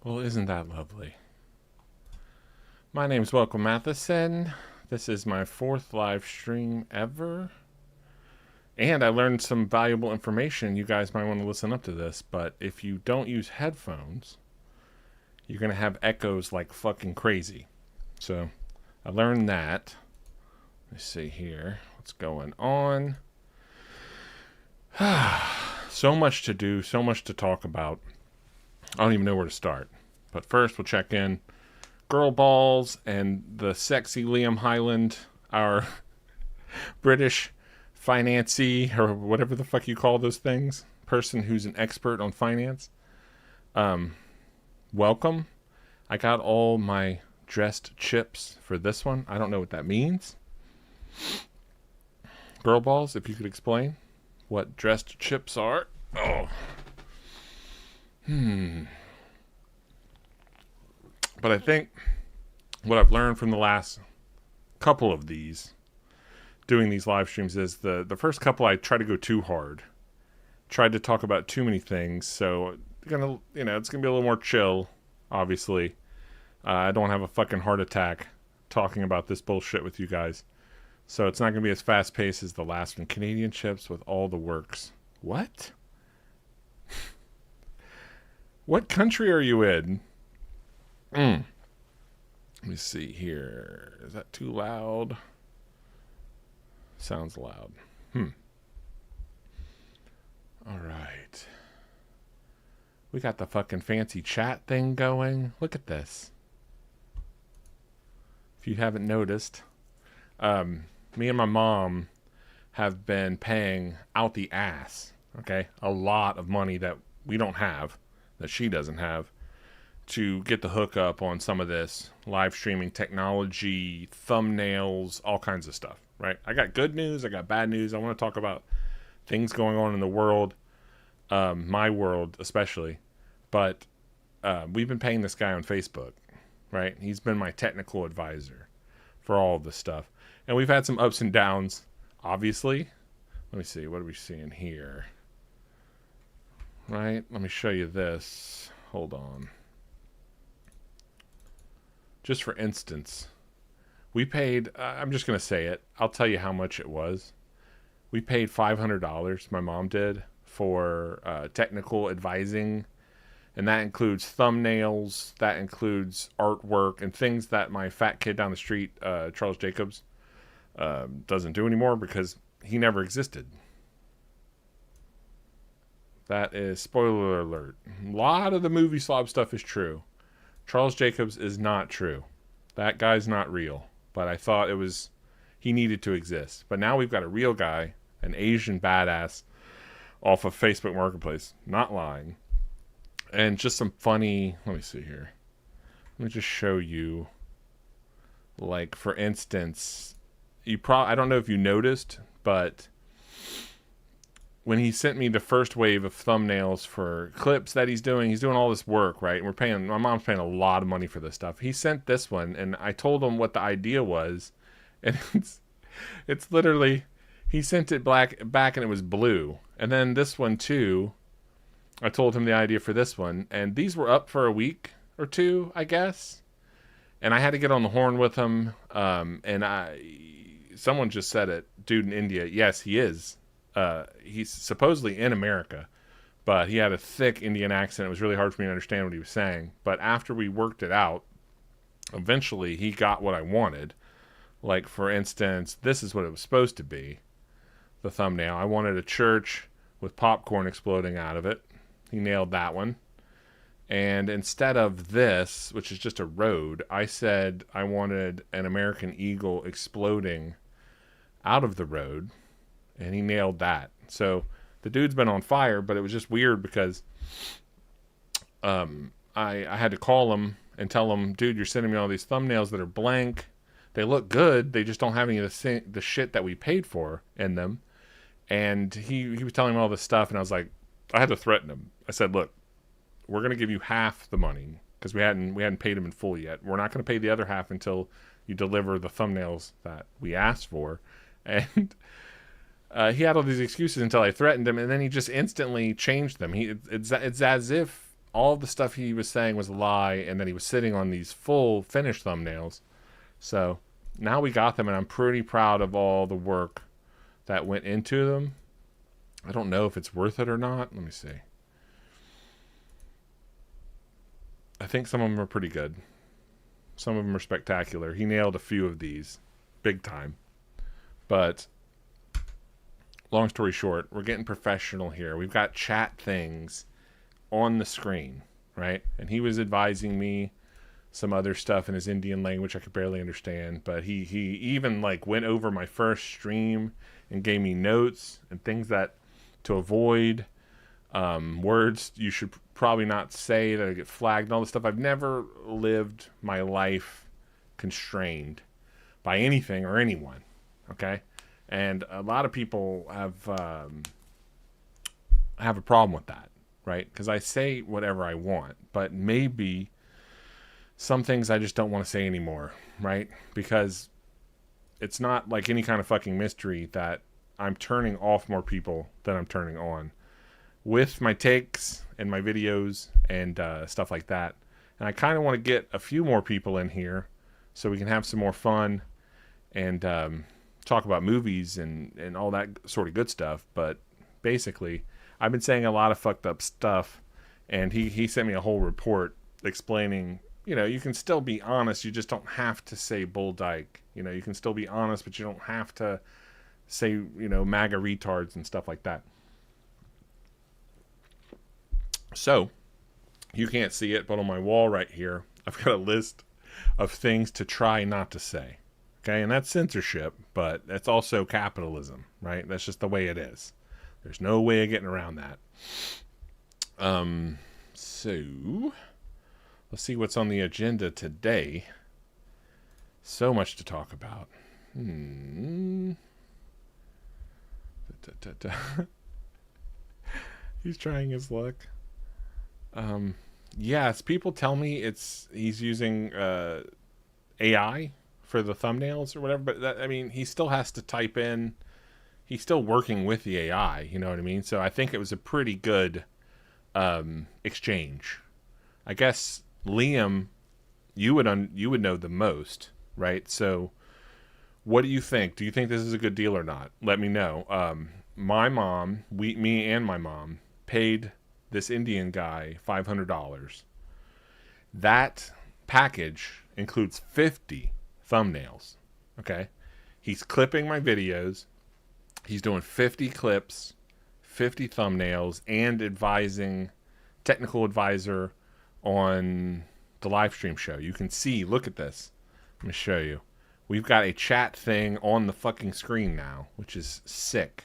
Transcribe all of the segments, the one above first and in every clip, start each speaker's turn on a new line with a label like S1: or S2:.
S1: Well, isn't that lovely? My name's Welcome Mathewson. This is my 4th live stream ever. And I learned some valuable information. You guys might want to listen up to this, but if you don't use headphones, you're going to have echoes like fucking crazy. So, I learned that. Let's see here. What's going on? So much to do, so much to talk about. I don't even know where to start. But first, we'll check in. Girl balls and the sexy Liam Highland, our British financier, or whatever the fuck you call those things, person who's an expert on finance. Welcome. I got all my dressed chips for this one. I don't know what that means. Girl balls, if you could explain what dressed chips are. Oh. But I think what I've learned from the last couple of these, doing these live streams, is the first couple I tried to go too hard. Tried to talk about too many things, so it's gonna be a little more chill, obviously. I don't have a fucking heart attack talking about this bullshit with you guys. So it's not gonna be as fast paced as the last one. Canadian chips with all the works. What? What country are you in? Let me see here. Is that too loud? Sounds loud. Alright. We got the fucking fancy chat thing going. Look at this. If you haven't noticed, me and my mom have been paying out the ass, okay? A lot of money that we don't have, that she doesn't have, to get the hookup on some of this live streaming technology, thumbnails, all kinds of stuff, right? I got good news, I got bad news. I want to talk about things going on in the world, my world especially. But we've been paying this guy on Facebook, right? He's been my technical advisor for all of this stuff. And we've had some ups and downs, obviously. Let me see, what are we seeing here? Right, let me show you this. Hold on. Just for instance, we paid, I'm just going to say it. I'll tell you how much it was. We paid $500, my mom did, for technical advising. And that includes thumbnails, that includes artwork, and things that my fat kid down the street, Charles Jacobs, doesn't do anymore because he never existed. That is spoiler alert. A lot of the movie slob stuff is true. Charles Jacobs is not true. That guy's not real. But I thought he needed to exist. But now we've got a real guy, an Asian badass, off of Facebook Marketplace. Not lying. And just some funny, let me see here. Let me just show you. Like, for instance, I don't know if you noticed, but when he sent me the first wave of thumbnails for clips that he's doing all this work, right? And my mom's paying a lot of money for this stuff. He sent this one, and I told him what the idea was, and it's literally, he sent it back and it was blue. And then this one too, I told him the idea for this one, and these were up for a week or two, I guess. And I had to get on the horn with him, someone just said it, dude in India. Yes, he is. He's supposedly in America, but he had a thick Indian accent. It was really hard for me to understand what he was saying. But after we worked it out, eventually he got what I wanted. Like, for instance, this is what it was supposed to be, the thumbnail. I wanted a church with popcorn exploding out of it. He nailed that one. And instead of this, which is just a road, I said I wanted an American eagle exploding out of the road. And he nailed that. So the dude's been on fire, but it was just weird because I had to call him and tell him, dude, you're sending me all these thumbnails that are blank. They look good. They just don't have any of the shit that we paid for in them. And he was telling me all this stuff, and I was like, I had to threaten him. I said, look, we're going to give you half the money because we hadn't paid him in full yet. We're not going to pay the other half until you deliver the thumbnails that we asked for. And he had all these excuses until I threatened him, and then he just instantly changed them. It's as if all the stuff he was saying was a lie, and then he was sitting on these full finished thumbnails. So now we got them, and I'm pretty proud of all the work that went into them. I don't know if it's worth it or not. Let me see. I think some of them are pretty good. Some of them are spectacular. He nailed a few of these big time. But long story short, we're getting professional here. We've got chat things on the screen, right? And he was advising me some other stuff in his Indian language I could barely understand, but he even like went over my first stream and gave me notes and things that to avoid, words you should probably not say that I get flagged and all this stuff. I've never lived my life constrained by anything or anyone, okay? And a lot of people have a problem with that, right? Because I say whatever I want, but maybe some things I just don't want to say anymore, right? Because it's not like any kind of fucking mystery that I'm turning off more people than I'm turning on with my takes and my videos and stuff like that. And I kind of want to get a few more people in here so we can have some more fun and talk about movies and all that sort of good stuff. But basically, I've been saying a lot of fucked up stuff, and he sent me a whole report explaining, you know, you can still be honest, you just don't have to say bull dyke. You know, you can still be honest, but you don't have to say, you know, MAGA retards and stuff like that. So, you can't see it, but on my wall right here, I've got a list of things to try not to say. Okay, and that's censorship, but that's also capitalism, right? That's just the way it is. There's no way of getting around that. So, let's see what's on the agenda today. So much to talk about. He's trying his luck. Yes, people tell me he's using AI for the thumbnails or whatever, but that, I mean, he still has to type in. He's still working with the AI, you know what I mean? So I think it was a pretty good exchange. I guess Liam, you would know the most, right? So what do you think? Do you think this is a good deal or not? Let me know. My mom, me and my mom paid this Indian guy $500. That package includes 50 thumbnails. Okay, he's clipping my videos. He's doing 50 clips, 50 thumbnails, and advising, technical advisor on the live stream show. You can see, look at this. Let me show you. We've got a chat thing on the fucking screen now, which is sick,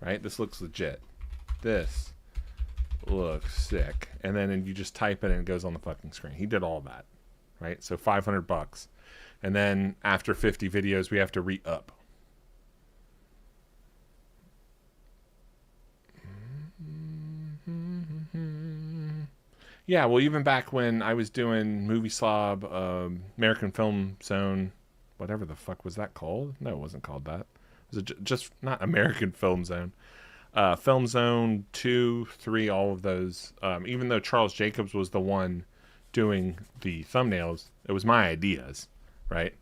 S1: right? This looks legit. This looks sick. And then you just type it and it goes on the fucking screen. He did all that, right? So $500. And then after 50 videos, we have to re-up. Yeah, well, even back when I was doing Movie Slob, American Film Zone, whatever the fuck was that called? No, it wasn't called that. It was just not American Film Zone. Film Zone 2, 3, all of those. Even though Charles Jacobs was the one doing the thumbnails, it was my ideas, right?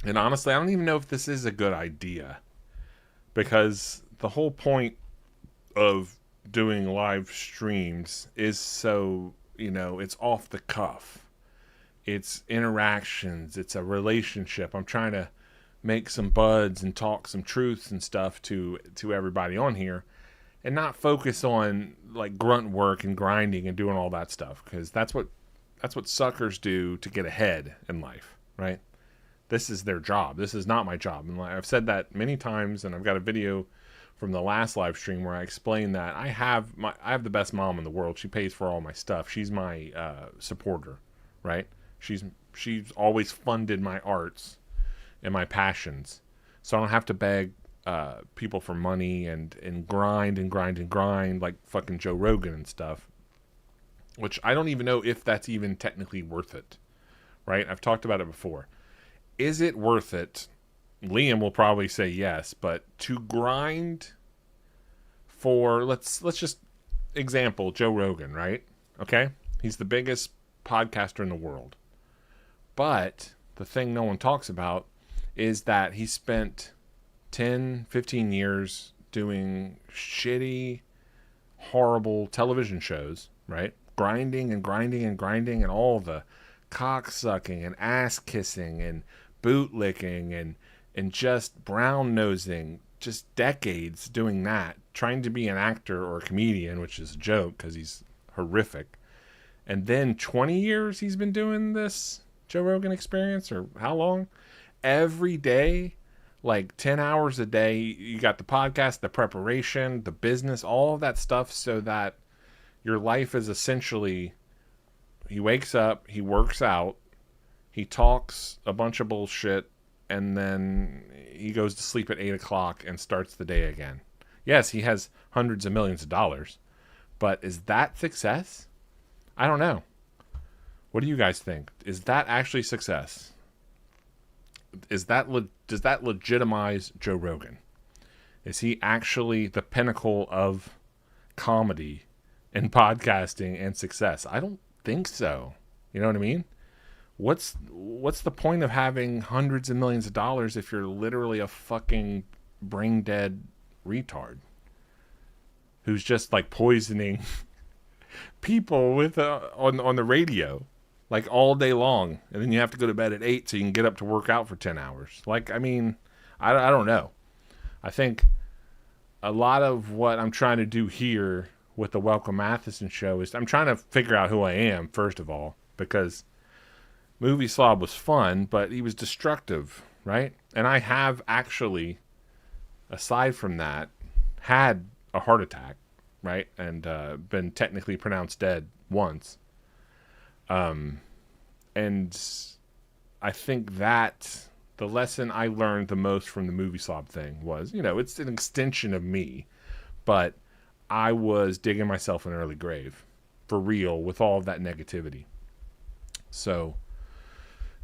S1: And honestly, I don't even know if this is a good idea, because the whole point of doing live streams is so, you know, it's off the cuff. It's interactions. It's a relationship. I'm trying to make some buds and talk some truths and stuff to everybody on here, and not focus on like grunt work and grinding and doing all that stuff, because that's what suckers do to get ahead in life, right? This is their job. This is not my job. And I've said that many times, and I've got a video from the last live stream where I explained that I have the best mom in the world. She pays for all my stuff. She's my supporter, right? She's always funded my arts and my passions, so I don't have to beg people for money and grind like fucking Joe Rogan and stuff, which I don't even know if that's even technically worth it, right? I've talked about it before. Is it worth it? Liam will probably say yes, but to grind for let's just example Joe Rogan, right? Okay? He's the biggest podcaster in the world. But the thing no one talks about is that he spent 10, 15 years doing shitty, horrible television shows, right? Grinding and grinding and grinding, and all the cock sucking and ass kissing and boot licking and just brown nosing, just decades doing that, trying to be an actor or a comedian, which is a joke because he's horrific. And then 20 years he's been doing this Joe Rogan experience, or how long? Every day, like 10 hours a day. You got the podcast, the preparation, the business, all of that stuff, so that your life is essentially, he wakes up, he works out, he talks a bunch of bullshit, and then he goes to sleep at 8 o'clock and starts the day again. Yes, he has hundreds of millions of dollars, but is that success? I don't know. What do you guys think? Is that actually success? Does that legitimize Joe Rogan? Is he actually the pinnacle of comedy and podcasting and success? I don't think so. You know what I mean? What's the point of having hundreds of millions of dollars if you're literally a fucking brain dead retard who's just like poisoning people with on the radio like all day long, and then you have to go to bed at 8 so you can get up to work out for 10 hours. Like, I mean, I don't know. I think a lot of what I'm trying to do here with the Welcome Mathewson show is I'm trying to figure out who I am, first of all, because Movie Slob was fun, but he was destructive, right? And I have actually, aside from that, had a heart attack, right? And been technically pronounced dead once. And I think that the lesson I learned the most from the Movie Slob thing was, you know, it's an extension of me, but I was digging myself an early grave for real with all of that negativity. So,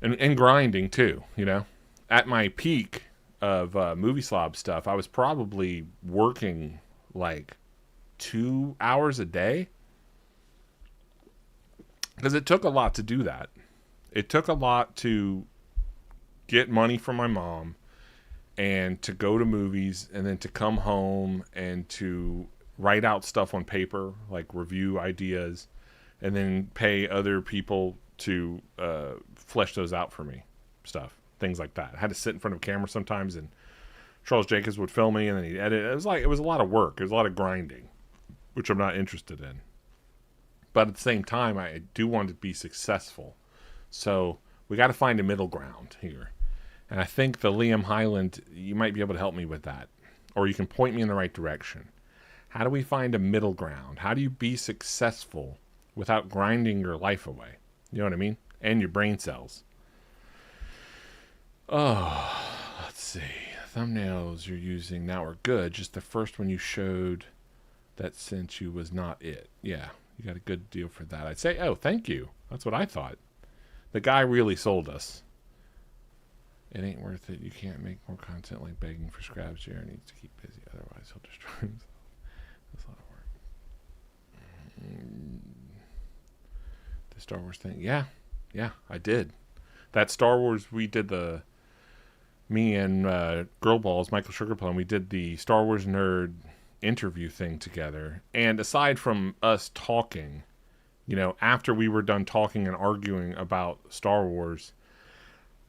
S1: and grinding too, you know, at my peak of Movie Slob stuff, I was probably working like 2 hours a day. Because it took a lot to do that. It took a lot to get money from my mom and to go to movies and then to come home and to write out stuff on paper, like review ideas, and then pay other people to flesh those out for me. Stuff. Things like that. I had to sit in front of a camera sometimes, and Charles Jacobs would film me and then he'd edit. It was a lot of work. It was a lot of grinding, which I'm not interested in. But at the same time, I do want to be successful. So we got to find a middle ground here. And I think the Liam Highland, you might be able to help me with that. Or you can point me in the right direction. How do we find a middle ground? How do you be successful without grinding your life away? You know what I mean? And your brain cells. Oh, let's see. Thumbnails you're using now are good. Just the first one you showed that sent you was not it. Yeah. You got a good deal for that. I'd say, oh, thank you. That's what I thought. The guy really sold us. It ain't worth it. You can't make more content like begging for scraps. Ciara needs to keep busy. Otherwise, he'll destroy himself. That's a lot of work. The Star Wars thing. Yeah, I did. That Star Wars, we did me and Girl Balls, Michael Sugarplum, we did the Star Wars Nerd interview thing together. And aside from us talking, you know, after we were done talking and arguing about Star Wars,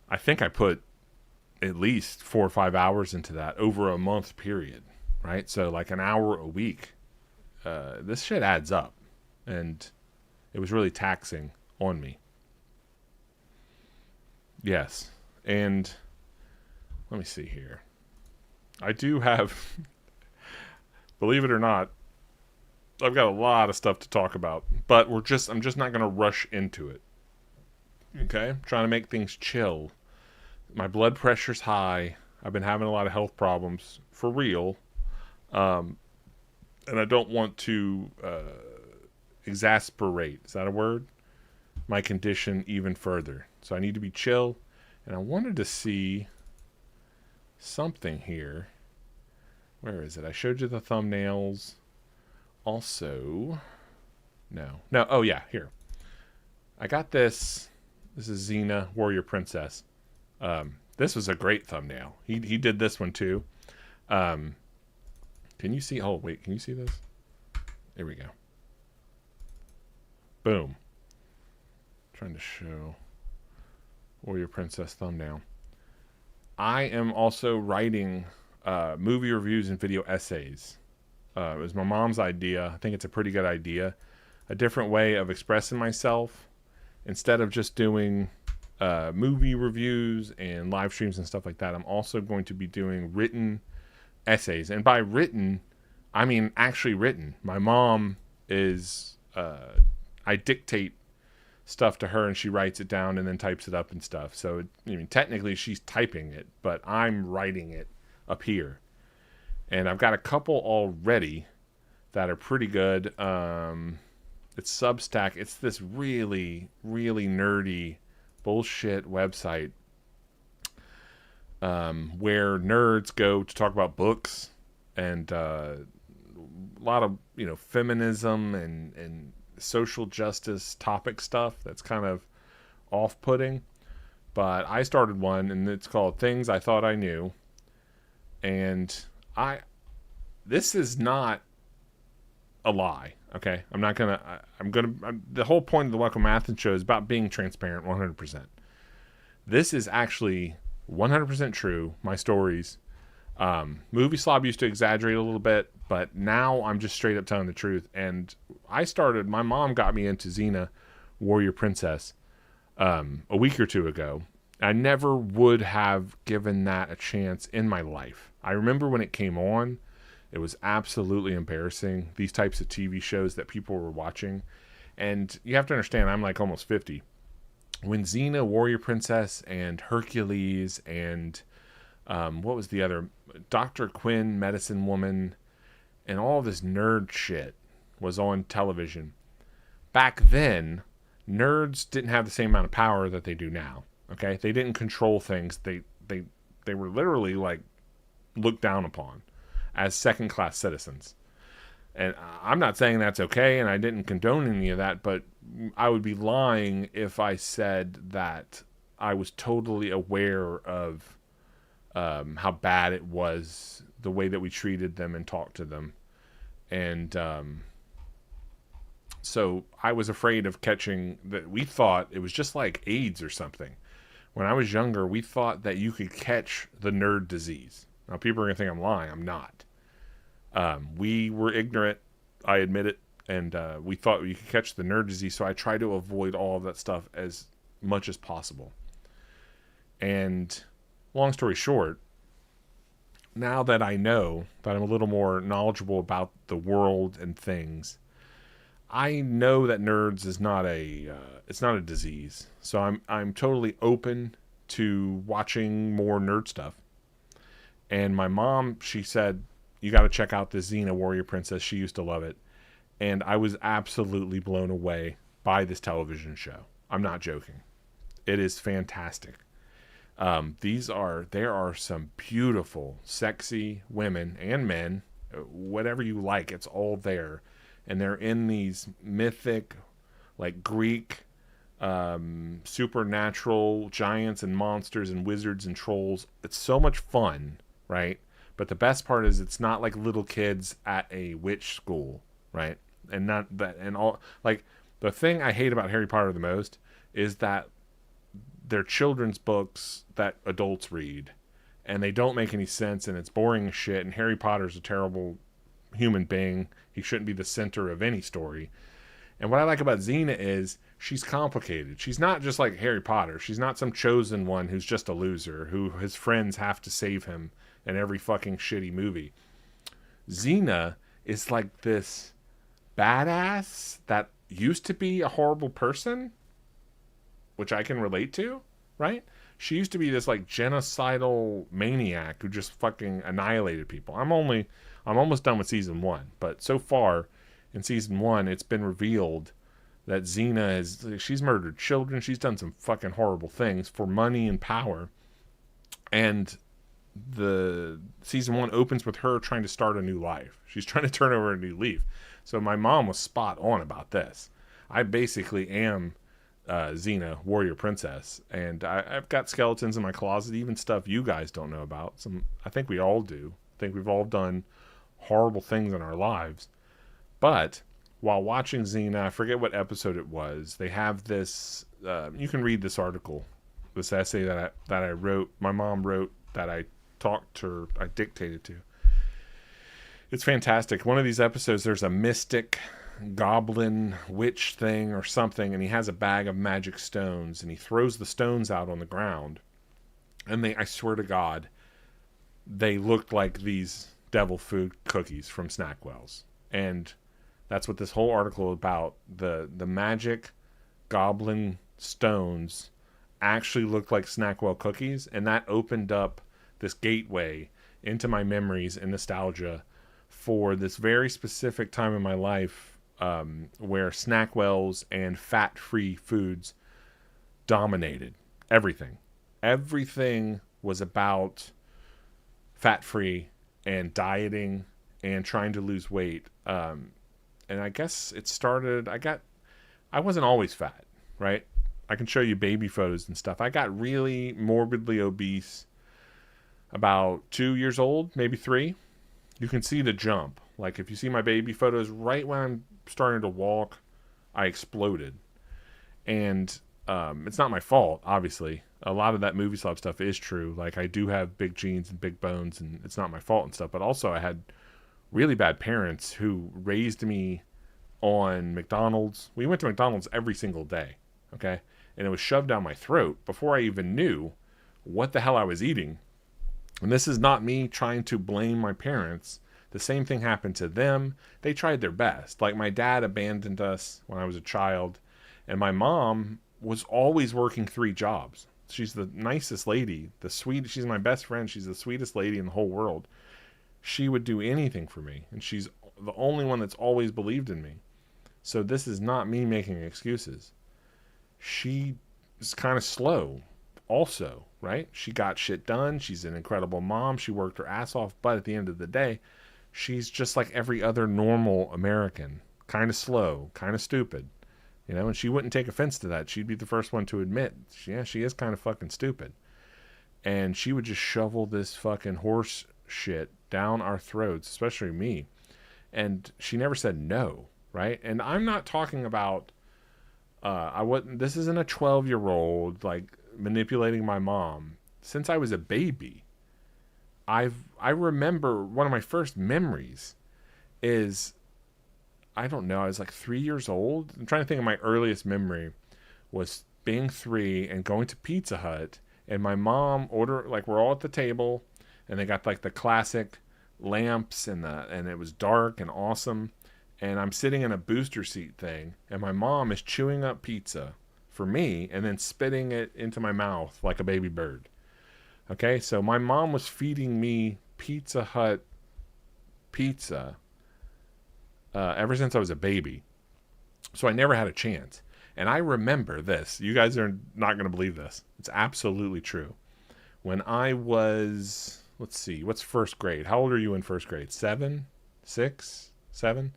S1: I think I put at least 4 or 5 hours into that over a month period, right? So like an hour a week. This shit adds up, and it was really taxing on me. Yes. And let me see here. I do have believe it or not, I've got a lot of stuff to talk about, but I'm just not going to rush into it. Okay? I'm trying to make things chill. My blood pressure's high. I've been having a lot of health problems for real. And I don't want to exasperate, is that a word? My condition even further. So I need to be chill. And I wanted to see something here. Where is it? I showed you the thumbnails. Also, no. Oh yeah, here. I got this. This is Xena, Warrior Princess. This was a great thumbnail. He did this one too. Can you see? Oh wait, can you see this? There we go. Boom. Trying to show Warrior Princess thumbnail. I am also writing movie reviews and video essays. It was my mom's idea. I think it's a pretty good idea. A different way of expressing myself. Instead of just doing movie reviews and live streams and stuff like that, I'm also going to be doing written essays. And by written, I mean actually written. My mom is... I dictate stuff to her and she writes it down and then types it up and stuff. So, technically she's typing it, but I'm writing it up here. And I've got a couple already that are pretty good. It's Substack. It's this really, really nerdy bullshit website where nerds go to talk about books and a lot of, feminism and social justice topic stuff that's kind of off-putting. But I started one, and it's called Things I Thought I Knew. And this is not a lie, okay? The whole point of the Welcome Mathewson show is about being transparent 100%. This is actually 100% true, my stories. Movie Slob used to exaggerate a little bit, but now I'm just straight up telling the truth. And my mom got me into Xena, Warrior Princess, a week or two ago. I never would have given that a chance in my life. I remember when it came on, it was absolutely embarrassing. These types of TV shows that people were watching. And you have to understand, I'm like almost 50. When Xena, Warrior Princess, and Hercules, and what was the other? Dr. Quinn, Medicine Woman, and all this nerd shit was on television. Back then, nerds didn't have the same amount of power that they do now. Okay? They didn't control things. They were literally like looked down upon as second-class citizens. And I'm not saying that's okay, and I didn't condone any of that, but I would be lying if I said that I was totally aware of how bad it was, the way that we treated them and talked to them. And so I was afraid of catching that. We thought it was just like AIDS or something. When I was younger, we thought that you could catch the nerd disease. Now, people are going to think I'm lying. I'm not. We were ignorant, I admit it, and we thought you could catch the nerd disease, so I tried to avoid all of that stuff as much as possible. And long story short, now that I know that I'm a little more knowledgeable about the world and things, I know that nerds is not it's not a disease. So I'm totally open to watching more nerd stuff. And my mom, she said, you got to check out this Xena Warrior Princess. She used to love it. And I was absolutely blown away by this television show. I'm not joking. It is fantastic. There are some beautiful, sexy women and men, whatever you like, it's all there. And they're in these mythic, like Greek, supernatural giants and monsters and wizards and trolls. It's so much fun, right? But the best part is it's not like little kids at a witch school, right? And not that, and all, like, the thing I hate about Harry Potter the most is that they're children's books that adults read, and they don't make any sense, and it's boring as shit, and Harry Potter's a terrible human being. He shouldn't be the center of any story. And what I like about Xena is she's complicated. She's not just like Harry Potter. She's not some chosen one who's just a loser, who his friends have to save him in every fucking shitty movie. Xena is like this badass that used to be a horrible person, which I can relate to, right? She used to be this like genocidal maniac who just fucking annihilated people. I'm almost done with season 1, but so far in season 1, it's been revealed that Xena she's murdered children. She's done some fucking horrible things for money and power. And the season 1 opens with her trying to start a new life. She's trying to turn over a new leaf. So my mom was spot on about this. I basically am Xena, warrior princess, and I've got skeletons in my closet, even stuff you guys don't know about. I think we all do. I think we've all done horrible things in our lives. But while watching Xena, I forget what episode it was, they have this, you can read this article, this essay that I wrote, my mom wrote, that I dictated to. It's fantastic. One of these episodes, there's a mystic goblin witch thing or something, and he has a bag of magic stones, and he throws the stones out on the ground, and I swear to God, they looked like these devil food cookies from Snackwell's. And that's what this whole article is about. The magic goblin stones actually looked like Snackwell cookies, and that opened up this gateway into my memories and nostalgia for this very specific time in my life, where Snackwells and fat-free foods dominated everything. Everything was about fat-free and dieting and trying to lose weight. And I guess it started, I wasn't always fat, right? I can show you baby photos and stuff. I got really morbidly obese about 2 years old, maybe 3. You can see the jump. Like if you see my baby photos, right when I'm starting to walk, I exploded. And it's not my fault, obviously. A lot of that movie slob stuff is true. Like I do have big genes and big bones, and it's not my fault and stuff. But also I had really bad parents who raised me on McDonald's. We went to McDonald's every single day, okay? And it was shoved down my throat before I even knew what the hell I was eating. And this is not me trying to blame my parents. The same thing happened to them. They tried their best. Like my dad abandoned us when I was a child, and my mom was always working 3 jobs. She's the nicest lady, she's my best friend. She's the sweetest lady in the whole world. She would do anything for me, and she's the only one that's always believed in me. So this is not me making excuses. She is kind of slow also, right? She got shit done. She's an incredible mom. She worked her ass off, but at the end of the day, she's just like every other normal American, kind of slow, kind of stupid, you know, and she wouldn't take offense to that. She'd be the first one to admit, yeah, she is kind of fucking stupid. And she would just shovel this fucking horse shit down our throats, especially me. And she never said no, right? And I'm not talking about, this isn't a 12-year-old, like, manipulating my mom. Since I was a baby, I remember one of my first memories is, I don't know, I was like 3 years old. I'm trying to think of my earliest memory was being 3 and going to Pizza Hut, and my mom we're all at the table, and they got like the classic lamps and it was dark and awesome, and I'm sitting in a booster seat thing, and my mom is chewing up pizza for me and then spitting it into my mouth like a baby bird. Okay, so my mom was feeding me Pizza Hut pizza ever since I was a baby. So I never had a chance. And I remember this. You guys are not going to believe this. It's absolutely true. When I was, let's see, what's first grade? How old are you in first grade? 7? 6? 7?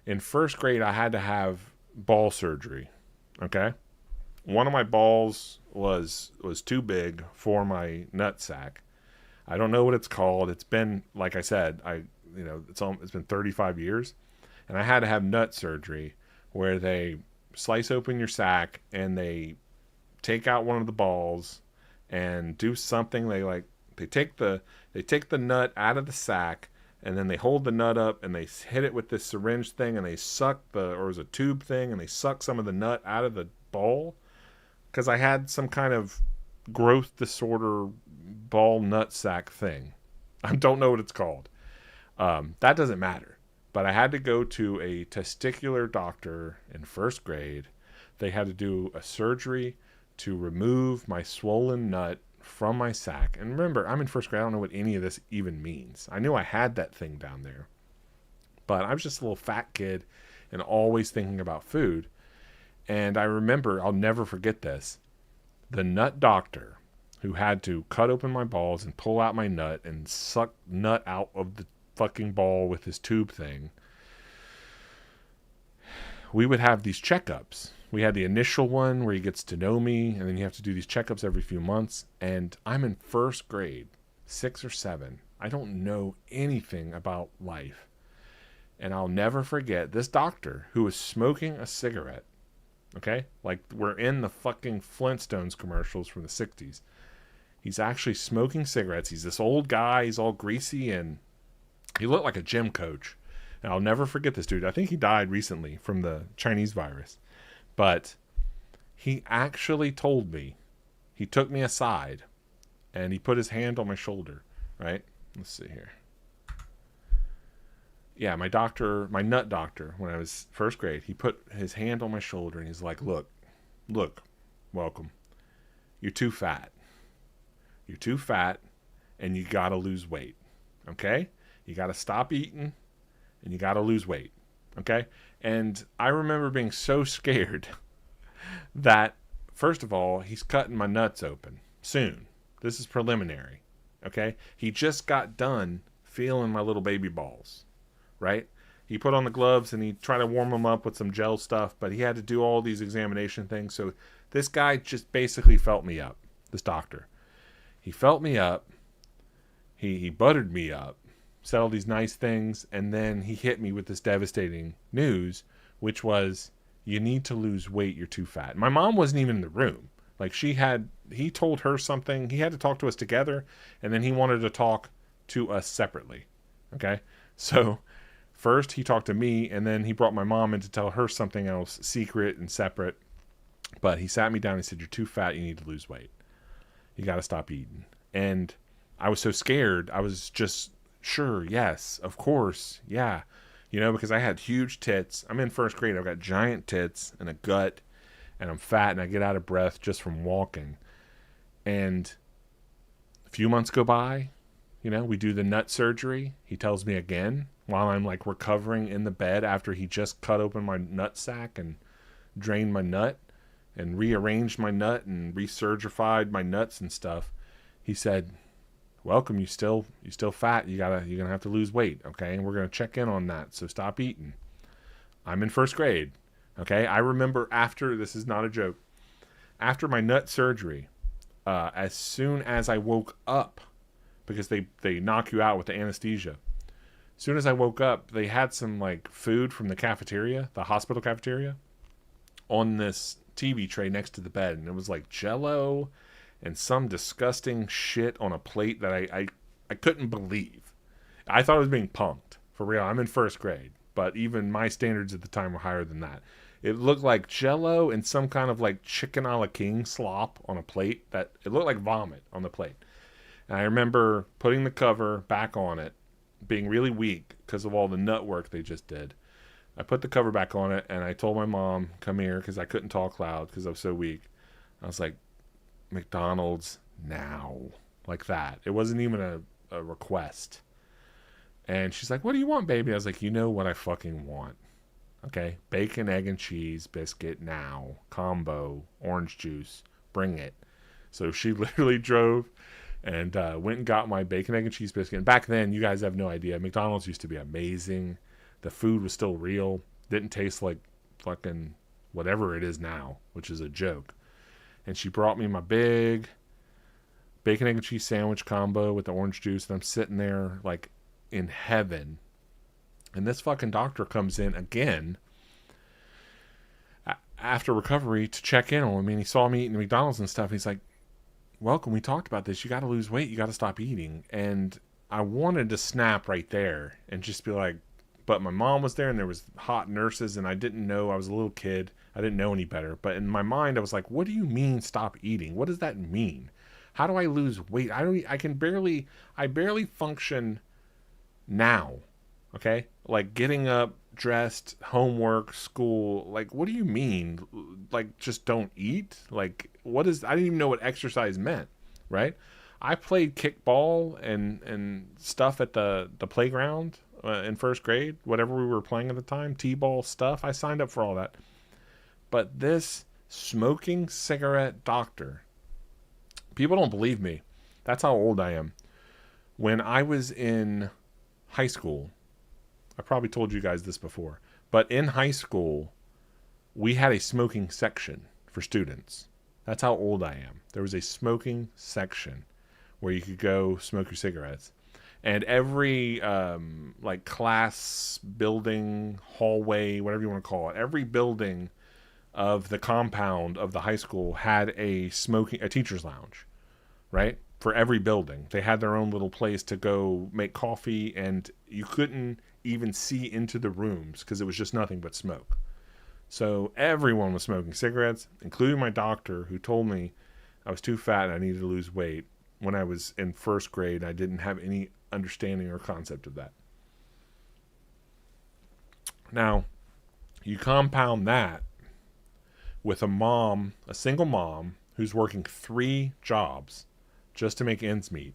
S1: In first grade, I had to have ball surgery. Okay? One of my balls was too big for my nut sack. I don't know what it's called. It's been, like I said, it's been 35 years. And I had to have nut surgery where they slice open your sack and they take out one of the balls and do something. They take the nut out of the sack, and then they hold the nut up and they hit it with this syringe thing, and they suck or it was a tube thing, and they suck some of the nut out of the ball. Because I had some kind of growth disorder ball nut sack thing. I don't know what it's called. That doesn't matter. But I had to go to a testicular doctor in first grade. They had to do a surgery to remove my swollen nut from my sack. And remember, I'm in first grade. I don't know what any of this even means. I knew I had that thing down there. But I was just a little fat kid and always thinking about food. And I remember, I'll never forget this, the nut doctor who had to cut open my balls and pull out my nut and suck nut out of the fucking ball with his tube thing, we would have these checkups. We had the initial one where he gets to know me, and then you have to do these checkups every few months. And I'm in first grade, 6 or 7. I don't know anything about life. And I'll never forget this doctor who was smoking a cigarette. Okay? Like we're in the fucking Flintstones commercials from the 60s. He's actually smoking cigarettes. He's this old guy. He's all greasy, and he looked like a gym coach. And I'll never forget this dude. I think he died recently from the Chinese virus. But he actually told me, he took me aside, and he put his hand on my shoulder, right? Let's see here. Yeah, my doctor, my nut doctor, when I was first grade, he put his hand on my shoulder, and he's like, look, welcome. You're too fat. You're too fat, and you got to lose weight, okay? You got to stop eating, and you got to lose weight, okay? And I remember being so scared that, first of all, he's cutting my nuts open soon. This is preliminary, okay? He just got done feeling my little baby balls, right? He put on the gloves, and he tried to warm them up with some gel stuff, but he had to do all these examination things. So this guy just basically felt me up, this doctor. He felt me up, he buttered me up, said all these nice things, and then he hit me with this devastating news, which was, you need to lose weight, you're too fat. My mom wasn't even in the room. Like he told her something, he had to talk to us together, and then he wanted to talk to us separately, okay? So first he talked to me, and then he brought my mom in to tell her something else, secret and separate, but he sat me down and said, you're too fat, you need to lose weight. You got to stop eating. And I was so scared. I was just, sure, yes, of course, yeah. You know, because I had huge tits. I'm in first grade. I've got giant tits and a gut, and I'm fat, and I get out of breath just from walking. And a few months go by. You know, we do the nut surgery. He tells me again while I'm like recovering in the bed after he just cut open my nut sack and drained my nut and rearranged my nut and resurgified my nuts and stuff. He said, welcome, you still fat. You're gonna have to lose weight, okay? And we're gonna check in on that. So stop eating. I'm in first grade. Okay? I remember after, this is not a joke, after my nut surgery, as soon as I woke up, because they knock you out with the anesthesia. As soon as I woke up, they had some like food from the cafeteria, the hospital cafeteria, on this TV tray next to the bed, and it was like Jell-O and some disgusting shit on a plate that I couldn't believe. I thought I was being punked. For real, I'm in first grade, but even my standards at the time were higher than that. It looked like Jell-O and some kind of like chicken a la king slop on a plate that it looked like vomit on the plate. And I remember putting the cover back on it, being really weak because of all the nut work they just did. I put the cover back on it, and I told my mom, come here, because I couldn't talk loud because I was so weak. I was like, McDonald's now. Like that. It wasn't even a request. And she's like, what do you want, baby? I was like, you know what I fucking want. Okay? Bacon, egg, and cheese biscuit now. Combo. Orange juice. Bring it. So she literally drove and went and got my bacon, egg, and cheese biscuit. And back then, you guys have no idea, McDonald's used to be amazing. The food was still real. Didn't taste like fucking whatever it is now, which is a joke. And she brought me my big bacon, egg, and cheese sandwich combo with the orange juice. And I'm sitting there like in heaven. And this fucking doctor comes in again after recovery to check in on me. And he saw me eating McDonald's and stuff. And he's like, welcome, we talked about this. You got to lose weight. You got to stop eating. And I wanted to snap right there and just be like, but my mom was there and there was hot nurses and I didn't know. I was a little kid. I didn't know any better. But in my mind, I was like, what do you mean stop eating? What does that mean? How do I lose weight? I barely function now. Okay? Like getting up, dressed, homework, school. Like, what do you mean? Like, just don't eat? Like, I didn't even know what exercise meant. Right? I played kickball and stuff at the playground in first grade, whatever we were playing at the time, t-ball stuff. I signed up for all that. But this smoking cigarette doctor People don't believe me. That's how old I am. When I was in high school, I probably told you guys this before, but in high school, we had a smoking section for students. That's how old I am. There was a smoking section where you could go smoke your cigarettes. And every like class, building, hallway, whatever you want to call it, every building of the compound of the high school had a teacher's lounge, right? For every building. They had their own little place to go make coffee, and you couldn't even see into the rooms because it was just nothing but smoke. So everyone was smoking cigarettes, including my doctor, who told me I was too fat and I needed to lose weight. When I was in first grade, I didn't have any understanding or concept of that. Now, you compound that with a single mom, who's working 3 jobs just to make ends meet,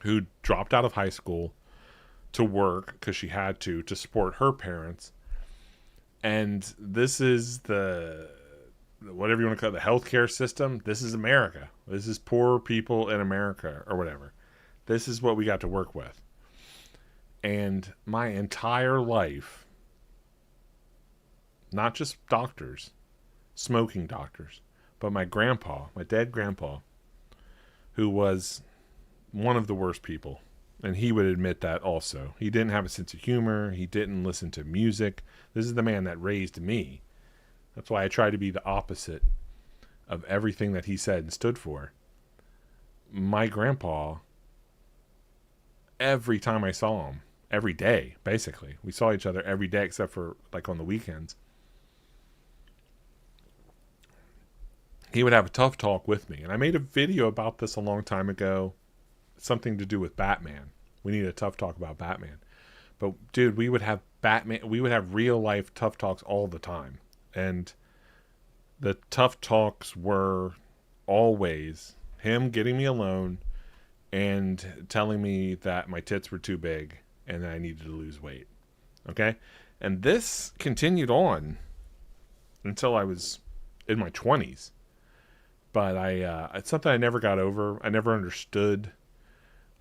S1: who dropped out of high school to work because she had to support her parents. And this is whatever you want to call it, the healthcare system. This is America. This is poor people in America, or whatever. This is what we got to work with. And my entire life, not just doctors, smoking doctors, but my dead grandpa, who was one of the worst people. And he would admit that also. He didn't have a sense of humor. He didn't listen to music. This is the man that raised me. That's why I try to be the opposite of everything that he said and stood for. My grandpa, every time I saw him, every day, basically. We saw each other every day except for like on the weekends. He would have a tough talk with me. And I made a video about this a long time ago. Something to do with Batman. We need a tough talk about Batman. But dude, we would have real life tough talks all the time. And the tough talks were always him getting me alone and telling me that my tits were too big and that I needed to lose weight. Okay? And this continued on until I was in my 20s. But it's something I never got over. I never understood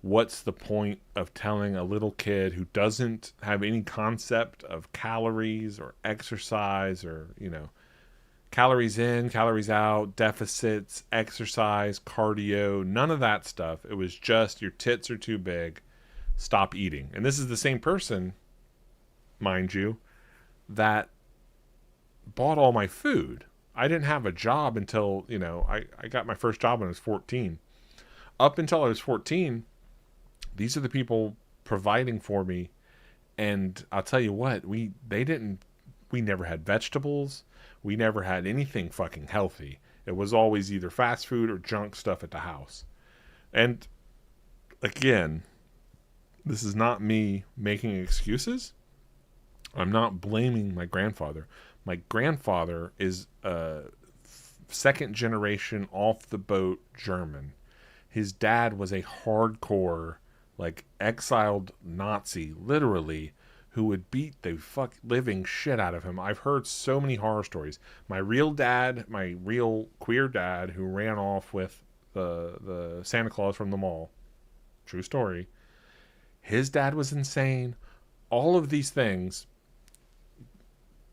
S1: what's the point of telling a little kid who doesn't have any concept of calories or exercise or, calories in, calories out, deficits, exercise, cardio, none of that stuff. It was just your tits are too big, stop eating. And this is the same person, mind you, that bought all my food. I didn't have a job until, I got my first job when I was 14. Up until I was 14, these are the people providing for me. And I'll tell you what, we never had vegetables. We never had anything fucking healthy. It was always either fast food or junk stuff at the house. And again, this is not me making excuses. I'm not blaming my grandfather. My grandfather is a second generation off the boat German. His dad was a hardcore, exiled Nazi, literally, who would beat the living shit out of him. I've heard so many horror stories. My real queer dad, who ran off with the Santa Claus from the mall. True story. His dad was insane. All of these things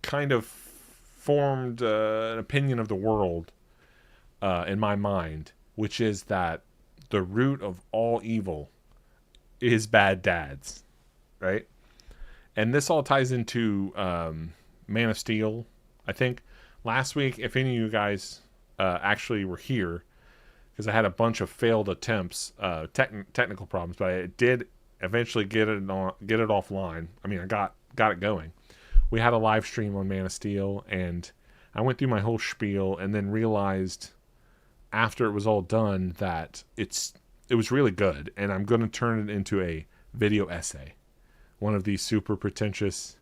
S1: kind of formed an opinion of the world in my mind, which is that the root of all evil is bad dads, right? And this all ties into Man of Steel. I think last week, if any of you guys actually were here, because I had a bunch of failed attempts, technical problems, but I did eventually get it offline. I mean, I got it going. We had a live stream on Man of Steel, and I went through my whole spiel, and then realized after it was all done that it was really good, and I'm going to turn it into a video essay. One of these super pretentious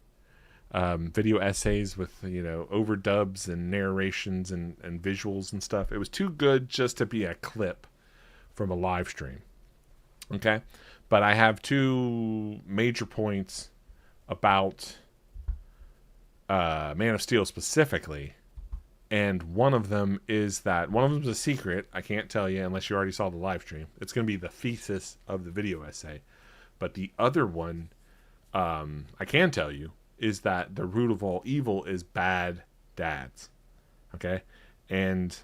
S1: video essays with, overdubs and narrations and visuals and stuff. It was too good just to be a clip from a live stream. Okay? But I have 2 major points about Man of Steel specifically And one of them is that one of them's a secret. I can't tell you unless you already saw the live stream. It's going to be the thesis of the video essay. But the other one, I can tell you, is that the root of all evil is bad dads. Okay? And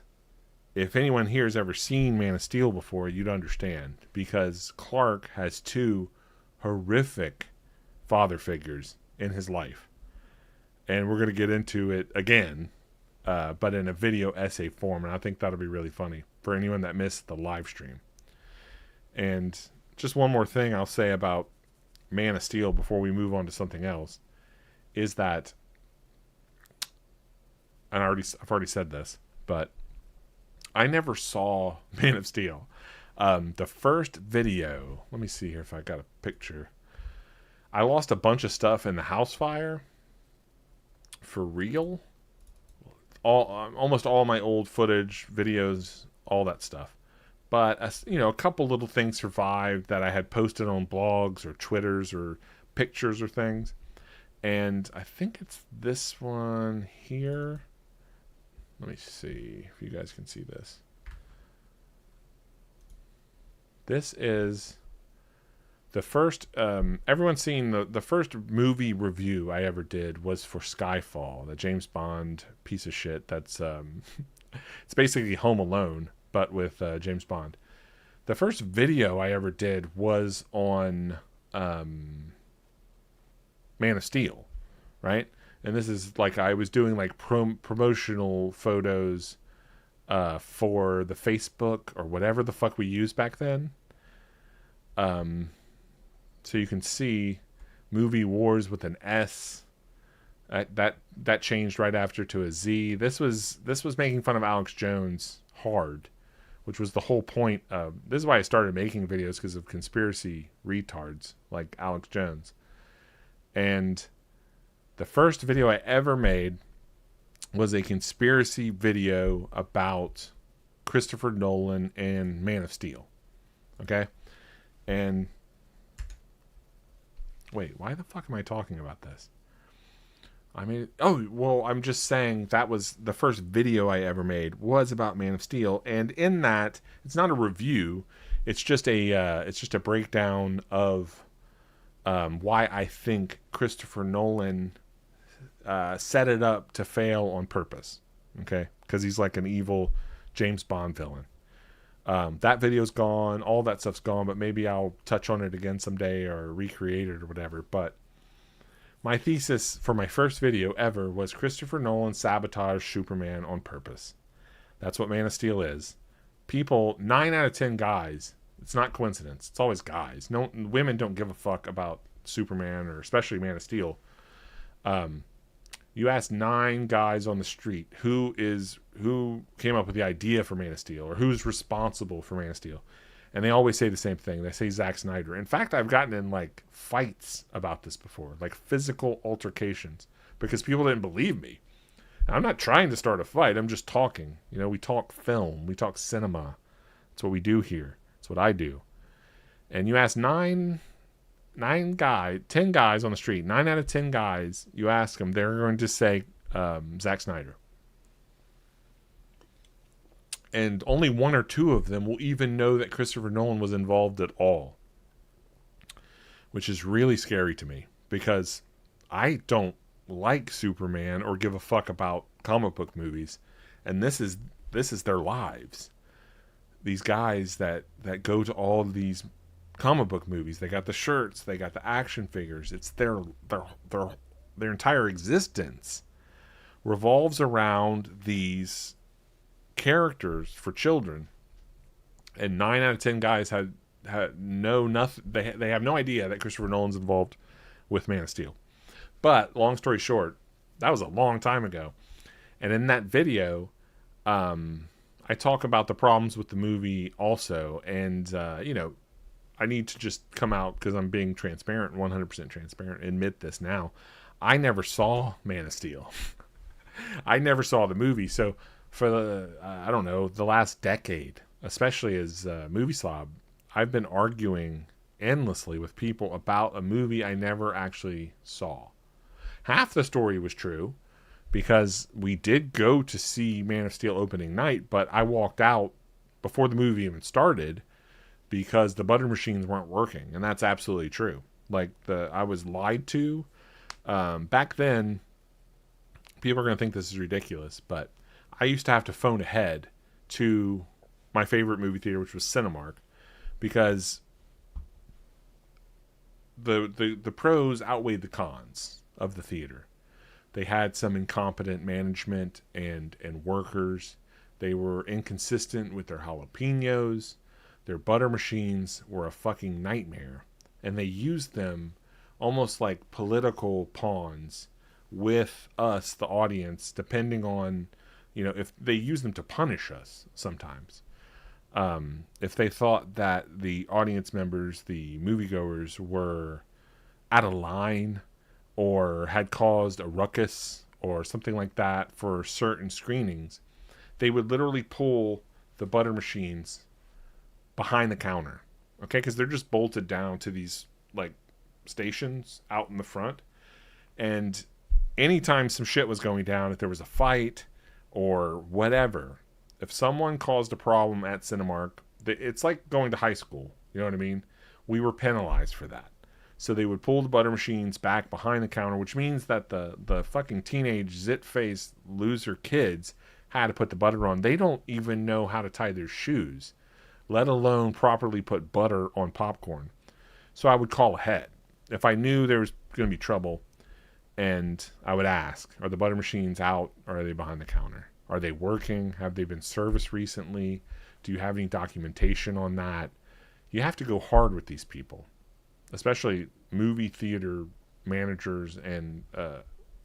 S1: if anyone here has ever seen Man of Steel before, you'd understand. Because Clark has two horrific father figures in his life. And we're going to get into it again, but in a video essay form. And I think that'll be really funny for anyone that missed the live stream. And just one more thing I'll say about Man of Steel before we move on to something else is that, and I've already said this, but I never saw Man of Steel. The first video, let me see here if I got a picture. I lost a bunch of stuff in the house fire. For real. Almost all my old footage, videos, all that stuff. But, a couple little things survived that I had posted on blogs or Twitters or pictures or things. And I think it's this one here. Let me see if you guys can see this. This is the first, everyone's seen the first movie review I ever did was for Skyfall, the James Bond piece of shit that's, it's basically Home Alone, but with James Bond. The first video I ever did was on Man of Steel, right? And this is like I was doing like promotional photos for the Facebook or whatever the fuck we used back then. So you can see Movie Wars with an S. That changed right after to a Z. This was making fun of Alex Jones hard, which was the whole point of. This is why I started making videos, because of conspiracy retards like Alex Jones. And the first video I ever made was a conspiracy video about Christopher Nolan and Man of Steel. Okay? And wait, why the fuck am I talking about this? I mean, I'm just saying that was the first video I ever made was about Man of Steel, and in that, it's not a review, it's just a breakdown of why I think Christopher Nolan set it up to fail on purpose. Okay, because he's like an evil James Bond villain. That video's gone, all that stuff's gone, but maybe I'll touch on it again someday or recreate it or whatever. But my thesis for my first video ever was Christopher Nolan sabotaged Superman on purpose. That's what Man of Steel is. People, 9 out of 10 guys, it's not coincidence, it's always guys. No, women don't give a fuck about Superman or especially Man of Steel. You ask 9 guys on the street who came up with the idea for Man of Steel or who's responsible for Man of Steel, and they always say the same thing. They say Zack Snyder. In fact, I've gotten in like fights about this before, like physical altercations, because people didn't believe me. Now, I'm not trying to start a fight. I'm just talking. We talk film, we talk cinema. That's what we do here. That's what I do. And you ask 10 guys on the street, 9 out of 10 guys, you ask them, they're going to say Zack Snyder. And only 1 or 2 of them will even know that Christopher Nolan was involved at all. Which is really scary to me, because I don't like Superman or give a fuck about comic book movies. And this is their lives. These guys that go to all these comic book movies, they got the shirts, they got the action figures. It's their entire existence revolves around these characters for children. And 9 out of 10 guys know nothing. They have no idea that Christopher Nolan's involved with Man of Steel. But long story short, that was a long time ago. And in that video, I talk about the problems with the movie also. And I need to just come out, because I'm being transparent, 100% transparent, admit this now. I never saw Man of Steel. I never saw the movie. So for the last decade, especially as Movie Slob, I've been arguing endlessly with people about a movie I never actually saw. Half the story was true, because we did go to see Man of Steel opening night, but I walked out before the movie even started because the butter machines weren't working, and that's absolutely true. Like, I was lied to. Back then, people are going to think this is ridiculous, but I used to have to phone ahead to my favorite movie theater, which was Cinemark, because the pros outweighed the cons of the theater. They had some incompetent management and workers. They were inconsistent with their jalapenos. Their butter machines were a fucking nightmare. And they used them almost like political pawns with us, the audience, depending on, if they use them to punish us sometimes. If they thought that the audience members, the moviegoers, were out of line or had caused a ruckus or something like that for certain screenings, they would literally pull the butter machines behind the counter. Okay, because they're just bolted down to these like stations out in the front. And anytime some shit was going down, if there was a fight or whatever, if someone caused a problem at Cinemark, it's like going to high school. You know what I mean? We were penalized for that. So they would pull the butter machines back behind the counter, which means that the fucking teenage zit-faced loser kids had to put the butter on. They don't even know how to tie their shoes, let alone properly put butter on popcorn. So I would call ahead. If I knew there was going to be trouble, and I would ask, are the butter machines out or are they behind the counter? Are they working? Have they been serviced recently? Do you have any documentation on that? You have to go hard with these people, especially movie theater managers and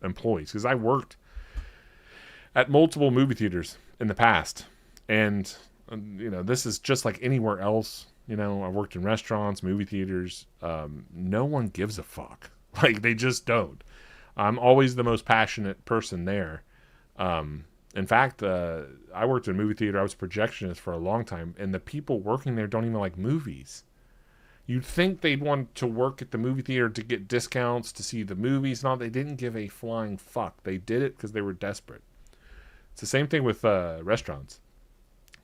S1: employees. Because I worked at multiple movie theaters in the past. And, this is just like anywhere else. I worked in restaurants, movie theaters. No one gives a fuck. Like, they just don't. I'm always the most passionate person there. In fact, I worked in a movie theater. I was a projectionist for a long time, and the people working there don't even like movies. You'd think they'd want to work at the movie theater to get discounts to see the movies. No, they didn't give a flying fuck. They did it because they were desperate. It's the same thing with restaurants.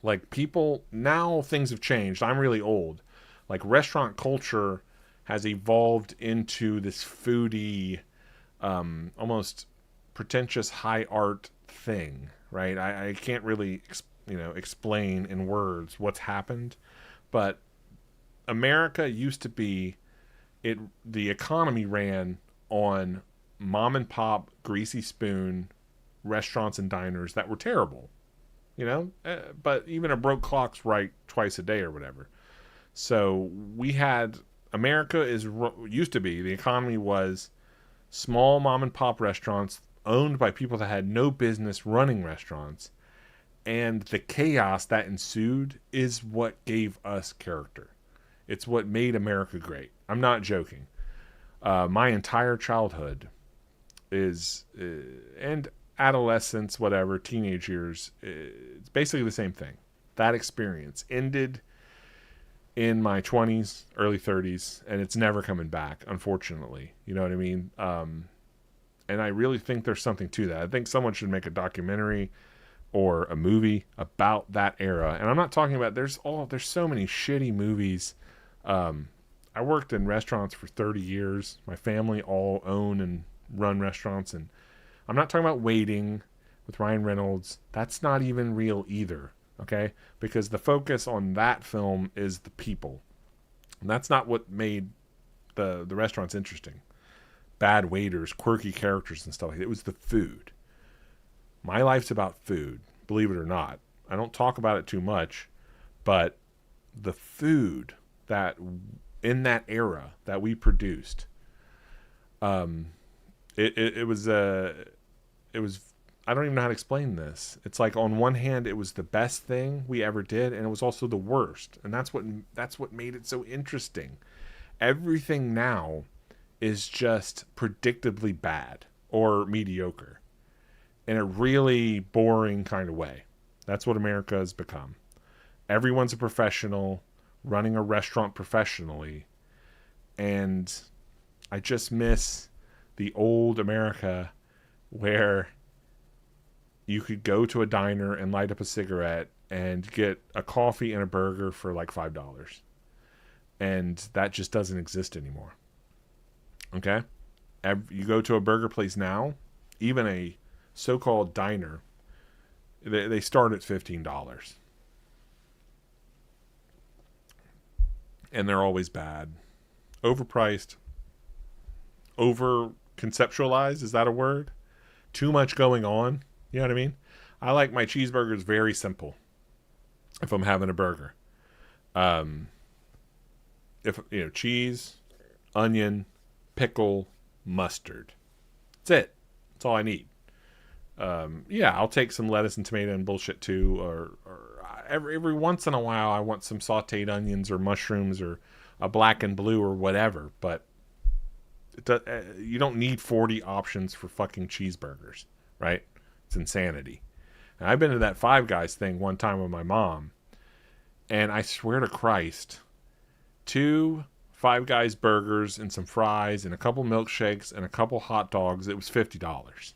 S1: Like, people, now things have changed. I'm really old. Like, restaurant culture has evolved into this foodie, almost pretentious high art thing, right? I can't really explain in words what's happened, but America used to be the economy ran on mom and pop greasy spoon restaurants and diners that were terrible, but even a broke clock's right twice a day or whatever. So used to be, the economy was small mom and pop restaurants owned by people that had no business running restaurants, and the chaos that ensued is what gave us character. It's what made America great. I'm not joking. My entire childhood and adolescence, whatever, teenage years, it's basically the same thing. That experience ended in my 20s, early 30s, and it's never coming back, unfortunately. You know what I mean? And I really think there's something to that. I think someone should make a documentary or a movie about that era. And I'm not talking about, there's so many shitty movies. I worked in restaurants for 30 years. My family all own and run restaurants. And I'm not talking about Waiting with Ryan Reynolds. That's not even real either. Okay? Because the focus on that film is the people. And that's not what made the restaurants interesting. Bad waiters, quirky characters and stuff like that. It was the food. My life's about food, believe it or not. I don't talk about it too much, but the food that in that era that we produced, it was I don't even know how to explain this. It's like, on one hand, it was the best thing we ever did, and it was also the worst, and that's what made it so interesting. Everything now is just predictably bad or mediocre in a really boring kind of way. That's what America has become. Everyone's a professional running a restaurant professionally, and I just miss the old America where you could go to a diner and light up a cigarette and get a coffee and a burger for like $5. And that just doesn't exist anymore. Okay? You go to a burger place now, even a so-called diner, they start at $15. And they're always bad. Overpriced. Over-conceptualized, is that a word? Too much going on. You know what I mean? I like my cheeseburgers very simple if I'm having a burger. If cheese, onion, pickle, mustard. That's it. That's all I need. I'll take some lettuce and tomato and bullshit too, or every once in a while I want some sauteed onions or mushrooms or a black and blue or whatever, but you don't need 40 options for fucking cheeseburgers, right? It's insanity. And I've been to that Five Guys thing one time with my mom, and I swear to Christ, 2 Five Guys burgers and some fries and a couple milkshakes and a couple hot dogs, it was $50.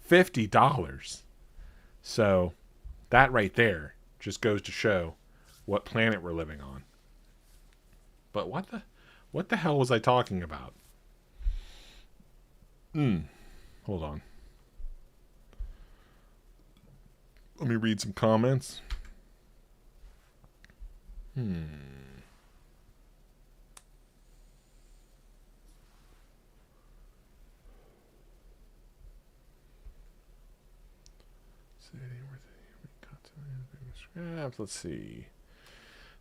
S1: $50. So that right there just goes to show what planet we're living on. But what the hell was I talking about? Hold on. Let me read some comments. Let's see.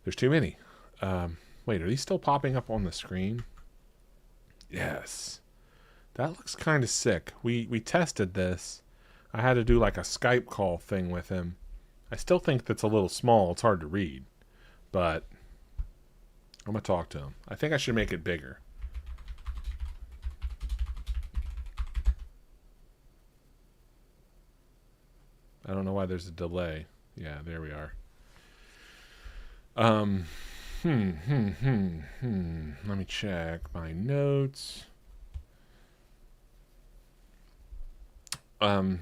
S1: There's too many. Wait, are these still popping up on the screen? Yes. That looks kind of sick. We tested this. I had to do like a Skype call thing with him. I still think that's a little small. It's hard to read. But I'm going to talk to him. I think I should make it bigger. I don't know why there's a delay. Yeah, there we are. Let me check my notes.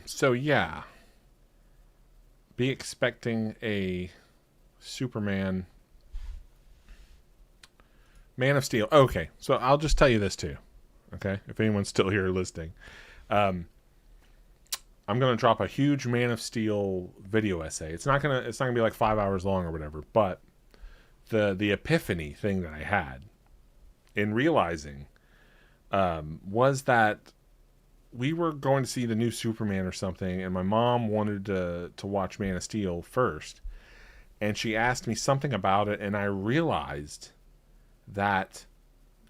S1: So yeah. Be expecting a Superman Man of Steel. Okay, so I'll just tell you this too. Okay, if anyone's still here listening. I'm gonna drop a huge Man of Steel video essay. It's not gonna be like 5 hours long or whatever, but the epiphany thing that I had in realizing was that we were going to see the new Superman or something, and my mom wanted to watch Man of Steel first, and she asked me something about it, and I realized that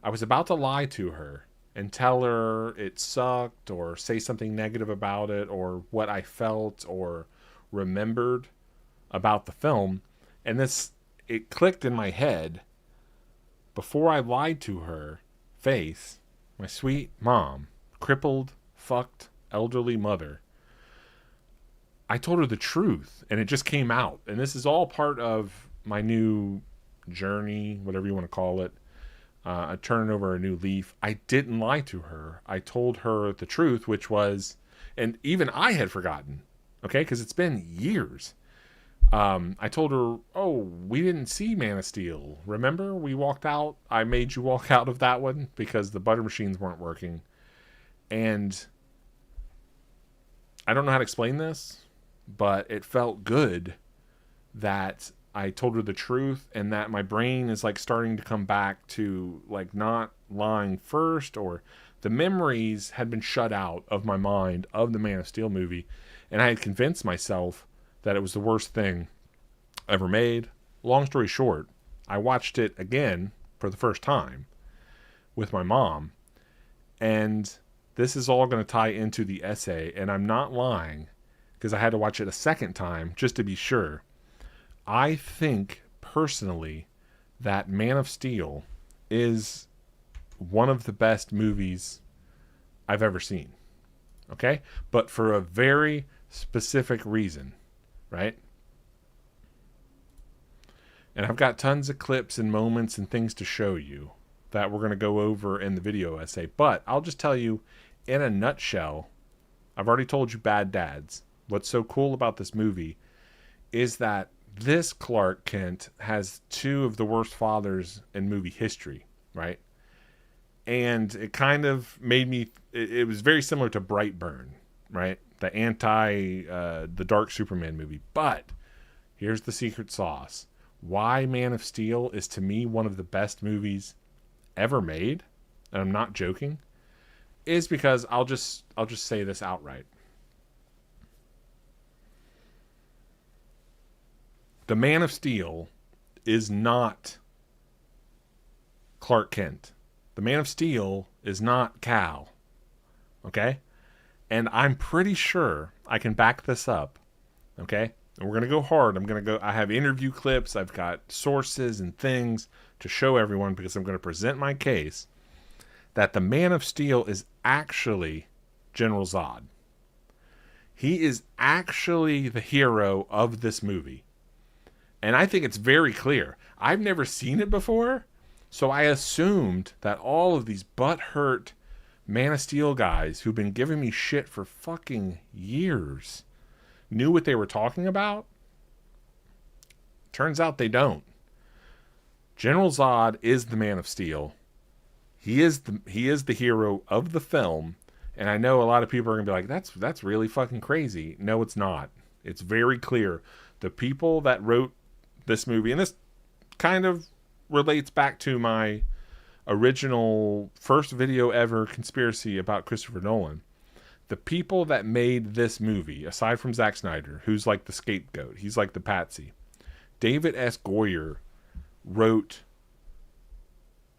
S1: I was about to lie to her and tell her it sucked or say something negative about it or what I felt or remembered about the film. And it clicked in my head before I lied to her face, my sweet mom, crippled, fucked, elderly mother. I told her the truth and it just came out. And this is all part of my new journey, whatever you want to call it. Turning over a new leaf. I didn't lie to her. I told her the truth, which was, and even I had forgotten, okay, because it's been years. I told her, oh, we didn't see Man of Steel. Remember? We walked out. I made you walk out of that one because the butter machines weren't working. And I don't know how to explain this, but it felt good that I told her the truth and that my brain is like starting to come back to like not lying first, or the memories had been shut out of my mind of the Man of Steel movie. And I had convinced myself that it was the worst thing ever made. Long story short, I watched it again for the first time with my mom. And this is all going to tie into the essay. And I'm not lying because I had to watch it a second time just to be sure. I think, personally, that Man of Steel is one of the best movies I've ever seen. Okay? But for a very specific reason. Right? And I've got tons of clips and moments and things to show you that we're going to go over in the video essay. But I'll just tell you, in a nutshell, I've already told you bad dads. What's so cool about this movie is that this Clark Kent has two of the worst fathers in movie history, right? And it kind of made me, it was very similar to Brightburn, right? The Dark Superman movie. But here's the secret sauce. Why Man of Steel is to me one of the best movies ever made, and I'm not joking, is because I'll just say this outright. The Man of Steel is not Clark Kent. The Man of Steel is not Cal. Okay? And I'm pretty sure I can back this up. Okay? And we're going to go hard. I have interview clips. I've got sources and things to show everyone because I'm going to present my case that the Man of Steel is actually General Zod. He is actually the hero of this movie. And I think it's very clear. I've never seen it before, so I assumed that all of these butthurt Man of Steel guys who've been giving me shit for fucking years knew what they were talking about. Turns out they don't. General Zod is the Man of Steel. He is the hero of the film, and I know a lot of people are gonna be like, that's really fucking crazy. No, it's not. It's very clear. The people that wrote this movie, and this kind of relates back to my original first video ever conspiracy about Christopher Nolan. The people that made this movie, aside from Zack Snyder, who's like the scapegoat, he's like the patsy, David S. Goyer wrote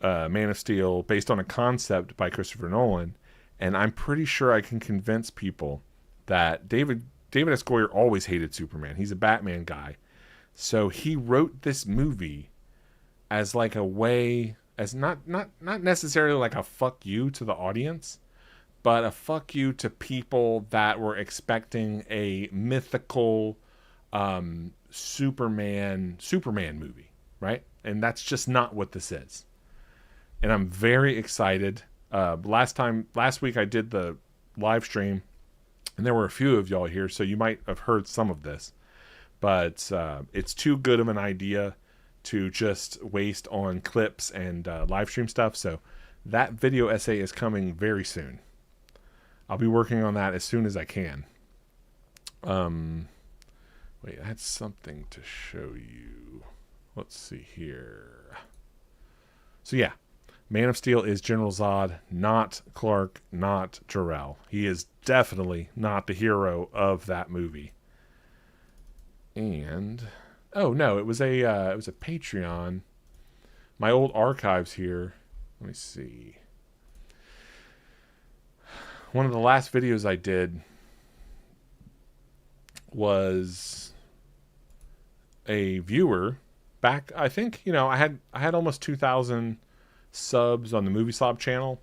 S1: Man of Steel based on a concept by Christopher Nolan, and I'm pretty sure I can convince people that David S. Goyer always hated Superman. He's a Batman guy. So he wrote this movie as like a way, as not necessarily like a fuck you to the audience, but a fuck you to people that were expecting a mythical Superman movie, right? And that's just not what this is. And I'm very excited. Last week I did the live stream, and there were a few of y'all here, so you might have heard some of this. But it's too good of an idea to just waste on clips and live stream stuff. So that video essay is coming very soon. I'll be working on that as soon as I can. Wait, I had something to show you. Let's see here. So yeah, Man of Steel is General Zod, not Clark, not Jor-El. He is definitely not the hero of that movie. And oh no, it was a Patreon. My old archives here. Let me see. One of the last videos I did was a viewer back. I think I had almost 2,000 subs on the Movie Slob channel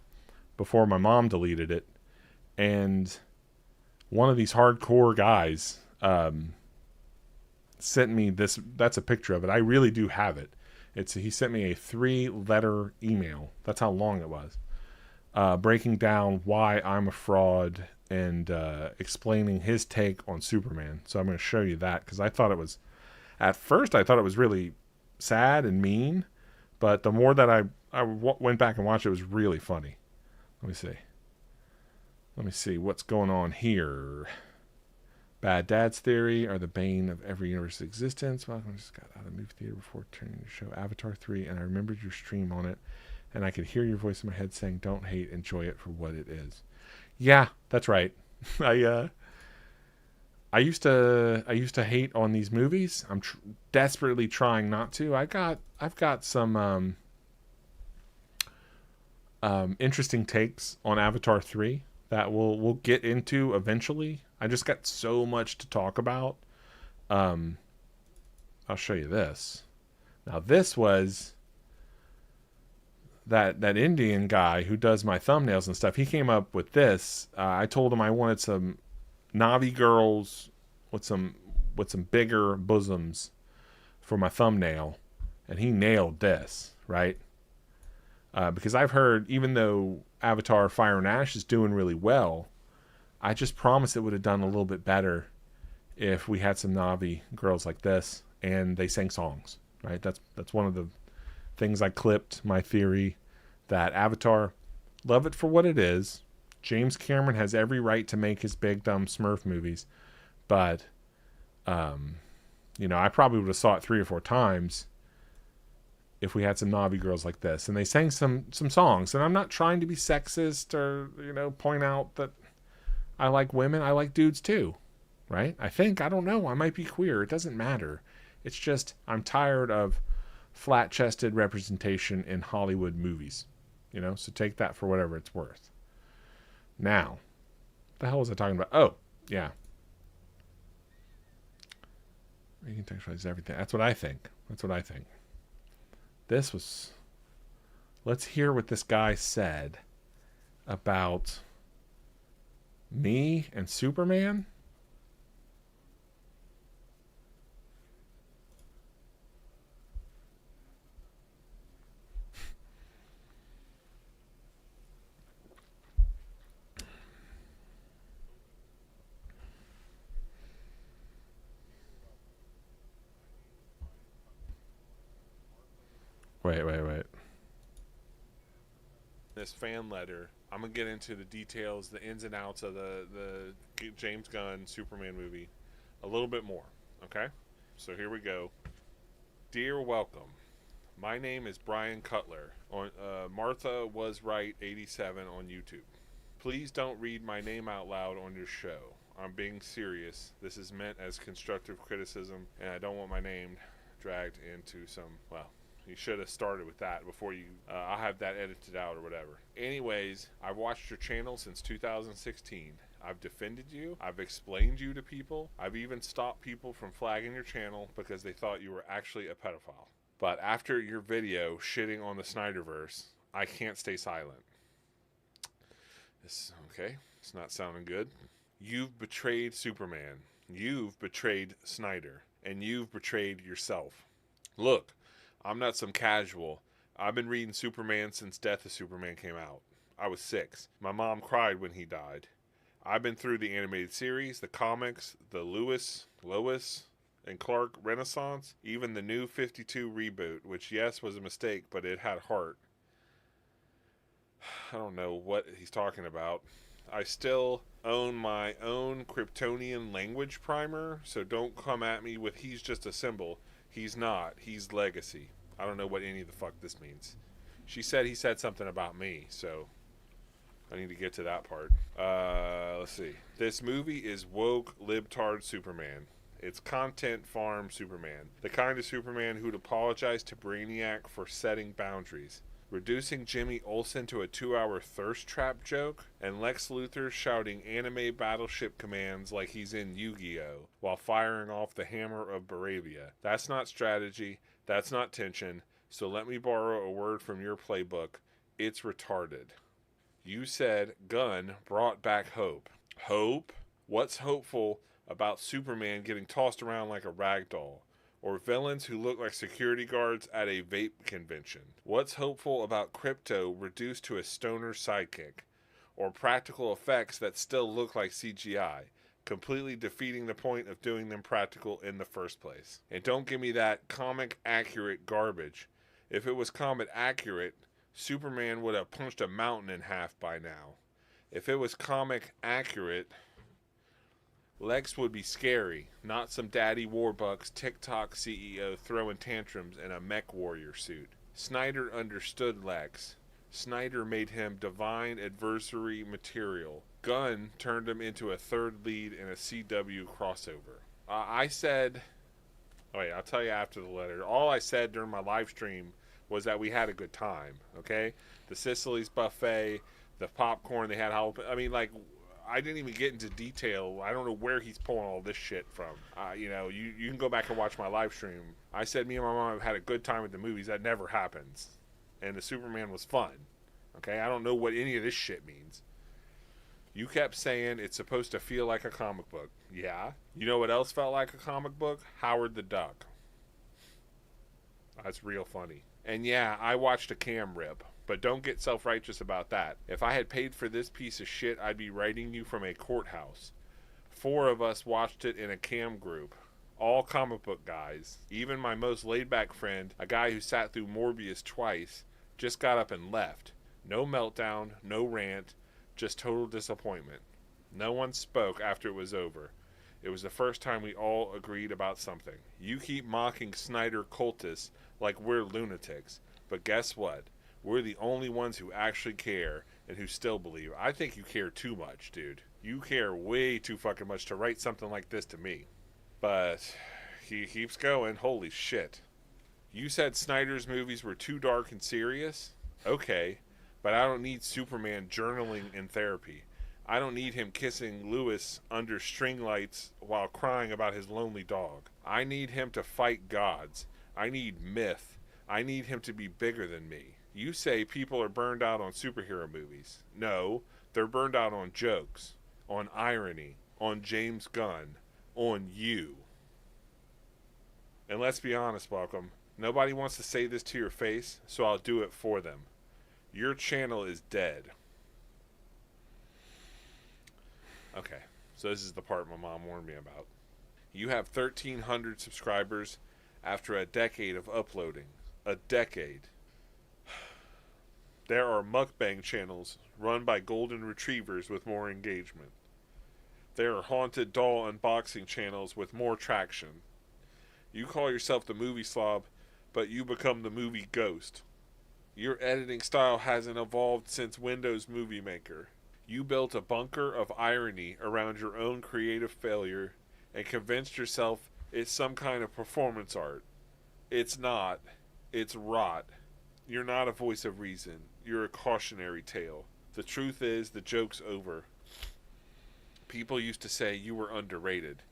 S1: before my mom deleted it, and one of these hardcore guys sent me this. That's a picture of it. I really do have it. He sent me a 3-letter email. That's how long it was. Breaking down why I'm a fraud and explaining his take on Superman. So I'm going to show you that because at first I thought it was really sad and mean, but the more that I went back and watched it, was really funny. Let me see what's going on here. Bad dads theory are the bane of every universe's existence. Well, I just got out of the movie theater before turning to show Avatar 3, and I remembered your stream on it, and I could hear your voice in my head saying, "Don't hate, enjoy it for what it is." Yeah, that's right. I used to hate on these movies. I'm desperately trying not to. I've got some interesting takes on Avatar 3 that we'll get into eventually. I just got so much to talk about. I'll show you this. Now this was that Indian guy who does my thumbnails and stuff. He came up with this. I told him I wanted some Navi girls with some bigger bosoms for my thumbnail, and he nailed this, right? Because I've heard, even though Avatar Fire and Ash is doing really well, I just promise it would have done a little bit better if we had some Navi girls like this and they sang songs, right? That's one of the things I clipped, my theory that Avatar, love it for what it is. James Cameron has every right to make his big dumb Smurf movies, but I probably would have saw it 3 or 4 times if we had some Navi girls like this and they sang some songs. And I'm not trying to be sexist or point out that I like women. I like dudes too, right? I don't know. I might be queer. It doesn't matter. It's just I'm tired of flat-chested representation in Hollywood movies, so take that for whatever it's worth. Now, what the hell was I talking about? Oh, yeah. You can contextualize everything. That's what I think. Let's hear what this guy said about me and Superman. Wait. This fan letter, I'm going to get into the details, the ins and outs of the James Gunn Superman movie a little bit more, okay? So here we go. Dear welcome. My name is Brian Cutler. Martha Was Right 87 on YouTube. Please don't read my name out loud on your show. I'm being serious. This is meant as constructive criticism, and I don't want my name dragged into some, you should have started with that before you, I'll have that edited out or whatever. Anyways, I've watched your channel since 2016. I've defended you. I've explained you to people. I've even stopped people from flagging your channel because they thought you were actually a pedophile. But after your video shitting on the Snyderverse, I can't stay silent. It's not sounding good. You've betrayed Superman. You've betrayed Snyder. And you've betrayed yourself. Look, I'm not some casual. I've been reading Superman since Death of Superman came out. I was 6. My mom cried when he died. I've been through the animated series, the comics, the Lois and Clark Renaissance, even the new 52 reboot, which yes was a mistake, but it had heart. I don't know what he's talking about. I still own my own Kryptonian language primer, so don't come at me with he's just a symbol. He's not. He's legacy. I don't know what any of the fuck this means. She said he said something about me, so I need to get to that part. Let's see. This movie is woke libtard Superman. It's content farm Superman. The kind of Superman who'd apologize to Brainiac for setting boundaries. Reducing Jimmy Olsen to a 2-hour thirst trap joke, and Lex Luthor shouting anime battleship commands like he's in Yu-Gi-Oh! While firing off the hammer of Baravia. That's not strategy, that's not tension, so let me borrow a word from your playbook. It's retarded. You said Gunn brought back hope. Hope? What's hopeful about Superman getting tossed around like a rag doll? Or villains who look like security guards at a vape convention? What's hopeful about Crypto reduced to a stoner sidekick? Or practical effects that still look like CGI, completely defeating the point of doing them practical in the first place? And don't give me that comic accurate garbage. If it was comic accurate, Superman would have punched a mountain in half by now. If it was comic accurate, Lex would be scary, not some daddy Warbucks TikTok CEO throwing tantrums in a mech warrior suit. Snyder understood Lex. Snyder made him divine adversary material. Gunn turned him into a third lead in a CW crossover. I said... Wait, I'll tell you after the letter. All I said during my live stream was that we had a good time, okay? The Sicily's buffet, the popcorn they had. I didn't even get into detail. I don't know where he's pulling all this shit from. You can go back and watch my live stream. I said me and my mom have had a good time with the movies. That never happens. And the Superman was fun. Okay? I don't know what any of this shit means. You kept saying it's supposed to feel like a comic book. Yeah. You know what else felt like a comic book? Howard the Duck. That's real funny. And yeah, I watched a cam rip. but don't get self-righteous about that. If I had paid for this piece of shit, I'd be writing you from a courthouse. 4 of us watched it in a cam group. All comic book guys. Even my most laid-back friend, a guy who sat through Morbius twice, just got up and left. No meltdown, no rant, just total disappointment. No one spoke after it was over. It was the first time we all agreed about something. You keep mocking Snyder cultists like we're lunatics, but guess what? We're the only ones who actually care and who still believe. I think you care too much, dude. You care way too fucking much to write something like this to me. But he keeps going. Holy shit. You said Snyder's movies were too dark and serious? Okay, but I don't need Superman journaling in therapy. I don't need him kissing Lewis under string lights while crying about his lonely dog. I need him to fight gods. I need myth. I need him to be bigger than me. You say people are burned out on superhero movies. No, they're burned out on jokes, on irony, on James Gunn, on you. And let's be honest, Welcome. Nobody wants to say this to your face, so I'll do it for them. Your channel is dead. Okay, so this is the part my mom warned me about. You have 1,300 subscribers after a decade of uploading. A decade. There are mukbang channels run by golden retrievers with more engagement. There are haunted doll unboxing channels with more traction. You call yourself the movie slob, but you become the movie ghost. Your editing style hasn't evolved since Windows Movie Maker. You built a bunker of irony around your own creative failure and convinced yourself it's some kind of performance art. It's not. It's rot. You're not a voice of reason. You're a cautionary tale. The truth is, the joke's over. People used to say you were underrated.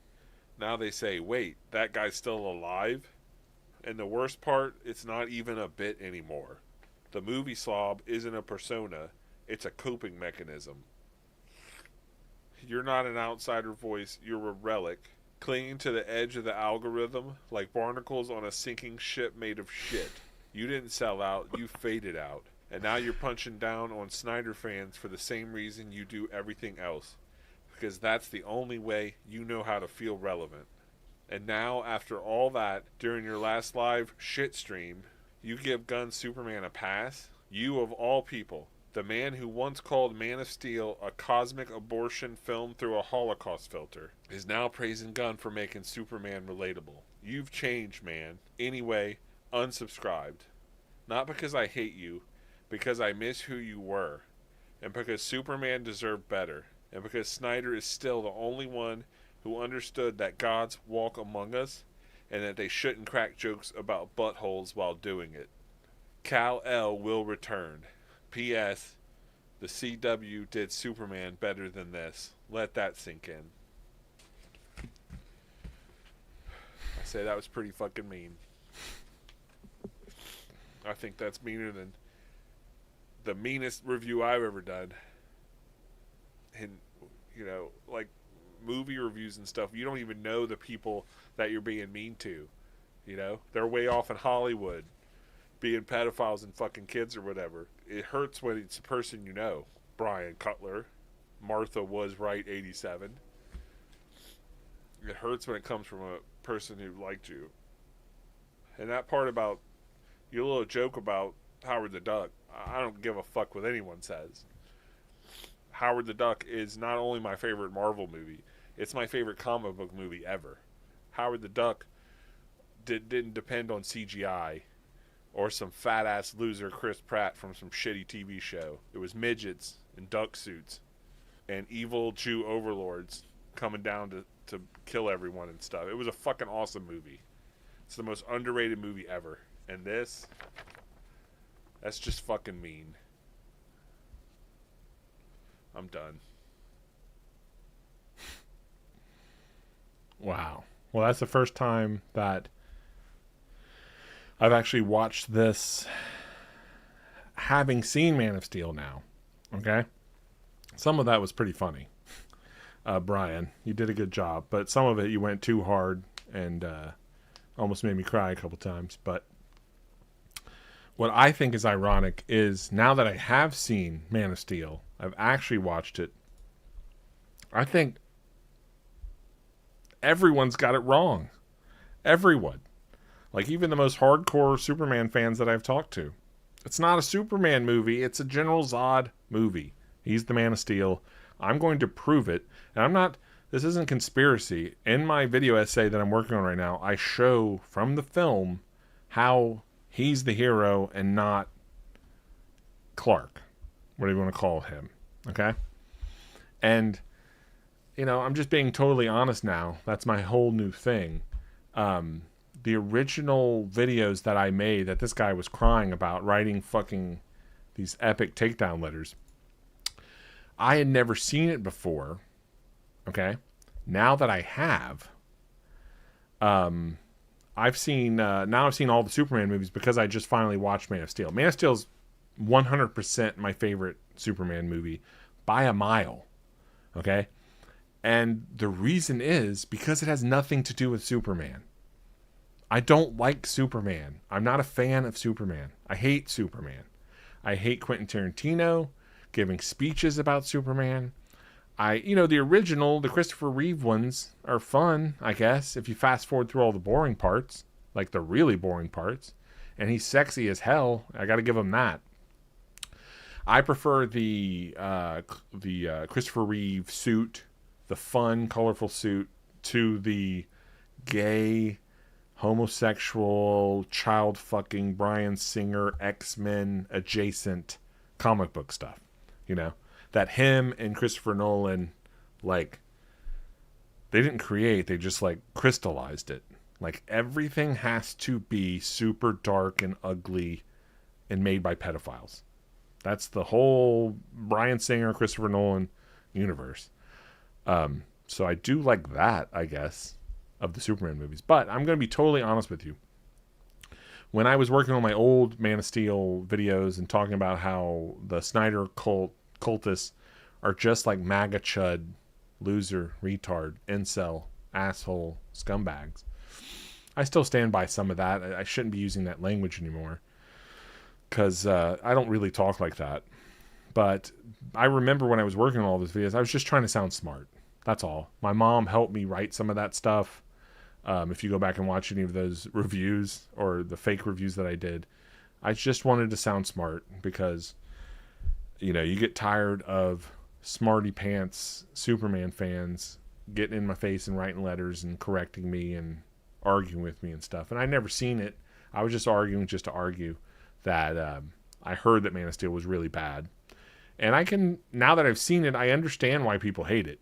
S1: Now they say, wait, that guy's still alive? And the worst part, it's not even a bit anymore. The movie slob isn't a persona, it's a coping mechanism. You're not an outsider voice, you're a relic, clinging to the edge of the algorithm like barnacles on a sinking ship made of shit. You didn't sell out, you faded out. And now you're punching down on Snyder fans for the same reason you do everything else. Because that's the only way you know how to feel relevant. And now, after all that, during your last live shit stream, you give Gunn Superman a pass? You, of all people, the man who once called Man of Steel a cosmic abortion film through a Holocaust filter, is now praising Gunn for making Superman relatable. You've changed, man. Anyway, unsubscribed. Not because I hate you, because I miss who you were. And because Superman deserved better. And because Snyder is still the only one who understood that gods walk among us and that they shouldn't crack jokes about buttholes while doing it. Kal-El will return. P.S. The CW did Superman better than this. Let that sink in. I say that was pretty fucking mean. I think that's meaner than the meanest review I've ever done. And, you know, like movie reviews and stuff, you don't even know the people that you're being mean to. You know? They're way off in Hollywood, being pedophiles and fucking kids or whatever. It hurts when it's a person you know. Brian Cutler. Martha was right, 87. It hurts when it comes from a person who liked you. And that part about your little joke about Howard the Duck, I don't give a fuck what anyone says. Howard the Duck is not only my favorite Marvel movie, it's my favorite comic book movie ever. Howard the Duck didn't depend on CGI or some fat-ass loser Chris Pratt from some shitty TV show. It was midgets in duck suits and evil Jew overlords coming down to kill everyone and stuff. It was a fucking awesome movie. It's the most underrated movie ever. And this, that's just fucking mean. I'm done. Wow. Well, that's the first time that I've actually watched this having seen Man of Steel now. Okay? Some of that was pretty funny. Brian, you did a good job. But some of it you went too hard and almost made me cry a couple times. But what I think is ironic is now that I have seen Man of Steel, I've actually watched it. I think everyone's got it wrong. Everyone. Like, even the most hardcore Superman fans that I've talked to. It's not a Superman movie. It's a General Zod movie. He's the Man of Steel. I'm going to prove it. And I'm not... This isn't conspiracy. In my video essay that I'm working on right now, I show from the film how he's the hero and not Clark. What do you want to call him? Okay? And, you know, I'm just being totally honest now. That's my whole new thing. The original videos that I made that this guy was crying about, writing fucking these epic takedown letters, I had never seen it before. Okay? Now that I have, I've seen, now I've seen all the Superman movies because I just finally watched Man of Steel. Man of Steel is 100% my favorite Superman movie by a mile. Okay? And the reason is because it has nothing to do with Superman. I don't like Superman. I'm not a fan of Superman. I hate Superman. I hate Quentin Tarantino giving speeches about Superman. The original, the Christopher Reeve ones are fun, I guess, if you fast forward through all the boring parts, like the really boring parts. And he's sexy as hell. I got to give him that. I prefer the Christopher Reeve suit, the fun, colorful suit, to the gay, homosexual, child fucking Bryan Singer, X-Men adjacent comic book stuff. You know, that him and Christopher Nolan, like, they didn't create, they just like crystallized it. Like, everything has to be super dark and ugly and made by pedophiles. That's the whole Bryan Singer, Christopher Nolan universe. So I do like that, I guess, of the Superman movies. But I'm going to be totally honest with you. When I was working on my old Man of Steel videos and talking about how the Snyder cultists are just like MAGA chud, loser, retard, incel, asshole, scumbags, I still stand by some of that. I shouldn't be using that language anymore because I don't really talk like that. But I remember when I was working on all those videos, I was just trying to sound smart. That's all. My mom helped me write some of that stuff. If you go back and watch any of those reviews or the fake reviews that I did, I just wanted to sound smart because, you know, you get tired of smarty pants Superman fans getting in my face and writing letters and correcting me and arguing with me and stuff. And I'd never seen it. I was just arguing just to argue that I heard that Man of Steel was really bad. And I can, now that I've seen it, I understand why people hate it.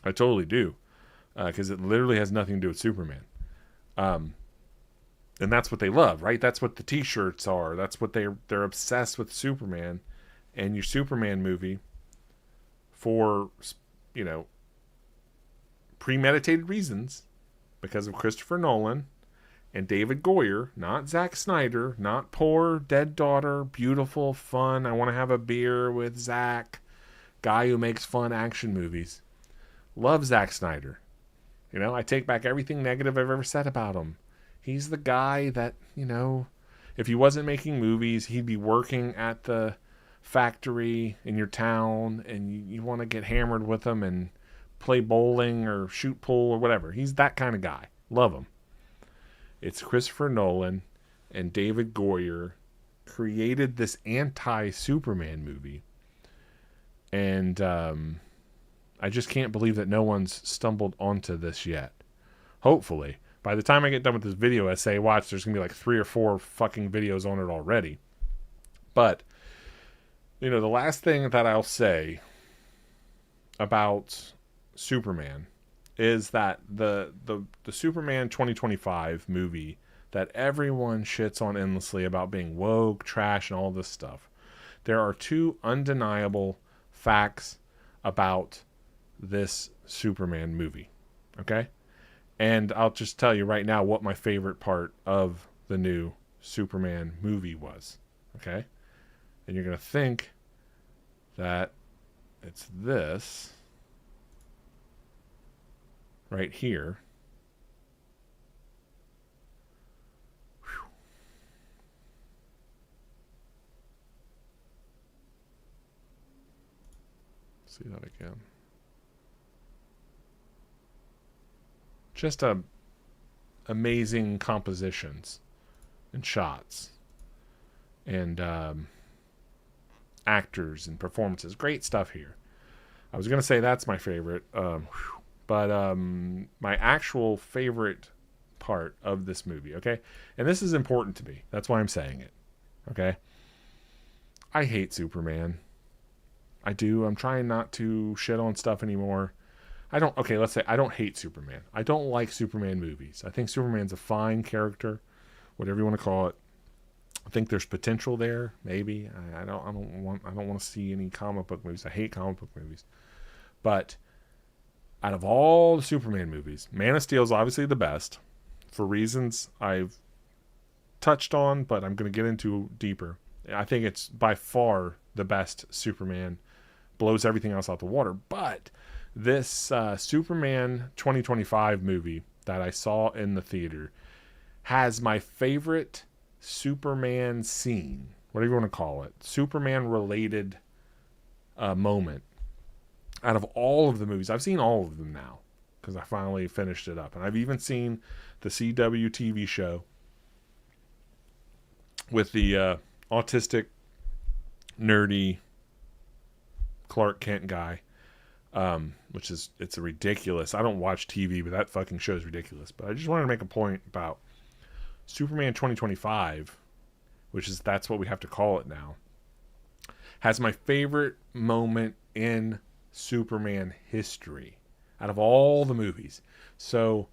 S1: I totally do. Because it literally has nothing to do with Superman. And that's what they love, right? That's what the t-shirts are. That's what they're obsessed with Superman. And your Superman movie, for, you know, premeditated reasons, because of Christopher Nolan and David Goyer, not Zack Snyder, not poor dead daughter, beautiful, fun, I want to have a beer with Zack, guy who makes fun action movies. Love Zack Snyder. You know, I take back everything negative I've ever said about him. He's the guy that, you know, if he wasn't making movies, he'd be working at the factory in your town, and you want to get hammered with him and play bowling or shoot pool or whatever. He's that kind of guy. Love him. It's Christopher Nolan and David Goyer created this anti-Superman movie. And I just can't believe that no one's stumbled onto this yet. Hopefully. By the time I get done with this video essay, watch, there's going to be like 3 or 4 fucking videos on it already. But, you know, the last thing that I'll say about Superman is that the Superman 2025 movie that everyone shits on endlessly about being woke, trash, and all this stuff, there are 2 undeniable facts about this Superman movie. Okay? And I'll just tell you right now what my favorite part of the new Superman movie was. Okay? And you're going to think that it's this right here. Whew. See that again. Just amazing compositions and shots and actors and performances. Great stuff here. I was going to say that's my favorite, but my actual favorite part of this movie, okay? And this is important to me. That's why I'm saying it, okay? I hate Superman. I do. I'm trying not to shit on stuff anymore. Let's say I don't hate Superman. I don't like Superman movies. I think Superman's a fine character, whatever you want to call it. I think there's potential there, maybe. I don't want to see any comic book movies. I hate comic book movies. But out of all the Superman movies, Man of Steel is obviously the best for reasons I've touched on, but I'm going to get into deeper. I think it's by far the best Superman. Blows everything else out the water. But this Superman 2025 movie that I saw in the theater has my favorite Superman scene, whatever you want to call it, Superman related moment out of all of the movies. I've seen all of them now because I finally finished it up, and I've even seen the CW TV show with the autistic nerdy Clark Kent guy, which is, it's a ridiculous. I don't watch TV, but that fucking show is ridiculous. But I just wanted to make a point about Superman 2025, that's what we have to call it now, has my favorite moment in Superman history out of all the movies. So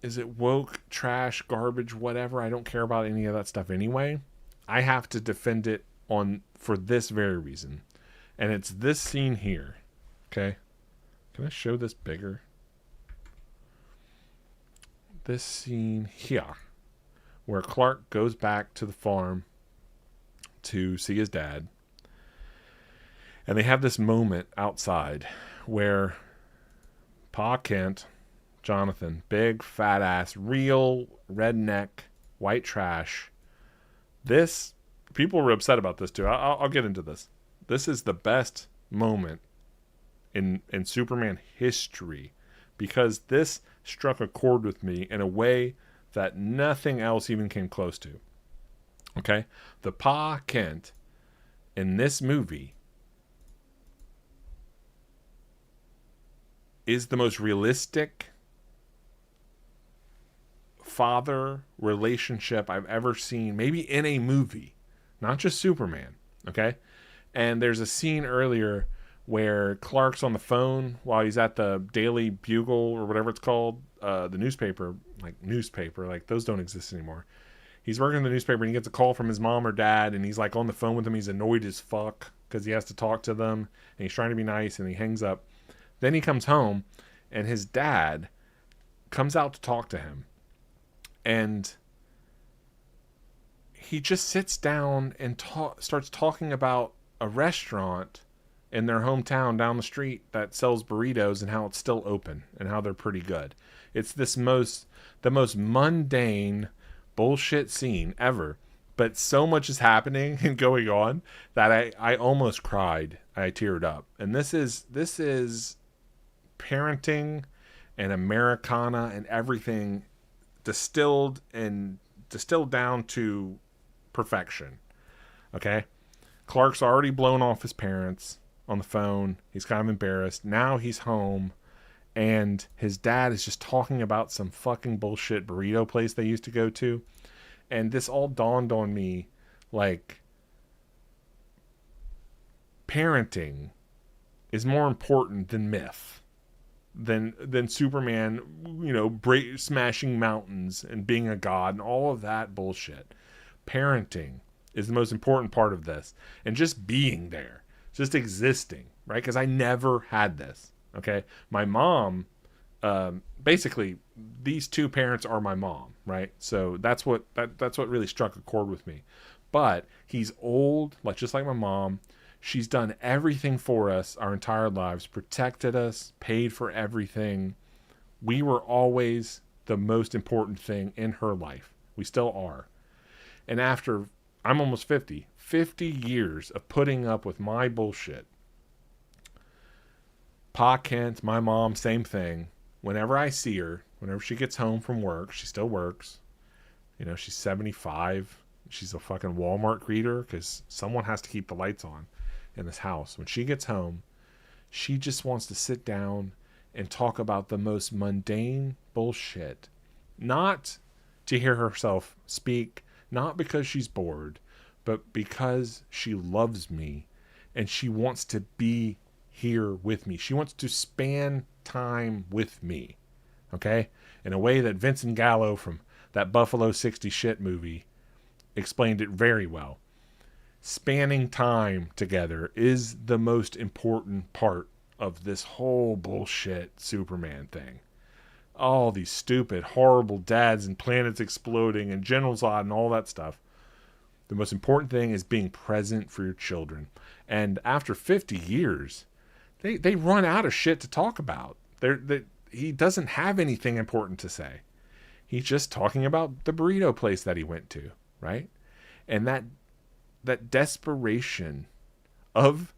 S1: is it woke, trash, garbage, whatever? I don't care about any of that stuff anyway. I have to defend it for this very reason. And it's this scene here. Okay? Can I show this bigger? This scene here, where Clark goes back to the farm to see his dad. And they have this moment outside where Pa Kent, Jonathan, big fat ass, real redneck, white trash. This, people were upset about this too. I'll get into this. This is the best moment in Superman history because this struck a chord with me in a way that nothing else even came close to. Okay? The Pa Kent in this movie is the most realistic father relationship I've ever seen, maybe in a movie, not just Superman. Okay? And there's a scene earlier where Clark's on the phone while he's at the Daily Bugle or whatever it's called, the newspaper, like those don't exist anymore. He's working in the newspaper and he gets a call from his mom or dad and he's like on the phone with them. He's annoyed as fuck because he has to talk to them and he's trying to be nice and he hangs up. Then he comes home and his dad comes out to talk to him and he just sits down and starts talking about a restaurant in their hometown down the street that sells burritos and how it's still open and how they're pretty good. It's the most mundane bullshit scene ever, but so much is happening and going on that I almost cried. I teared up. And this is parenting and Americana and everything distilled down to perfection. Okay? Clark's already blown off his parents on the phone. He's kind of embarrassed. Now he's home and his dad is just talking about some fucking bullshit burrito place they used to go to. And this all dawned on me, like, parenting is more important than myth, than Superman, smashing mountains and being a god and all of that bullshit. Parenting is the most important part of this, and just being there, just existing, right? Because I never had this. Okay, my mom, basically, these two parents are my mom, right? So that's what really struck a chord with me. But he's old, just like my mom. She's done everything for us our entire lives, protected us, paid for everything. We were always the most important thing in her life. We still are. And after, I'm almost 50, 50 years of putting up with my bullshit. Pa Kent, my mom, same thing. Whenever I see her, whenever she gets home from work, she still works. You know, she's 75. She's a fucking Walmart greeter because someone has to keep the lights on in this house. When she gets home, she just wants to sit down and talk about the most mundane bullshit. Not to hear herself speak, not because she's bored, but because she loves me and she wants to be here with me. She wants to span time with me. Okay? In a way that Vincent Gallo from that Buffalo 60 shit movie explained it very well. Spanning time together is the most important part of this whole bullshit Superman thing. All these stupid, horrible dads and planets exploding and General Zod and all that stuff. The most important thing is being present for your children. And after 50 years, they run out of shit to talk about. He doesn't have anything important to say. He's just talking about the burrito place that he went to, right? And that desperation of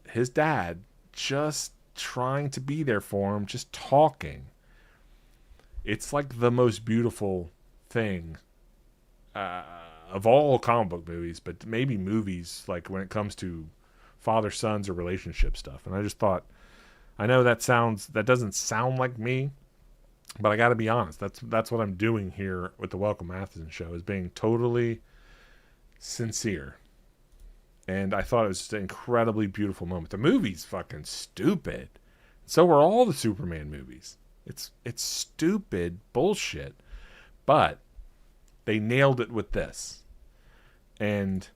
S1: his dad just trying to be there for him, just talking. It's like the most beautiful thing of all comic book movies, but maybe movies, like when it comes to father-sons or relationship stuff. And I just thought, I know that doesn't sound like me, but I got to be honest. That's what I'm doing here with the Welcome Mathewson show, is being totally sincere. And I thought it was just an incredibly beautiful moment. The movie's fucking stupid. So are all the Superman movies. It's stupid bullshit. But they nailed it with this. And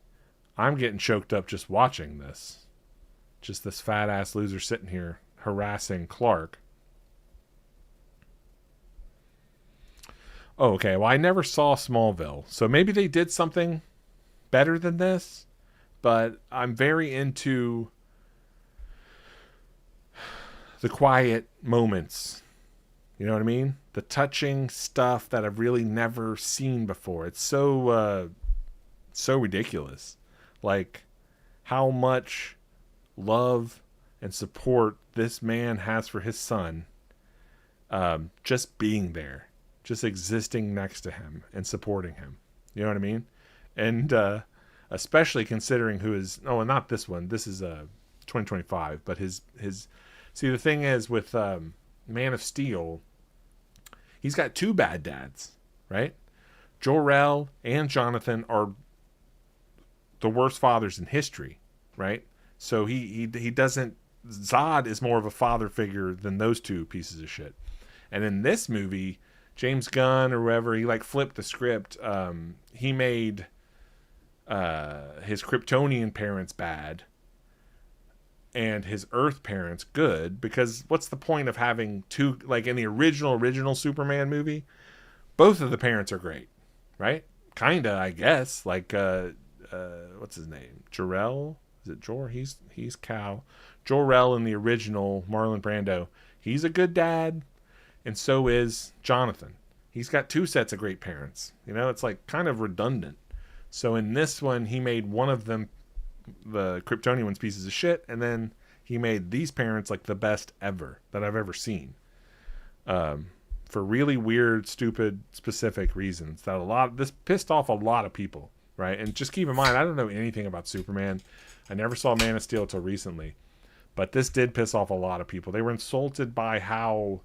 S1: I'm getting choked up just watching this. Just this fat ass loser sitting here harassing Clark. Oh, okay. Well, I never saw Smallville. So maybe they did something better than this. But I'm very into the quiet moments. You know what I mean? The touching stuff that I've really never seen before. It's so ridiculous. Like how much love and support this man has for his son. Just being there. Just existing next to him and supporting him. You know what I mean? And especially considering who is... Oh, not this one. This is 2025. But his... See, the thing is with Man of Steel, he's got two bad dads, right? Jor-El and Jonathan are the worst fathers in history, right? So he doesn't... Zod is more of a father figure than those two pieces of shit. And in this movie, James Gunn or whoever, he like flipped the script. He made his Kryptonian parents bad and his Earth parents good, because what's the point of having two, like in the original Superman movie, both of the parents are great, right? Kinda, I guess. Like what's his name? Jor-El? Is it Jor? He's Cal. Jor-El in the original Marlon Brando, he's a good dad, and so is Jonathan. He's got two sets of great parents. You know, it's like kind of redundant. So in this one, he made one of them, the Kryptonian ones, pieces of shit, and then he made these parents like the best ever that I've ever seen. For really weird, stupid, specific reasons that this pissed off a lot of people, right? And just keep in mind, I don't know anything about Superman. I never saw Man of Steel till recently, but this did piss off a lot of people. They were insulted by how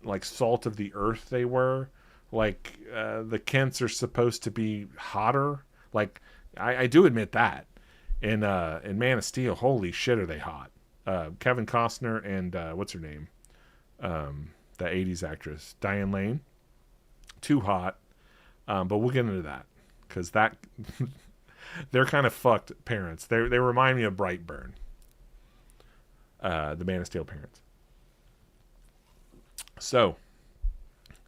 S1: like salt of the earth they were. Like the Kents are supposed to be hotter. Like I do admit that in Man of Steel, holy shit, are they hot? Kevin Costner and what's her name? The 80s actress Diane Lane, too hot. But we'll get into that because that they're kind of fucked parents. They remind me of Brightburn, the Man of Steel parents. So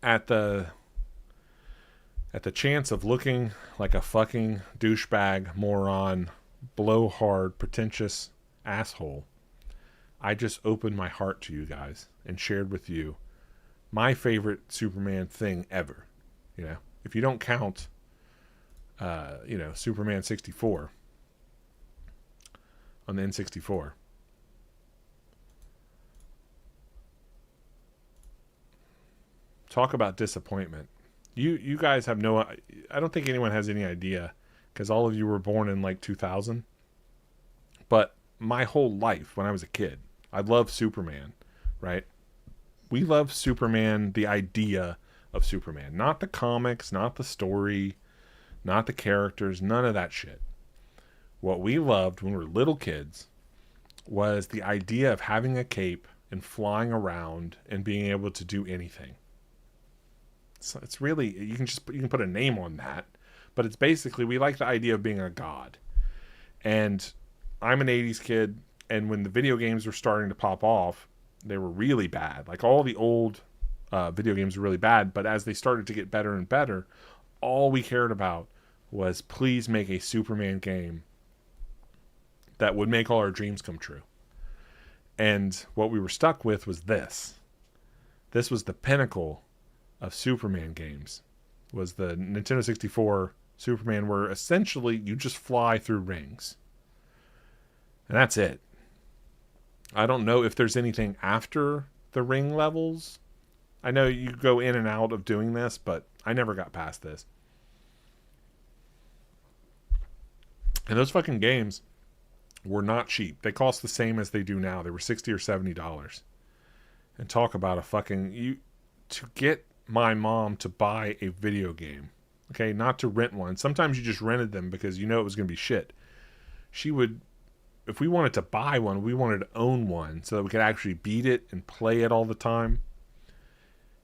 S1: at the chance of looking like a fucking douchebag, moron, blowhard, pretentious asshole, I just opened my heart to you guys and shared with you my favorite Superman thing ever. You know, if you don't count Superman 64 on the N64. Talk about disappointment. You guys have no... I don't think anyone has any idea, because all of you were born in like 2000. But my whole life, when I was a kid, I loved Superman, right? We loved Superman, the idea of Superman. Not the comics, not the story, not the characters, none of that shit. What we loved when we were little kids was the idea of having a cape and flying around and being able to do anything. So it's really, you can put a name on that, but it's basically, we like the idea of being a god. And I'm an 80s kid, and when the video games were starting to pop off, they were really bad. Like, all the old video games were really bad, but as they started to get better and better, all we cared about was, please make a Superman game that would make all our dreams come true. And what we were stuck with was this. This was the pinnacle of Superman games. Was the Nintendo 64 Superman, where essentially you just fly through rings. And that's it. I don't know if there's anything after the ring levels. I know you go in and out of doing this, but I never got past this. And those fucking games were not cheap. They cost the same as they do now. They were $60 or $70. And talk about a fucking... to get my mom to buy a video game, okay, not to rent one. Sometimes you just rented them because you know it was going to be shit. She would... If we wanted to buy one, we wanted to own one so that we could actually beat it and play it all the time.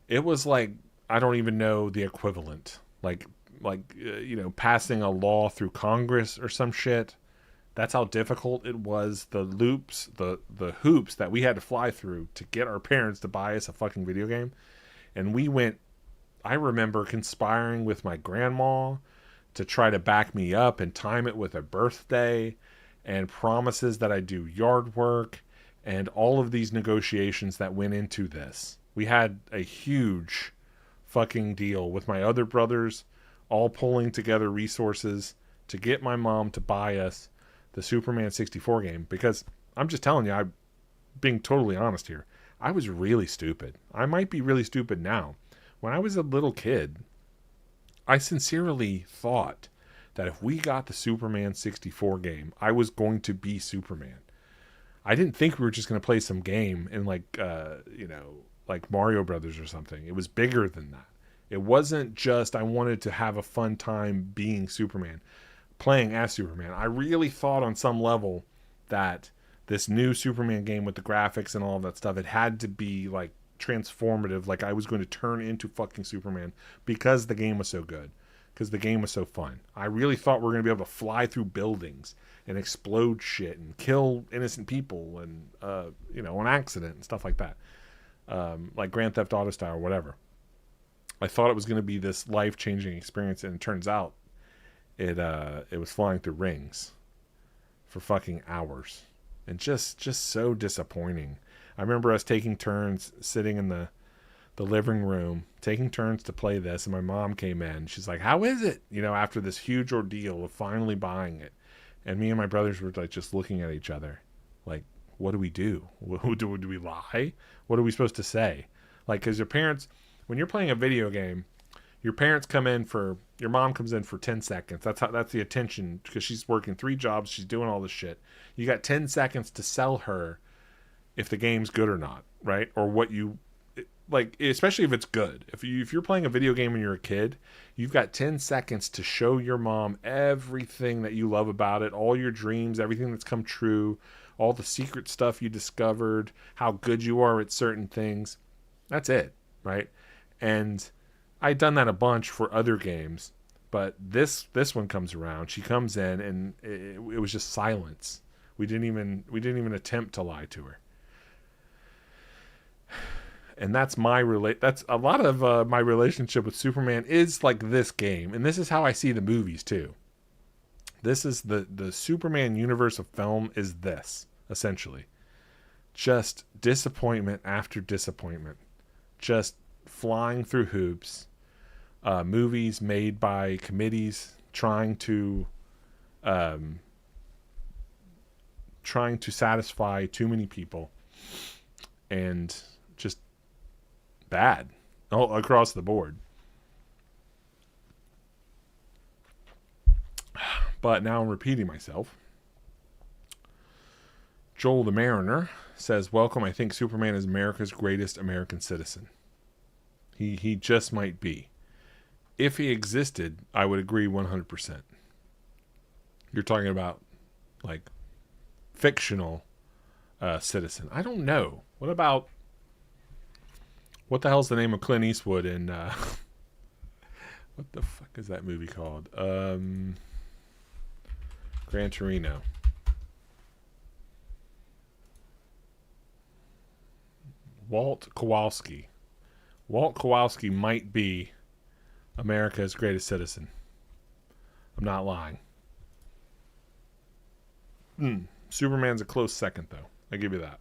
S1: It was like, I don't even know the equivalent. Like passing a law through Congress or some shit. That's how difficult it was. The loops, the hoops that we had to fly through to get our parents to buy us a fucking video game. And we went, I remember conspiring with my grandma to try to back me up and time it with a birthday, and promises that I'd do yard work, and all of these negotiations that went into this. We had a huge fucking deal with my other brothers, all pulling together resources to get my mom to buy us the Superman 64 game. Because I'm just telling you, I'm being totally honest here. I was really stupid. I might be really stupid now. When I was a little kid, I sincerely thought that if we got the Superman 64 game, I was going to be Superman. I didn't think we were just going to play some game in like Mario Brothers or something. It was bigger than that. It wasn't just I wanted to have a fun time being Superman, playing as Superman. I really thought on some level that this new Superman game with the graphics and all of that stuff, it had to be like transformative. Like I was going to turn into fucking Superman because the game was so good. Because the game was so fun. I really thought we were going to be able to fly through buildings and explode shit and kill innocent people and, on accident and stuff like that. Like Grand Theft Auto style or whatever. I thought it was going to be this life-changing experience, and it turns out it was flying through rings for fucking hours. And just so disappointing. I remember us taking turns sitting in the living room, taking turns to play this, and my mom came in. She's like, how is it? After this huge ordeal of finally buying it. And me and my brothers were like just looking at each other. Like, what do we do? Do we lie? What are we supposed to say? Like, because your parents, when you're playing a video game, your mom comes in for 10 seconds. That's the attention, because she's working 3 jobs. She's doing all this shit. You got 10 seconds to sell her if the game's good or not, right? Or what you... Like, especially if it's good. If you're playing a video game when you're a kid, you've got 10 seconds to show your mom everything that you love about it, all your dreams, everything that's come true, all the secret stuff you discovered, how good you are at certain things. That's it, right? And I'd done that a bunch for other games, but this one comes around. She comes in, and it was just silence. We didn't even attempt to lie to her. And that's that's a lot of my relationship with Superman is like this game. And this is how I see the movies too. This is the Superman universe of film is this, essentially. Just disappointment after disappointment. Just flying through hoops. Movies made by committees trying to satisfy too many people, and just bad all across the board. But now I'm repeating myself. Joel the Mariner says, welcome, I think Superman is America's greatest American citizen. He just might be. If he existed, I would agree 100%. You're talking about, like, fictional citizen. I don't know. What about... What the hell's the name of Clint Eastwood in... what the fuck is that movie called? Gran Torino. Walt Kowalski. Walt Kowalski might be America's greatest citizen. I'm not lying. Superman's a close second, though. I give you that.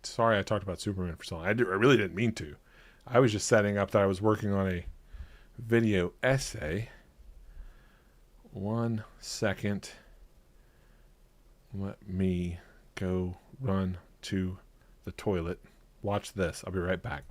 S1: Sorry I talked about Superman for so long. I really didn't mean to. I was just setting up that I was working on a video essay. 1 second. Let me go run to the toilet. Watch this. I'll be right back.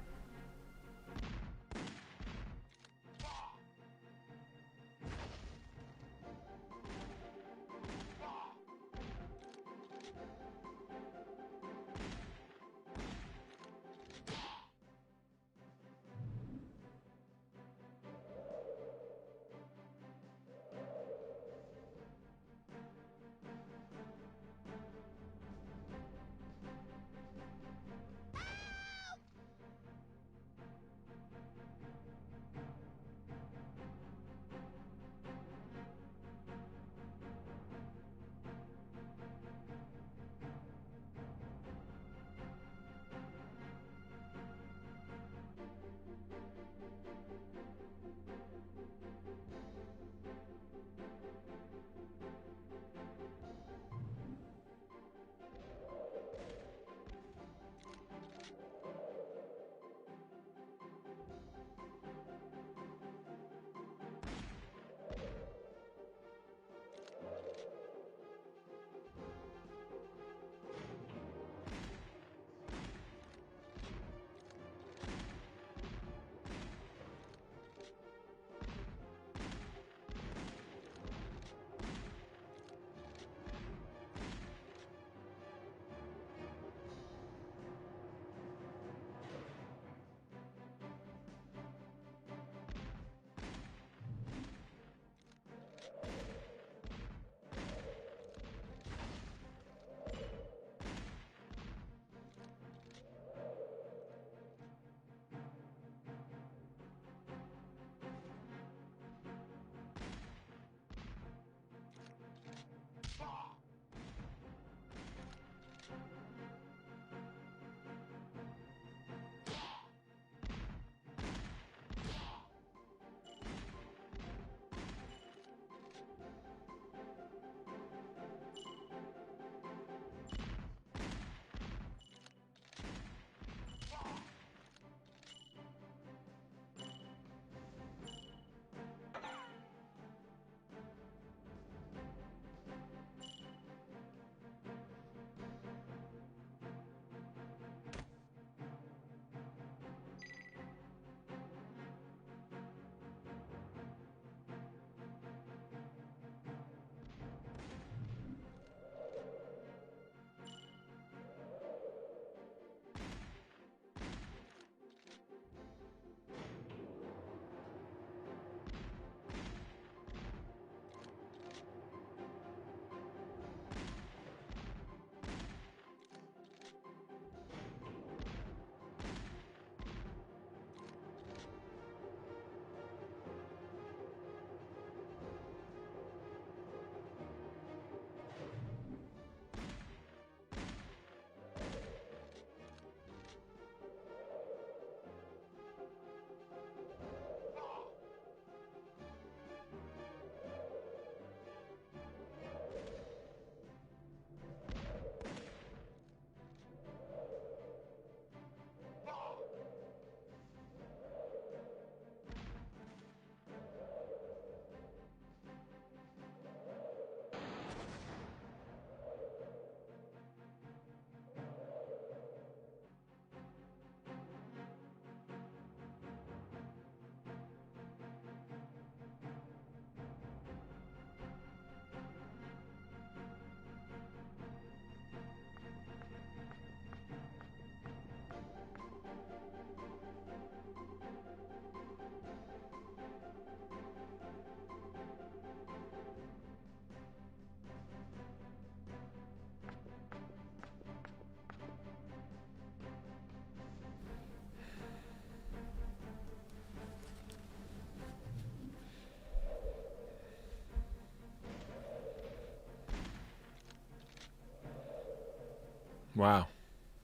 S1: Wow.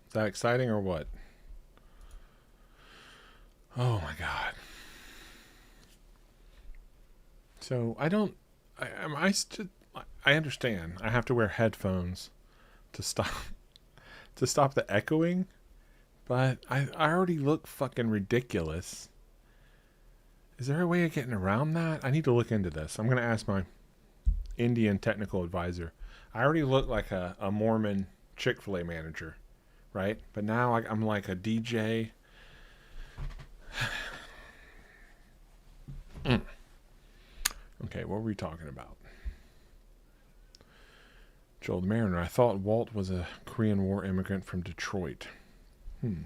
S1: Is that exciting or what? Oh my god. So I understand. I have to wear headphones to stop the echoing, but I already look fucking ridiculous. Is there a way of getting around that? I need to look into this. I'm gonna ask my Indian technical advisor. I already look like a Mormon Chick-fil-A manager, right? But now I'm like a DJ. Okay, what were we talking about? Joel the Mariner. I thought Walt was a Korean War immigrant from Detroit. Who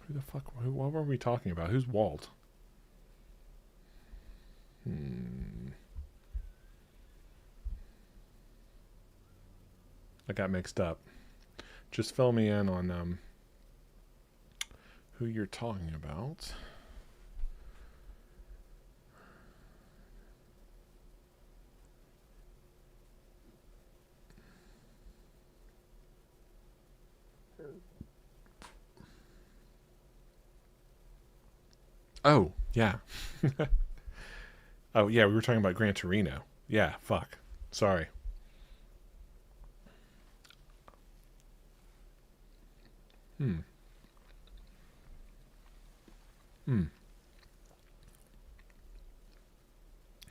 S1: the fuck? What were we talking about? Who's Walt? I got mixed up. Just fill me in on who you're talking about. Oh, yeah. Oh, yeah, we were talking about Gran Torino. Yeah, fuck. Sorry.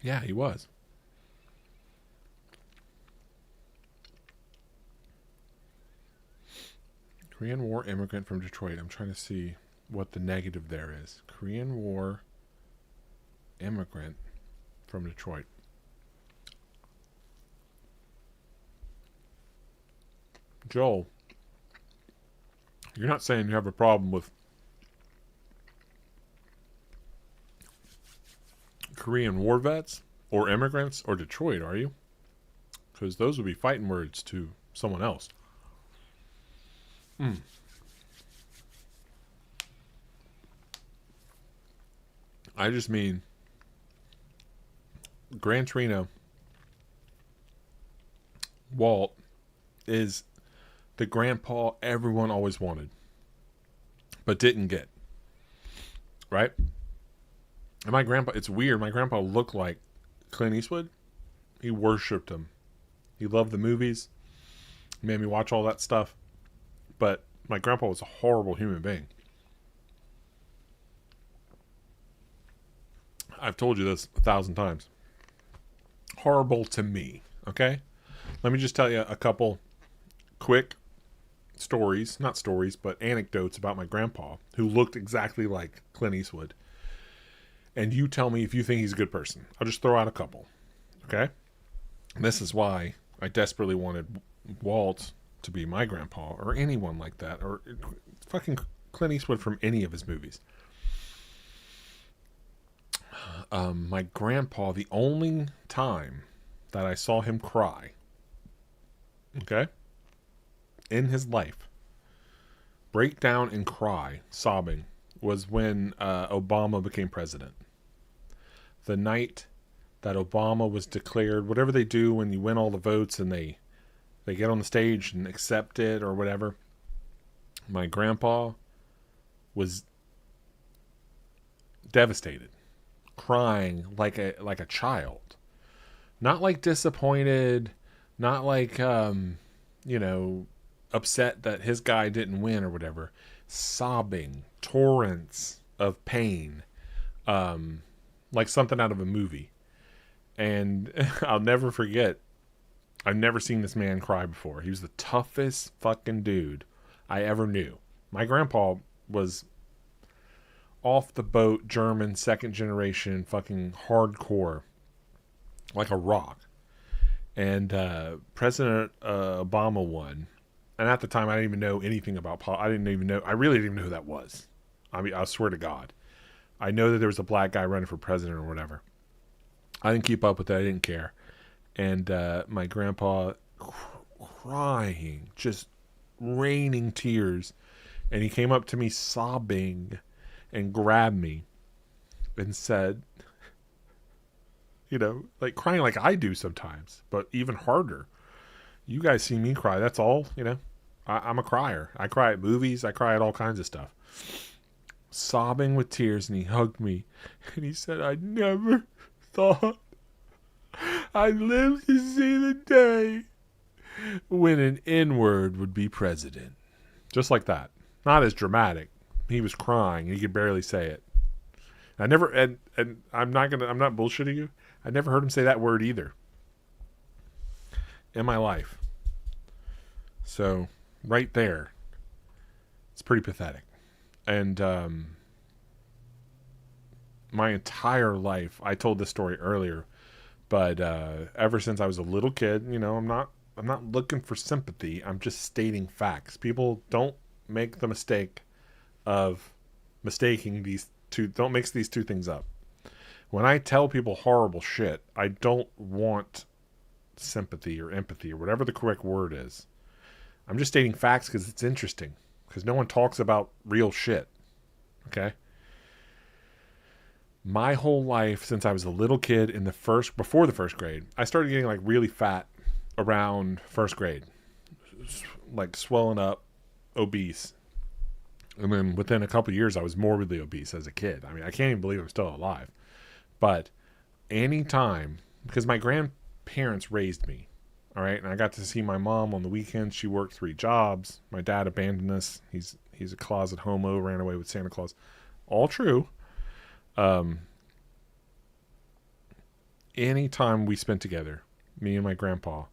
S1: Yeah, he was. Korean War immigrant from Detroit. I'm trying to see what the negative there is. Korean War immigrant from Detroit. Joel, you're not saying you have a problem with Korean War vets or immigrants or Detroit, are you? Because those would be fighting words to someone else. I just mean Gran Torino Walt is the grandpa everyone always wanted but didn't get. Right? And my grandpa, it's weird, my grandpa looked like Clint Eastwood. He worshipped him. He loved the movies. He made me watch all that stuff. But my grandpa was a horrible human being. I've told you this 1,000 times. Horrible to me, okay? Let me just tell you a couple quick stories, not stories, but anecdotes about my grandpa, who looked exactly like Clint Eastwood. And you tell me if you think he's a good person. I'll just throw out a couple, okay? And this is why I desperately wanted Walt to be my grandpa, or anyone like that, or fucking Clint Eastwood from any of his movies. My grandpa, the only time that I saw him cry, okay, in his life, break down and cry, sobbing, was when Obama became president. The night that Obama was declared, whatever they do when you win all the votes and they get on the stage and accept it or whatever, my grandpa was devastated, crying like a child. Not like disappointed, not like upset that his guy didn't win or whatever. Sobbing, torrents of pain, like something out of a movie. And I'll never forget, I've never seen this man cry before. He was the toughest fucking dude I ever knew. My grandpa was off the boat, German, second generation, fucking hardcore, like a rock. And President Obama won. And at the time, I didn't even know anything about I really didn't even know who that was. I mean, I swear to God. I know that there was a black guy running for president or whatever. I didn't keep up with that. I didn't care. And my grandpa crying, just raining tears. And he came up to me sobbing and grabbed me and said, like crying like I do sometimes, but even harder. You guys see me cry. That's all, I'm a crier. I cry at movies. I cry at all kinds of stuff. Sobbing with tears, and he hugged me. And he said, I never thought I'd live to see the day when an N-word would be president. Just like that. Not as dramatic. He was crying. He could barely say it. I never, and I'm not bullshitting you. I never heard him say that word either in my life. So, right there, it's pretty pathetic. And my entire life, I told this story earlier, but ever since I was a little kid, I'm not looking for sympathy. I'm just stating facts. People don't make the mistake of mistaking these two. Don't mix these two things up. When I tell people horrible shit, I don't want sympathy or empathy or whatever the correct word is. I'm just stating facts because it's interesting. Because no one talks about real shit. Okay? My whole life, since I was a little kid before the first grade, I started getting like really fat around first grade. Like swelling up, obese. And then within a couple of years, I was morbidly obese as a kid. I mean, I can't even believe I'm still alive. But anytime, because my grandparents raised me, all right, and I got to see my mom on the weekends. She worked 3 jobs. My dad abandoned us. He's a closet homo, ran away with Santa Claus. All true. Anytime we spent together, me and my grandpa,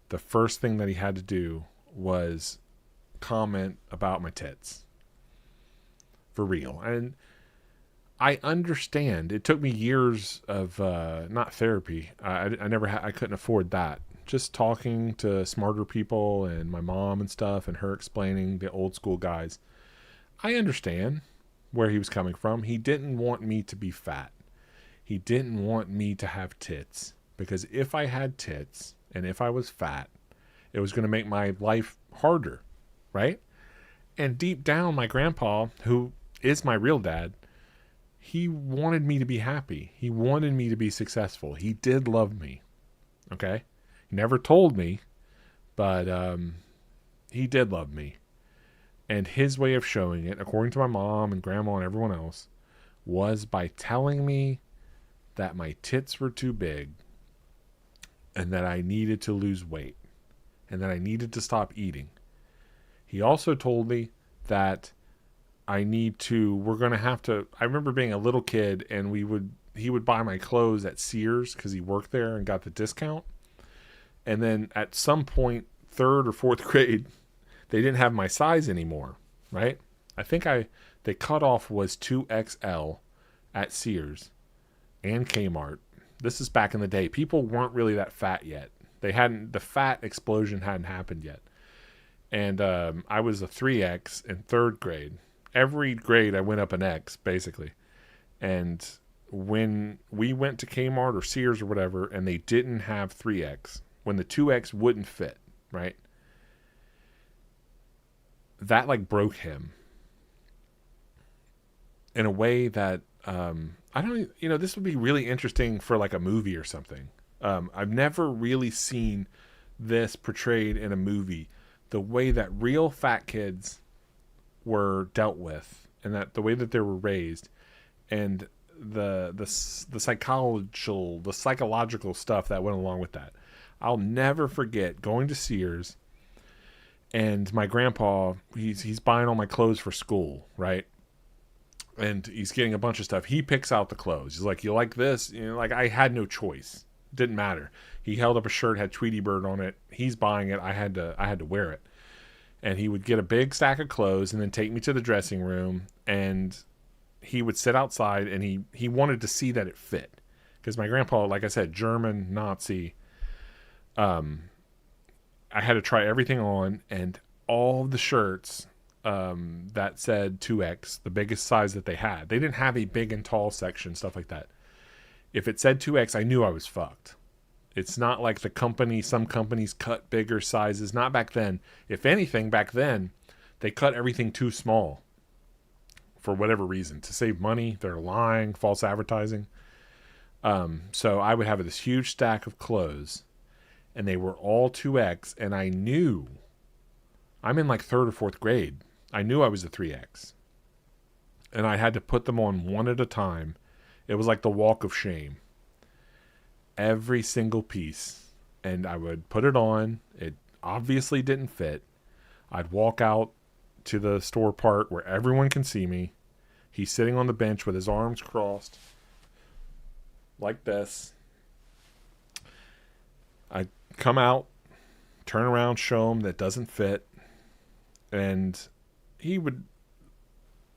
S1: the first thing that he had to do was comment about my tits. For real. And I understand. It took me years of not therapy. I couldn't afford that. Just talking to smarter people and my mom and stuff, and her explaining the old school guys. I understand where he was coming from. He didn't want me to be fat. He didn't want me to have tits, because if I had tits and if I was fat, it was going to make my life harder, right? And deep down, my grandpa, who is my real dad, he wanted me to be happy. He wanted me to be successful. He did love me. Okay? He never told me, but he did love me. And his way of showing it, according to my mom and grandma and everyone else, was by telling me that my tits were too big and that I needed to lose weight and that I needed to stop eating. He also told me that I remember being a little kid, and he would buy my clothes at Sears because he worked there and got the discount. And then at some point, 3rd or 4th grade, they didn't have my size anymore, right? I think the cutoff was 2XL at Sears and Kmart. This is back in the day. People weren't really that fat yet. The fat explosion hadn't happened yet. And I was a 3X in 3rd grade. Every grade I went up an X, basically. And when we went to Kmart or Sears or whatever, and they didn't have 3X, when the 2X wouldn't fit, right? That like broke him in a way that this would be really interesting for like a movie or something. I've never really seen this portrayed in a movie, the way that real fat kids were dealt with, and that the way that they were raised, and the psychological stuff that went along with that. I'll never forget going to Sears, and my grandpa, he's buying all my clothes for school, right? And he's getting a bunch of stuff. He picks out the clothes. He's like, you like this? Like I had no choice. Didn't matter. He held up a shirt, had Tweety Bird on it. He's buying it. I had to wear it. And he would get a big stack of clothes and then take me to the dressing room, and he would sit outside, and he wanted to see that it fit. Because my grandpa, like I said, German, Nazi, I had to try everything on, and all the shirts that said 2X, the biggest size that they had. They didn't have a big and tall section, stuff like that. If it said 2X, I knew I was fucked. It's not like some companies cut bigger sizes. Not back then. If anything, back then, they cut everything too small for whatever reason. To save money, they're lying, false advertising. So I would have this huge stack of clothes, and they were all 2X, and I knew, I'm in like 3rd or 4th grade, I knew I was a 3X, and I had to put them on one at a time. It was like the walk of shame. Every single piece, and I would put it on. It obviously didn't fit. I'd walk out to the store part where everyone can see me. He's sitting on the bench with his arms crossed like this. I come out, turn around, show him that doesn't fit, and he would,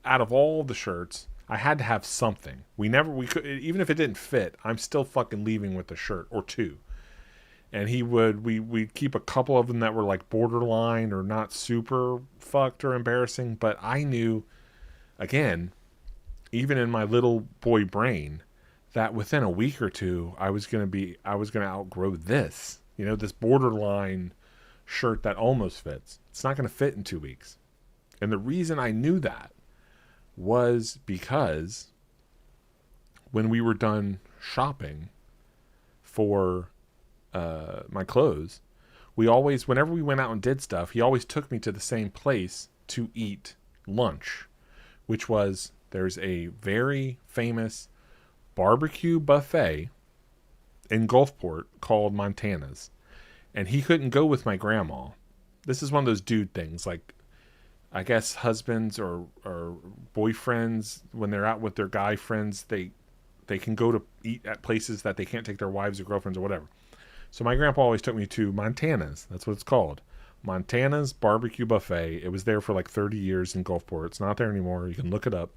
S1: out of all the shirts, I had to have something. We could, even if it didn't fit, I'm still fucking leaving with a shirt or two. And we'd keep a couple of them that were like borderline or not super fucked or embarrassing. But I knew, again, even in my little boy brain, that within a week or two, I was going to outgrow this, this borderline shirt that almost fits. It's not going to fit in 2 weeks. And the reason I knew that was because when we were done shopping for my clothes, whenever we went out and did stuff, he always took me to the same place to eat lunch, which was, there's a very famous barbecue buffet in Gulfport called Montana's, and he couldn't go with my grandma. This is one of those dude things, like, I guess husbands or boyfriends, when they're out with their guy friends, they can go to eat at places that they can't take their wives or girlfriends or whatever. So my grandpa always took me to Montana's. That's what it's called. Montana's Barbecue Buffet. It was there for like 30 years in Gulfport. It's not there anymore. You can look it up.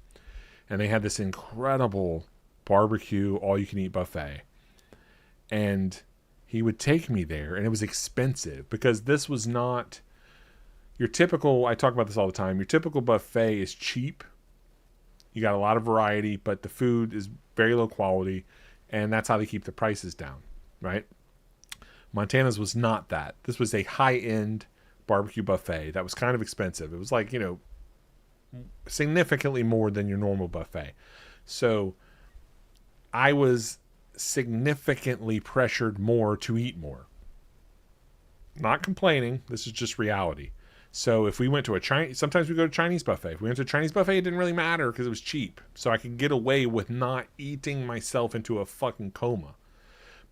S1: And they had this incredible barbecue, all-you-can-eat buffet. And he would take me there, and it was expensive because this was not your typical, I talk about this all the time, your typical buffet is cheap. You got a lot of variety, but the food is very low quality, and that's how they keep the prices down, right? Montana's was not that. This was a high-end barbecue buffet that was kind of expensive. It was like, significantly more than your normal buffet. So I was significantly pressured more to eat more. Not complaining. This is just reality. So if we went to a Chinese, sometimes we go to Chinese buffet. If we went to a Chinese buffet, it didn't really matter because it was cheap. So I could get away with not eating myself into a fucking coma.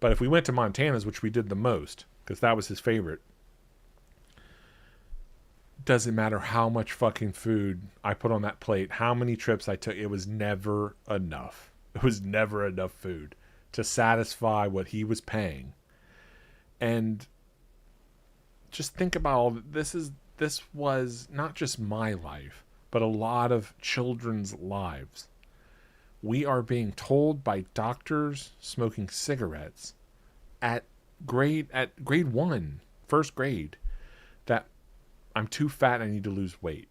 S1: But if we went to Montana's, which we did the most, because that was his favorite, doesn't matter how much fucking food I put on that plate, how many trips I took, it was never enough. It was never enough food to satisfy what he was paying. And just think about all this. This was not just my life, but a lot of children's lives. We are being told by doctors smoking cigarettes at grade 1, first grade, that I'm too fat and I need to lose weight.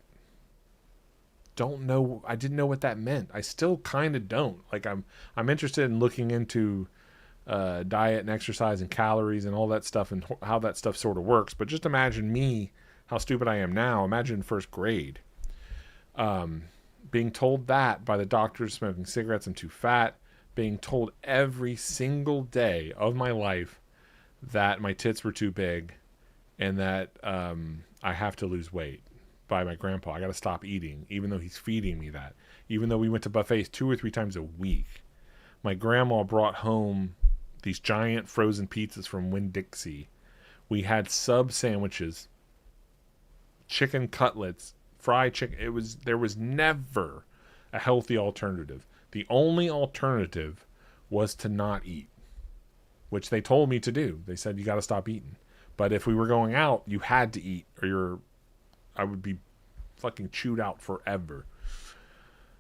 S1: Don't know. I didn't know what that meant. I still kind of don't. Like I'm interested in looking into diet and exercise and calories and all that stuff and how that stuff sort of works. But just imagine me, how stupid I am now. Imagine first grade. Being told that by the doctors, smoking cigarettes, I'm too fat. Being told every single day of my life that my tits were too big and that I have to lose weight by my grandpa. I got to stop eating, even though he's feeding me that. Even though we went to buffets 2 or 3 times a week. My grandma brought home these giant frozen pizzas from Winn-Dixie. We had sub sandwiches, chicken cutlets, fried chicken. There was never a healthy alternative. The only alternative was to not eat, which they told me to do. They said, you got to stop eating. But if we were going out, you had to eat or I would be fucking chewed out forever.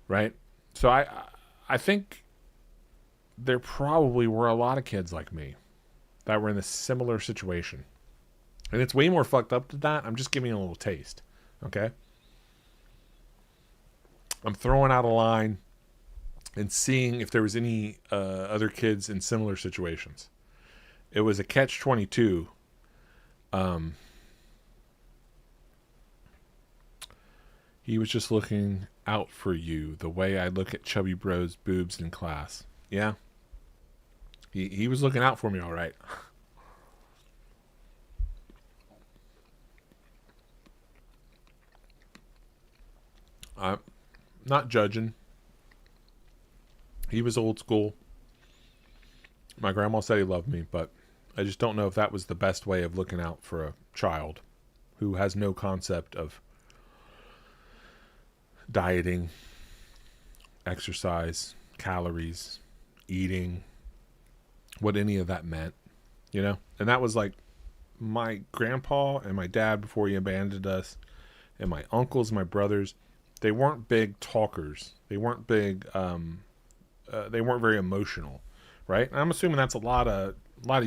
S1: Right? So I think there probably were a lot of kids like me that were in a similar situation. And it's way more fucked up than that. I'm just giving you a little taste. Okay? I'm throwing out a line and seeing if there was any other kids in similar situations. It was a catch-22. He was just looking out for you the way I look at chubby bro's boobs in class. Yeah. He was looking out for me all right. Not judging. He was old school. My grandma said he loved me, but I just don't know if that was the best way of looking out for a child who has no concept of dieting, exercise, calories, eating, what any of that meant, you know? And that was like my grandpa and my dad before he abandoned us, and my uncles, my brothers. They weren't big talkers. They weren't big. They weren't very emotional, right? And I'm assuming that's a lot of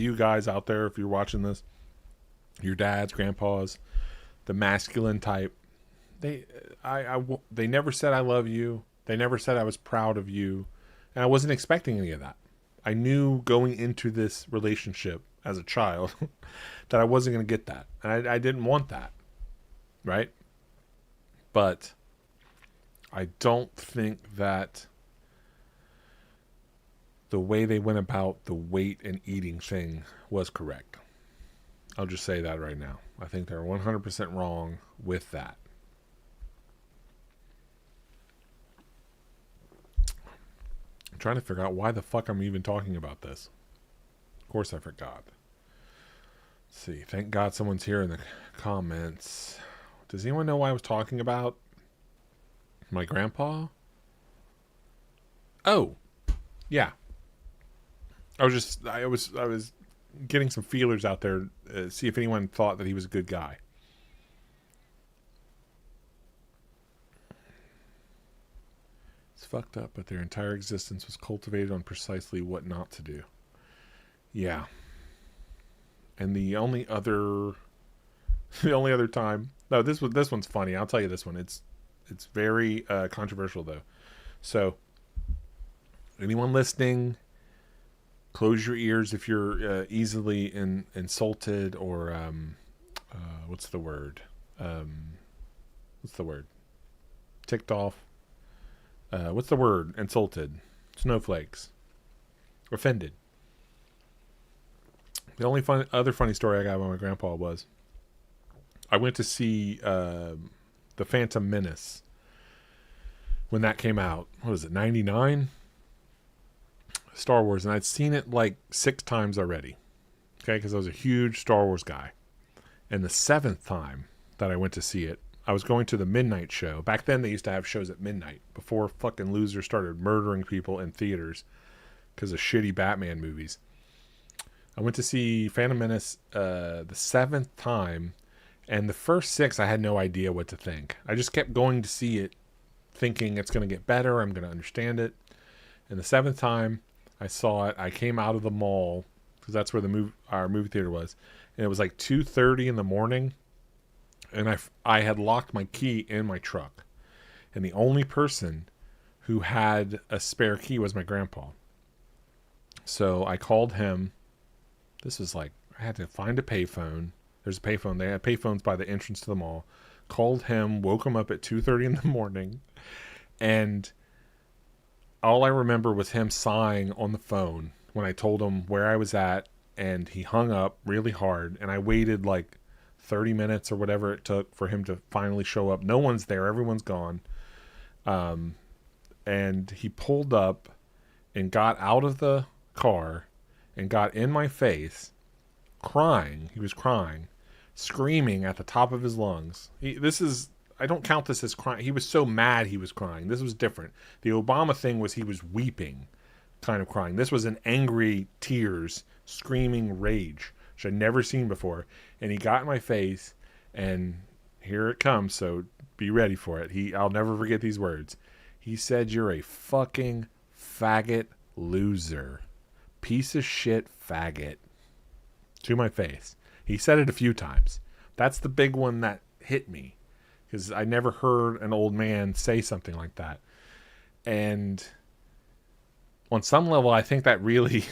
S1: you guys out there. If you're watching this, your dads, grandpas, the masculine type. They never said I love you. They never said I was proud of you, and I wasn't expecting any of that. I knew going into this relationship as a child that I wasn't going to get that, and I didn't want that, right? But I don't think that the way they went about the weight and eating thing was correct. I'll just say that right now. I think they're 100% wrong with that. I'm trying to figure out why the fuck I'm even talking about this. Of course I forgot. Let's see. Thank God someone's here in the comments. Does anyone know why I was talking about my grandpa? Oh, yeah. I was getting some feelers out there, see if anyone thought that he was a good guy. It's fucked up, but their entire existence was cultivated on precisely what not to do. Yeah. And the only other time. No, this one's funny. I'll tell you this one. It's very controversial though. So, anyone listening, close your ears if you're easily insulted or what's the word? Ticked off. What's the word? Insulted. Snowflakes. Offended. The only other funny story I got about my grandpa was I went to see The Phantom Menace when that came out. What was it, 99? Star Wars, and I'd seen it like 6 times already. Okay, because I was a huge Star Wars guy. And the 7th time that I went to see it, I was going to the midnight show. Back then they used to have shows at midnight before fucking losers started murdering people in theaters because of shitty Batman movies. I went to see Phantom Menace the 7th time, and the first 6 I had no idea what to think. I just kept going to see it thinking it's going to get better, I'm going to understand it. And the 7th time I saw it, I came out of the mall because that's where our movie theater was, and it was like 2:30 in the morning, and I had locked my key in my truck, and the only person who had a spare key was my grandpa. So I called him. This was like, I had to find a payphone. There's a payphone. They had payphones by the entrance to the mall. Called him, woke him up at 2:30 in the morning, and all I remember was him sighing on the phone when I told him where I was at, and he hung up really hard, and I waited like 30 minutes or whatever it took for him to finally show up. No one's there. Everyone's gone. And he pulled up and got out of the car and got in my face, crying. He was crying, screaming at the top of his lungs. I don't count this as crying. He was so mad he was crying. This was different. The Obama thing was he was weeping, kind of crying. This was an angry tears, screaming rage, which I'd never seen before. And he got in my face, and here it comes, so be ready for it. I'll never forget these words. He said, "You're a fucking faggot loser. Piece of shit faggot." To my face. He said it a few times. That's the big one that hit me, because I never heard an old man say something like that. And on some level, I think that really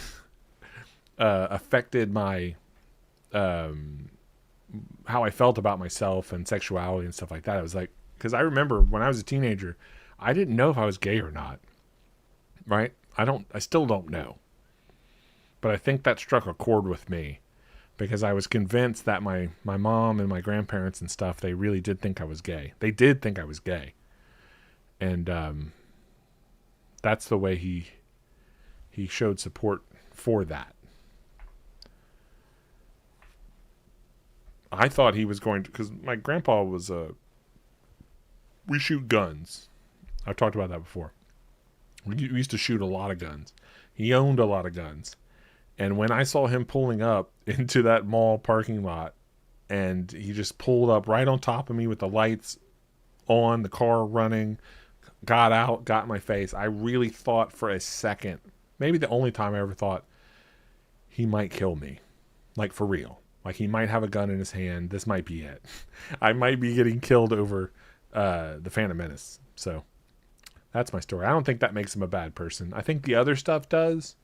S1: affected my how I felt about myself and sexuality and stuff like that. I was like, because I remember when I was a teenager, I didn't know if I was gay or not. Right? I still don't know. But I think that struck a chord with me, because I was convinced that my mom and my grandparents and stuff, they really did think I was gay. They did think I was gay. And that's the way he showed support for that. I thought he was going to, because my grandpa was we shoot guns. I've talked about that before. We used to shoot a lot of guns. He owned a lot of guns. And when I saw him pulling up into that mall parking lot, and he just pulled up right on top of me with the lights on, the car running, got out, got in my face, I really thought for a second, maybe the only time I ever thought, he might kill me. Like, for real. Like, he might have a gun in his hand. This might be it. I might be getting killed over the Phantom Menace. So, that's my story. I don't think that makes him a bad person. I think the other stuff does.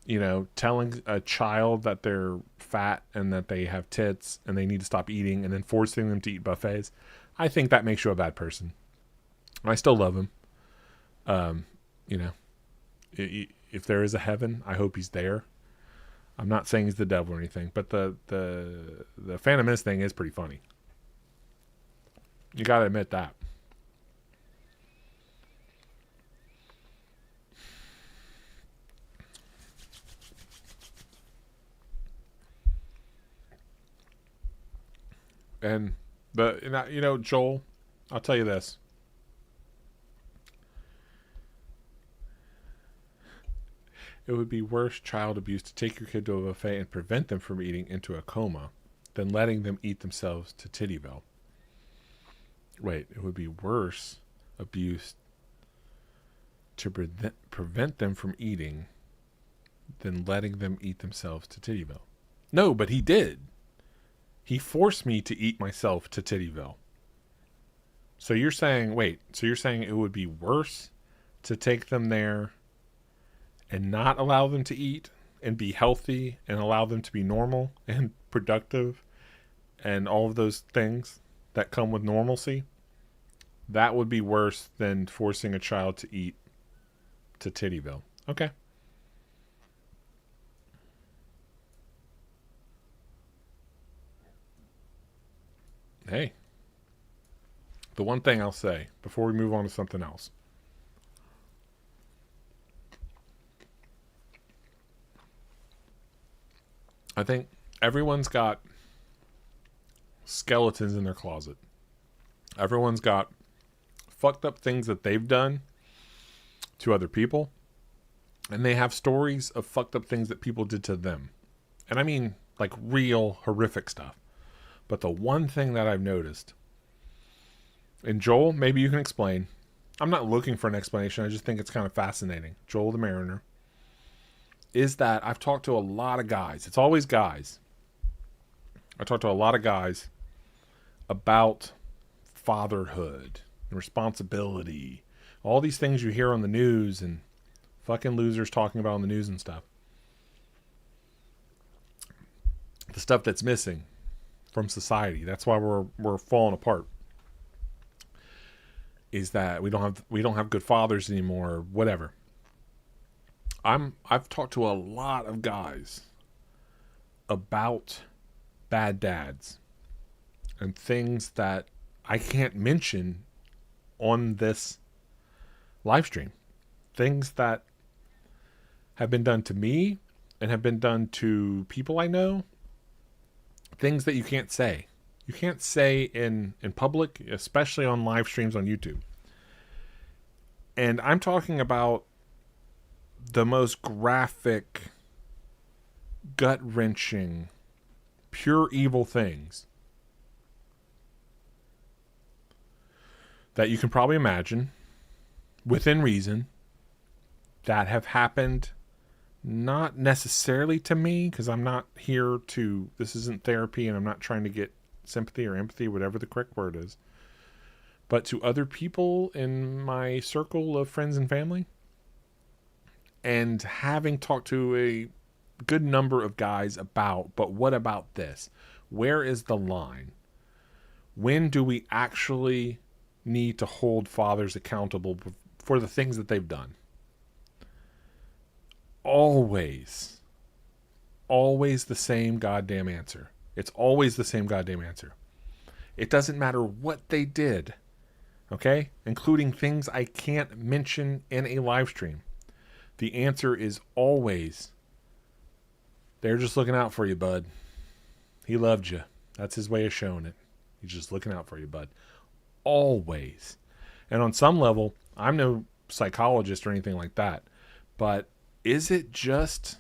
S1: You know, telling a child that they're fat and that they have tits and they need to stop eating and then forcing them to eat buffets. I think that makes you a bad person. I still love him. You know, if there is a heaven, I hope he's there. I'm not saying he's the devil or anything, but the Phantom Menace thing is pretty funny. You gotta admit that. And you know, Joel, I'll tell you this. It would be worse child abuse to take your kid to a buffet and prevent them from eating into a coma than letting them eat themselves to Tittyville. Wait, it would be worse abuse to prevent them from eating than letting them eat themselves to Tittyville. No, but he did. He forced me to eat myself to Tittyville. So you're saying, it would be worse to take them there and not allow them to eat and be healthy and allow them to be normal and productive and all of those things that come with normalcy? That would be worse than forcing a child to eat to Tittyville. Okay. Hey, the one thing I'll say before we move on to something else. I think everyone's got skeletons in their closet. Everyone's got fucked up things that they've done to other people. And they have stories of fucked up things that people did to them. And I mean, like, real horrific stuff. But the one thing that I've noticed, and Joel, maybe you can explain. I'm not looking for an explanation. I just think it's kind of fascinating. Joel the Mariner. Is that I've talked to a lot of guys. It's always guys. I talked to a lot of guys about fatherhood and responsibility. All these things you hear on the news and fucking losers talking about on the news and stuff. The stuff that's missing from society. That's why we're falling apart. Is that we don't have good fathers anymore, or whatever. I've talked to a lot of guys about bad dads and things that I can't mention on this live stream. Things that have been done to me and have been done to people I know. Things that you can't say. You can't say in public, especially on live streams on YouTube. And I'm talking about the most graphic, gut-wrenching, pure evil things that you can probably imagine, within reason, that have happened, not necessarily to me, because I'm not here to, this isn't therapy, and I'm not trying to get sympathy or empathy, whatever the correct word is, but to other people in my circle of friends and family. And having talked to a good number of guys about, but what about this? Where is the line? When do we actually need to hold fathers accountable for the things that they've done? Always the same goddamn answer. It's always the same goddamn answer. It doesn't matter what they did. Okay? Including things I can't mention in a live stream. The answer is always, they're just looking out for you, bud. He loved you. That's his way of showing it. He's just looking out for you, bud. Always. And on some level, I'm no psychologist or anything like that, but is it just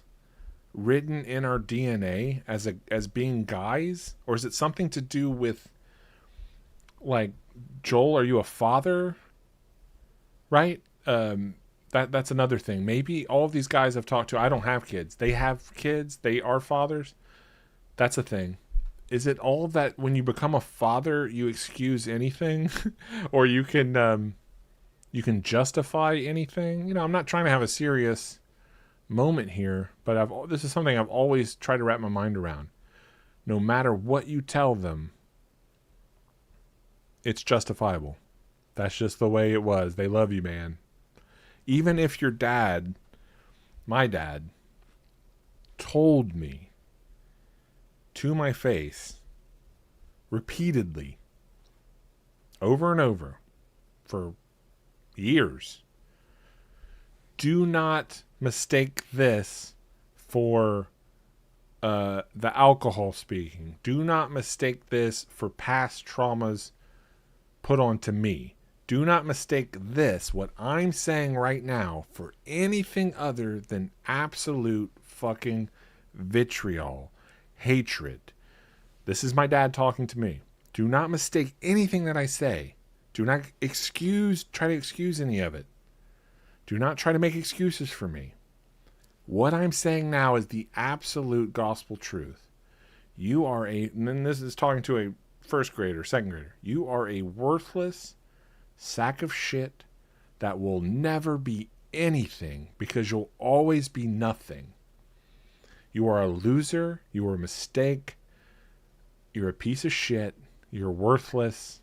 S1: written in our DNA as being guys, or is it something to do with, like, Joel, are you a father? Right? That's another thing. Maybe all of these guys I've talked to, I don't have kids. They have kids. They are fathers. That's a thing. Is it all that when you become a father, you excuse anything, or you can justify anything? You know, I'm not trying to have a serious moment here, but this is something I've always tried to wrap my mind around. No matter what you tell them, it's justifiable. That's just the way it was. They love you, man. Even if your dad, my dad, told me to my face repeatedly, over and over, for years, do not mistake this for the alcohol speaking. Do not mistake this for past traumas put onto me. Do not mistake this, what I'm saying right now, for anything other than absolute fucking vitriol, hatred. This is my dad talking to me. Do not mistake anything that I say. Do not try to excuse any of it. Do not try to make excuses for me. What I'm saying now is the absolute gospel truth. You are and then this is talking to a first grader, second grader. You are a worthless sack of shit that will never be anything because you'll always be nothing. You are a loser. You are a mistake. You're a piece of shit. You're worthless.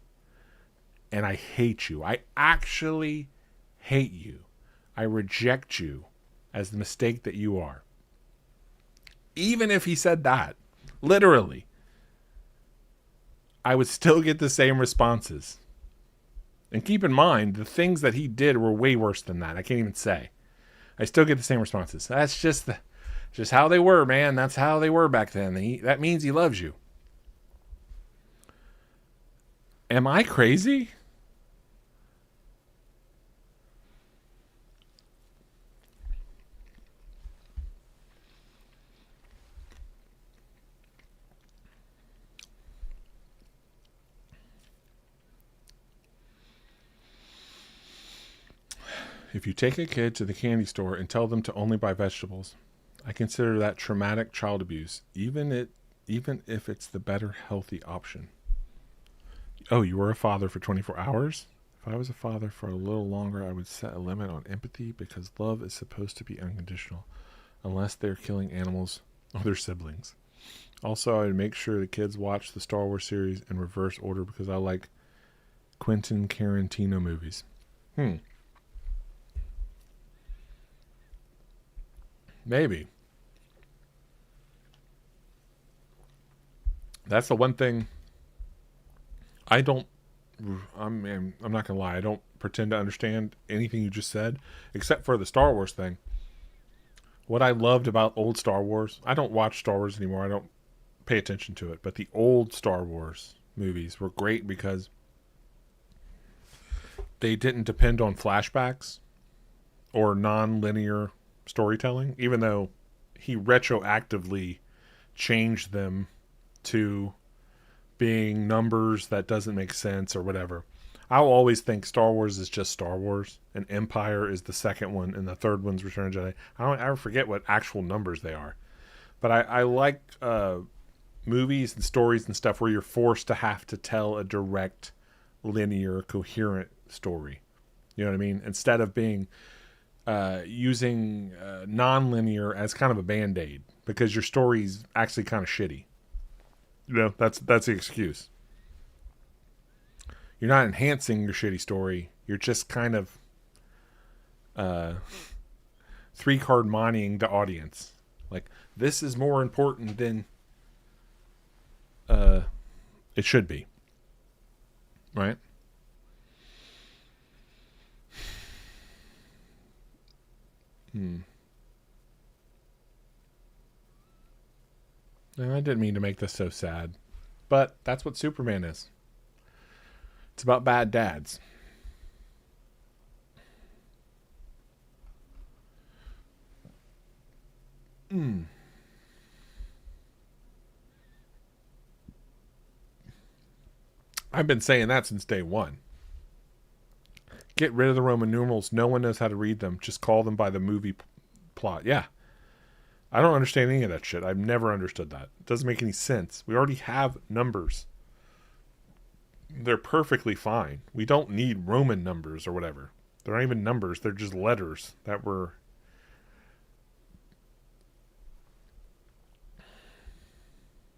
S1: And I hate you. I actually hate you. I reject you as the mistake that you are. Even if he said that, literally, I would still get the same responses. And keep in mind, the things that he did were way worse than that. I can't even say. I still get the same responses. That's just how they were, man. That's how they were back then. That means he loves you. Am I crazy? If you take a kid to the candy store and tell them to only buy vegetables, I consider that traumatic child abuse, even if it's the better, healthy option. Oh, you were a father for 24 hours? If I was a father for a little longer, I would set a limit on empathy because love is supposed to be unconditional, unless they're killing animals or their siblings. Also, I would make sure the kids watch the Star Wars series in reverse order because I like Quentin Tarantino movies. Maybe. That's the one thing I'm not gonna lie, I don't pretend to understand anything you just said, except for the Star Wars thing. What I loved about old Star Wars, I don't watch Star Wars anymore, I don't pay attention to it, but the old Star Wars movies were great because they didn't depend on flashbacks or non-linear storytelling, even though he retroactively changed them to being numbers that doesn't make sense or whatever. I'll always think Star Wars is just Star Wars, and Empire is the second one, and the third one's Return of the Jedi. I don't ever forget what actual numbers they are. But I like movies and stories and stuff where you're forced to have to tell a direct, linear, coherent story. You know what I mean? Instead of being using non-linear as kind of a band-aid because your story's actually kind of shitty. You know, that's the excuse. You're not enhancing your shitty story. You're just kind of 3-card moneying the audience. Like, this is more important than it should be. Right? No, I didn't mean to make this so sad. But that's what Superman is. It's about bad dads. I've been saying that since day one. Get rid of the Roman numerals. No one knows how to read them. Just call them by the movie plot. Yeah. I don't understand any of that shit. I've never understood that. It doesn't make any sense. We already have numbers. They're perfectly fine. We don't need Roman numbers or whatever. They're not even numbers. They're just letters that were...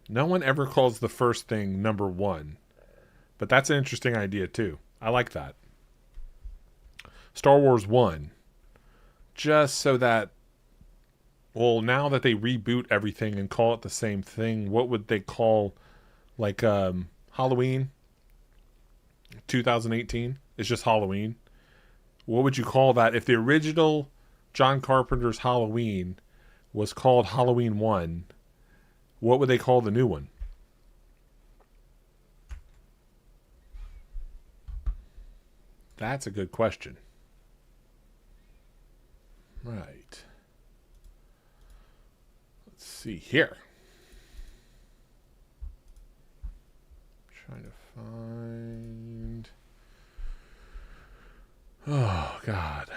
S1: No one ever calls the first thing number 1. But that's an interesting idea too. I like that. Star Wars 1. Just so that... Well, now that they reboot everything and call it the same thing, what would they call, like, Halloween? 2018? It's just Halloween. What would you call that? If the original John Carpenter's Halloween was called Halloween 1, what would they call the new one? That's a good question. Right. Let's see here. Trying to find... Oh, God.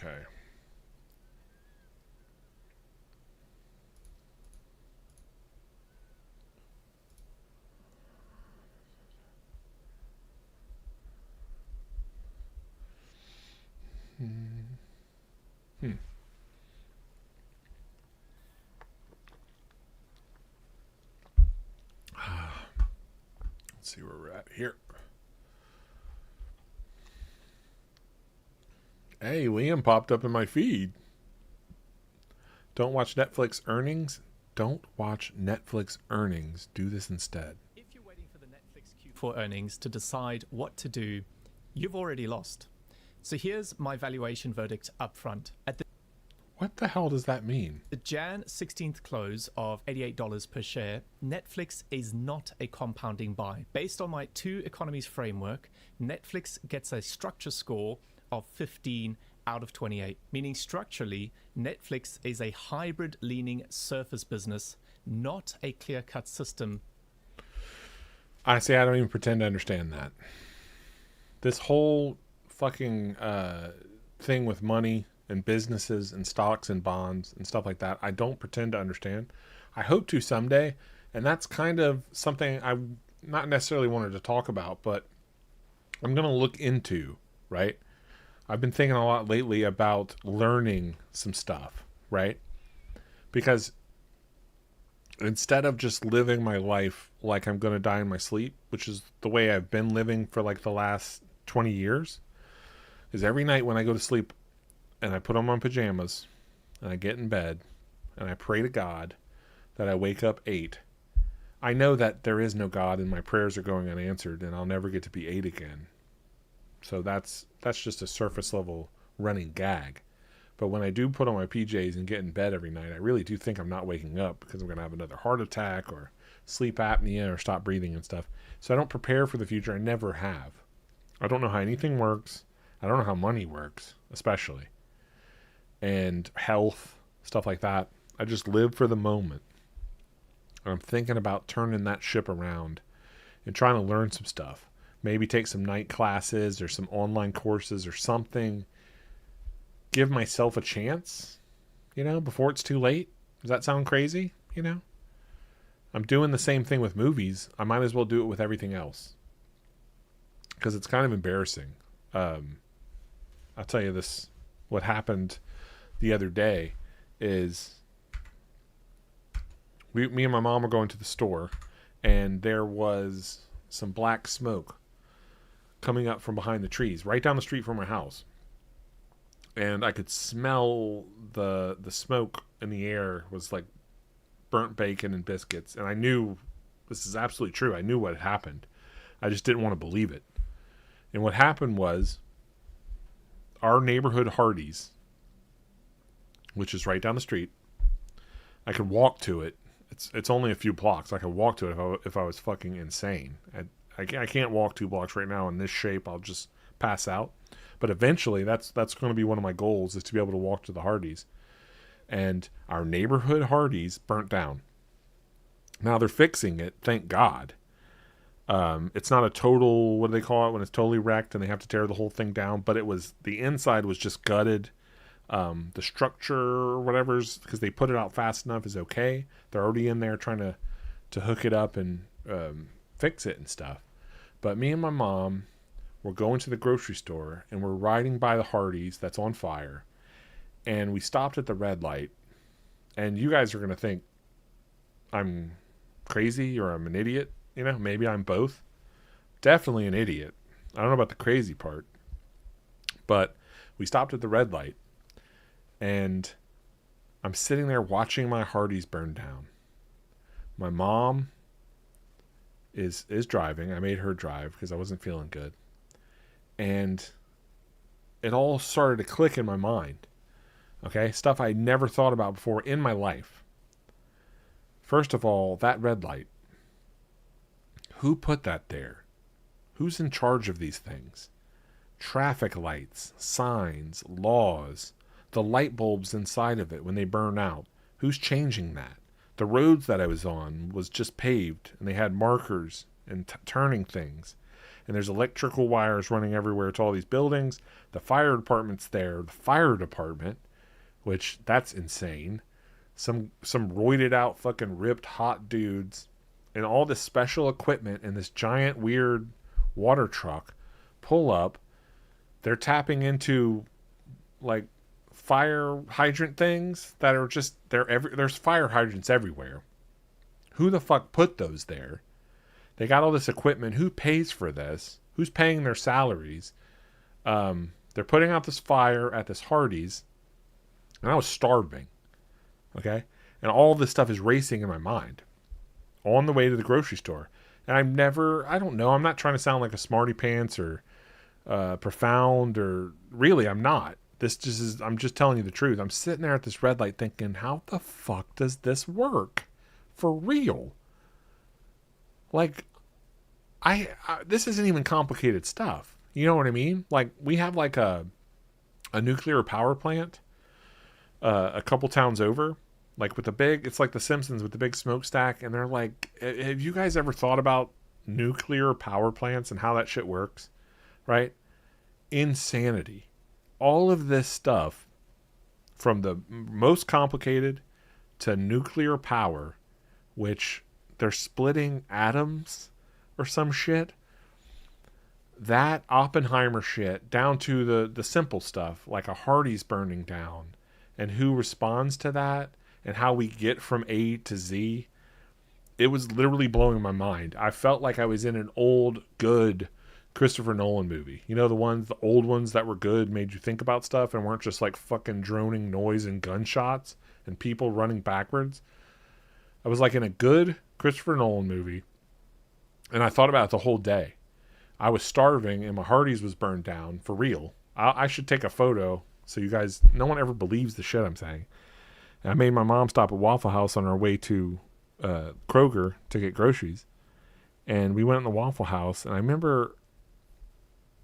S1: Okay. Let's see where we're at here. Hey, Liam popped up in my feed. Don't watch Netflix earnings. Don't watch Netflix earnings. Do this instead.
S2: If you're waiting for the Netflix Q4 earnings to decide what to do, you've already lost. So here's my valuation verdict up front. At the
S1: What the hell does that mean?
S2: The Jan 16th close of $88 per share, Netflix is not a compounding buy. Based on my 2 economies framework, Netflix gets a structure score of 15 out of 28, meaning structurally, Netflix is a hybrid-leaning surface business, not a clear-cut system.
S1: Honestly, I don't even pretend to understand that. This whole fucking thing with money and businesses and stocks and bonds and stuff like that, I don't pretend to understand. I hope to someday, and that's kind of something I not necessarily wanted to talk about, but I'm going to look into, right? I've been thinking a lot lately about learning some stuff, right? Because instead of just living my life like I'm going to die in my sleep, which is the way I've been living for like the last 20 years, is every night when I go to sleep and I put on my pajamas and I get in bed and I pray to God that I wake up 8, I know that there is no God and my prayers are going unanswered and I'll never get to be 8 again. So that's just a surface level running gag. But when I do put on my PJs and get in bed every night, I really do think I'm not waking up because I'm going to have another heart attack or sleep apnea or stop breathing and stuff. So I don't prepare for the future. I never have. I don't know how anything works. I don't know how money works, especially. And health, stuff like that. I just live for the moment. And I'm thinking about turning that ship around and trying to learn some stuff. Maybe take some night classes or some online courses or something. Give myself a chance, before it's too late. Does that sound crazy? I'm doing the same thing with movies. I might as well do it with everything else. Because it's kind of embarrassing. I'll tell you this. What happened the other day is me and my mom were going to the store and there was some black smoke coming up from behind the trees right down the street from our house. and I could smell the smoke in the air was like burnt bacon and biscuits, and I knew this is absolutely true. I knew what had happened. I just didn't want to believe it. And what happened was our neighborhood Hardee's, which is right down the street, I could walk to it. It's only a few blocks. I could walk to it if I was fucking insane. I can't walk 2 blocks right now in this shape. I'll just pass out. But eventually, that's going to be one of my goals, is to be able to walk to the Hardee's. And our neighborhood Hardee's burnt down. Now they're fixing it, thank God. It's not a total, what do they call it, when it's totally wrecked and they have to tear the whole thing down, but the inside was just gutted. The structure or whatever's, because they put it out fast enough, is okay. They're already in there trying to hook it up and fix it and stuff. But me and my mom were going to the grocery store, and we're riding by the Hardee's that's on fire, and we stopped at the red light. And you guys are going to think I'm crazy or I'm an idiot. You know, maybe I'm both. Definitely an idiot. I don't know about the crazy part. But we stopped at the red light, and I'm sitting there watching my Hardee's burn down. My mom is driving. I made her drive because I wasn't feeling good. And it all started to click in my mind. Okay? Stuff I never thought about before in my life. First of all, that red light. Who put that there? Who's in charge of these things? Traffic lights, signs, laws, the light bulbs inside of it when they burn out. Who's changing that? The roads that I was on was just paved, and they had markers and turning things. And there's electrical wires running everywhere to all these buildings. The fire department's there. The fire department, which that's insane. Some roided out fucking ripped hot dudes and all this special equipment and this giant weird water truck pull up. They're tapping into like fire hydrant things that are just there's fire hydrants everywhere. Who the fuck put those there? They got all this equipment. Who pays for this? Who's paying their salaries? They're putting out this fire at this Hardee's, and I was starving. Okay? And all this stuff is racing in my mind on the way to the grocery store. And I don't know, I'm not trying to sound like a smarty pants or profound, or really I'm not. I'm just telling you the truth. I'm sitting there at this red light thinking, how the fuck does this work? For real? Like, this isn't even complicated stuff. You know what I mean? Like, we have like a nuclear power plant a couple towns over, like with the big, it's like the Simpsons with the big smokestack, and they're like, have you guys ever thought about nuclear power plants and how that shit works? Right? Insanity. All of this stuff, from the most complicated to nuclear power, which they're splitting atoms or some shit, that Oppenheimer shit, down to the simple stuff, like a Hardee's burning down, and who responds to that, and how we get from A to Z. It was literally blowing my mind. I felt like I was in an old, good Christopher Nolan movie. You know, the old ones that were good, made you think about stuff and weren't just like fucking droning noise and gunshots and people running backwards. I was like in a good Christopher Nolan movie, and I thought about it the whole day. I was starving and my Hardee's was burned down for real. I should take a photo so you guys, no one ever believes the shit I'm saying. And I made my mom stop at Waffle House on our way to Kroger to get groceries. And we went in the Waffle House, and I remember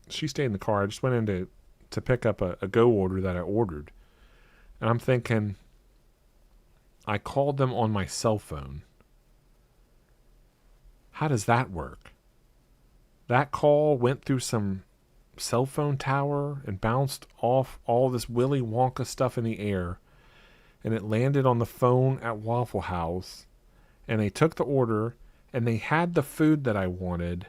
S1: she stayed in the car. I just went in to pick up a go order that I ordered. And I'm thinking, I called them on my cell phone. How does that work? That call went through some cell phone tower and bounced off all this Willy Wonka stuff in the air. And it landed on the phone at Waffle House. And they took the order, and they had the food that I wanted.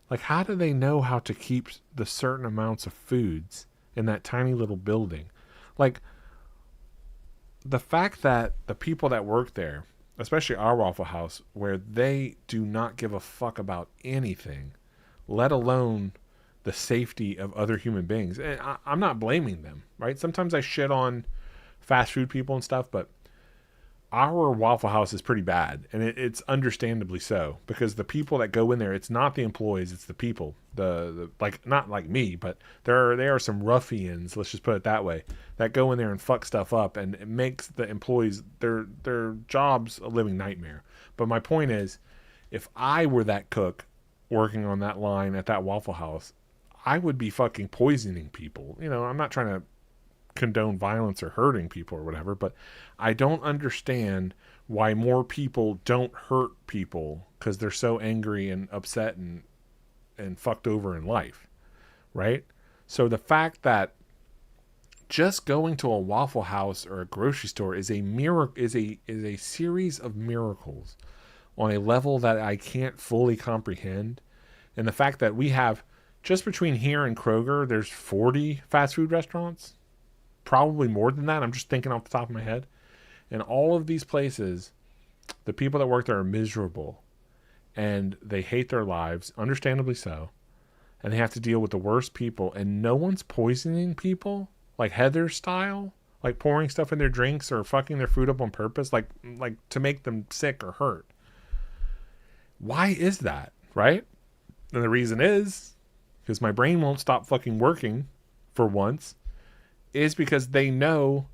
S1: Like, how do they know how to keep the certain amounts of foods in that tiny little building? Like, the fact that the people that work there, especially our Waffle House, where they do not give a fuck about anything, let alone the safety of other human beings. And I'm not blaming them, right? Sometimes I shit on fast food people and stuff, but our Waffle House is pretty bad, and it's understandably so, because the people that go in there, it's not the employees, it's the people. The like, not like me, but they are some ruffians, let's just put it that way, that go in there and fuck stuff up, and it makes the employees, their jobs a living nightmare. But my point is, if I were that cook working on that line at that Waffle House, I would be fucking poisoning people. You know, I'm not trying to condone violence or hurting people or whatever, but I don't understand why more people don't hurt people because they're so angry and upset and fucked over in life, right? So the fact that just going to a Waffle House or a grocery store is a miracle, is a series of miracles on a level that I can't fully comprehend. And the fact that we have, just between here and Kroger, there's 40 fast food restaurants. Probably more than that. I'm just thinking off the top of my head. And all of these places, the people that work there are miserable. And they hate their lives, understandably so. And they have to deal with the worst people. And no one's poisoning people, like Heather style. Like pouring stuff in their drinks or fucking their food up on purpose. Like to make them sick or hurt. Why is that, right? And the reason is, because my brain won't stop fucking working for once, is because they know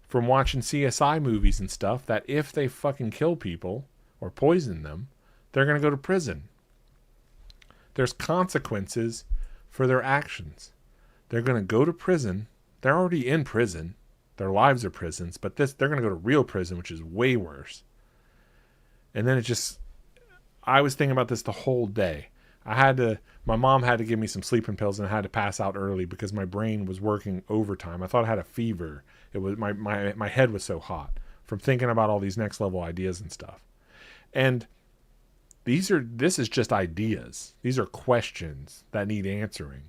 S1: from watching CSI movies and stuff that if they fucking kill people or poison them, they're going to go to prison. There's consequences for their actions. They're going to go to prison. They're already in prison. Their lives are prisons, but they're going to go to real prison, which is way worse. And then I was thinking about this the whole day. My mom had to give me some sleeping pills, and I had to pass out early because my brain was working overtime. I thought I had a fever. It was my head was so hot from thinking about all these next level ideas and stuff. And this is just ideas. These are questions that need answering.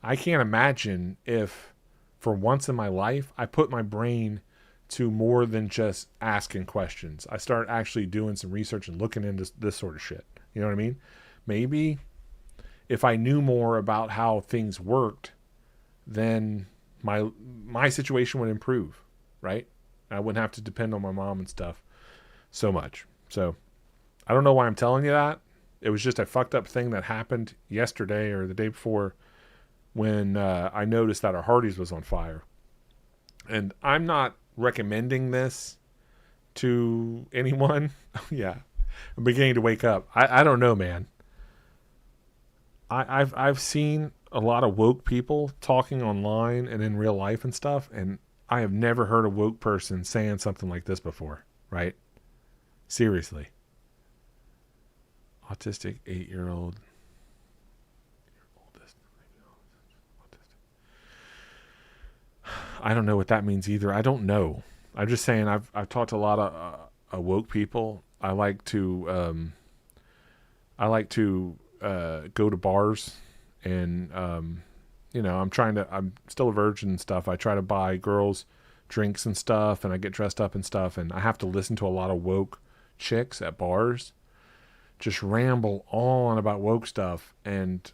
S1: I can't imagine if for once in my life I put my brain to more than just asking questions. I start actually doing some research and looking into this sort of shit. You know what I mean? Maybe if I knew more about how things worked, then my situation would improve, right? I wouldn't have to depend on my mom and stuff so much. So I don't know why I'm telling you that. It was just a fucked up thing that happened yesterday or the day before when I noticed that our Hardee's was on fire. And I'm not recommending this to anyone. Yeah, I'm beginning to wake up. I don't know, man. I've seen a lot of woke people talking online and in real life and stuff, and I have never heard a woke person saying something like this before, right? Seriously. Autistic 8-year-old. I don't know what that means either. I don't know. I'm just saying I've talked to a lot of woke people. I like to go to bars and I'm still a virgin and stuff. I try to buy girls drinks and stuff, and I get dressed up and stuff, and I have to listen to a lot of woke chicks at bars just ramble on about woke stuff, and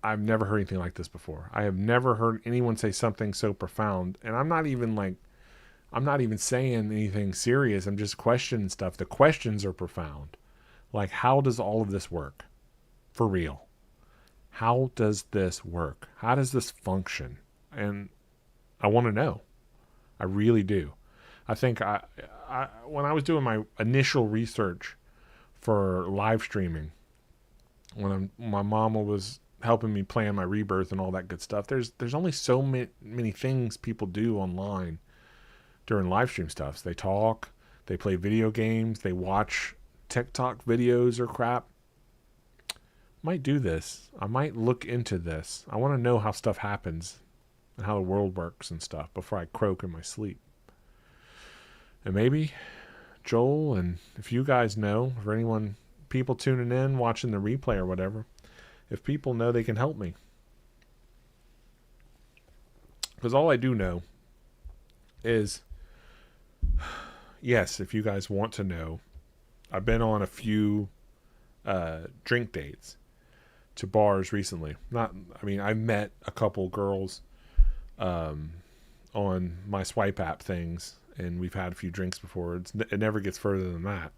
S1: I've never heard anything like this before. I have never heard anyone say something so profound, and I'm not even saying anything serious. I'm just questioning stuff. The questions are profound. Like, how does all of this work? For real. How does this work? How does this function? And I want to know. I really do. I think I when I was doing my initial research for live streaming, when my mama was helping me plan my rebirth and all that good stuff, there's only so many things people do online during live stream stuff. So they talk, they play video games, they watch TikTok videos or crap. Might do this. I might look into this. I want to know how stuff happens and how the world works and stuff before I croak in my sleep. And maybe Joel, and if you guys know, or anyone, people tuning in, watching the replay or whatever, if people know, they can help me. Because all I do know is, yes, if you guys want to know, I've been on a few drink dates. to bars recently. I met a couple girls on my swipe app things, and we've had a few drinks before. It never gets further than that.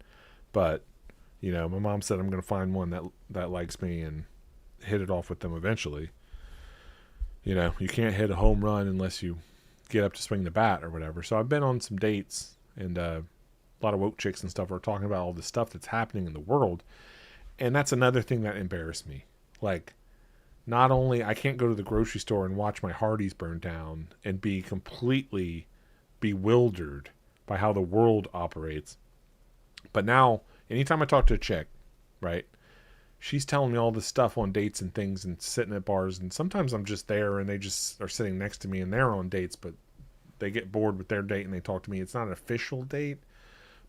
S1: But, my mom said I'm going to find one that likes me and hit it off with them eventually. You can't hit a home run unless you get up to swing the bat or whatever. So I've been on some dates, and a lot of woke chicks and stuff are talking about all the stuff that's happening in the world. And that's another thing that embarrassed me. Like, not only I can't go to the grocery store and watch my Hardee's burn down and be completely bewildered by how the world operates, but now anytime I talk to a chick, right, she's telling me all this stuff on dates and things and sitting at bars, and sometimes I'm just there and they just are sitting next to me and they're on dates, but they get bored with their date and they talk to me. It's not an official date,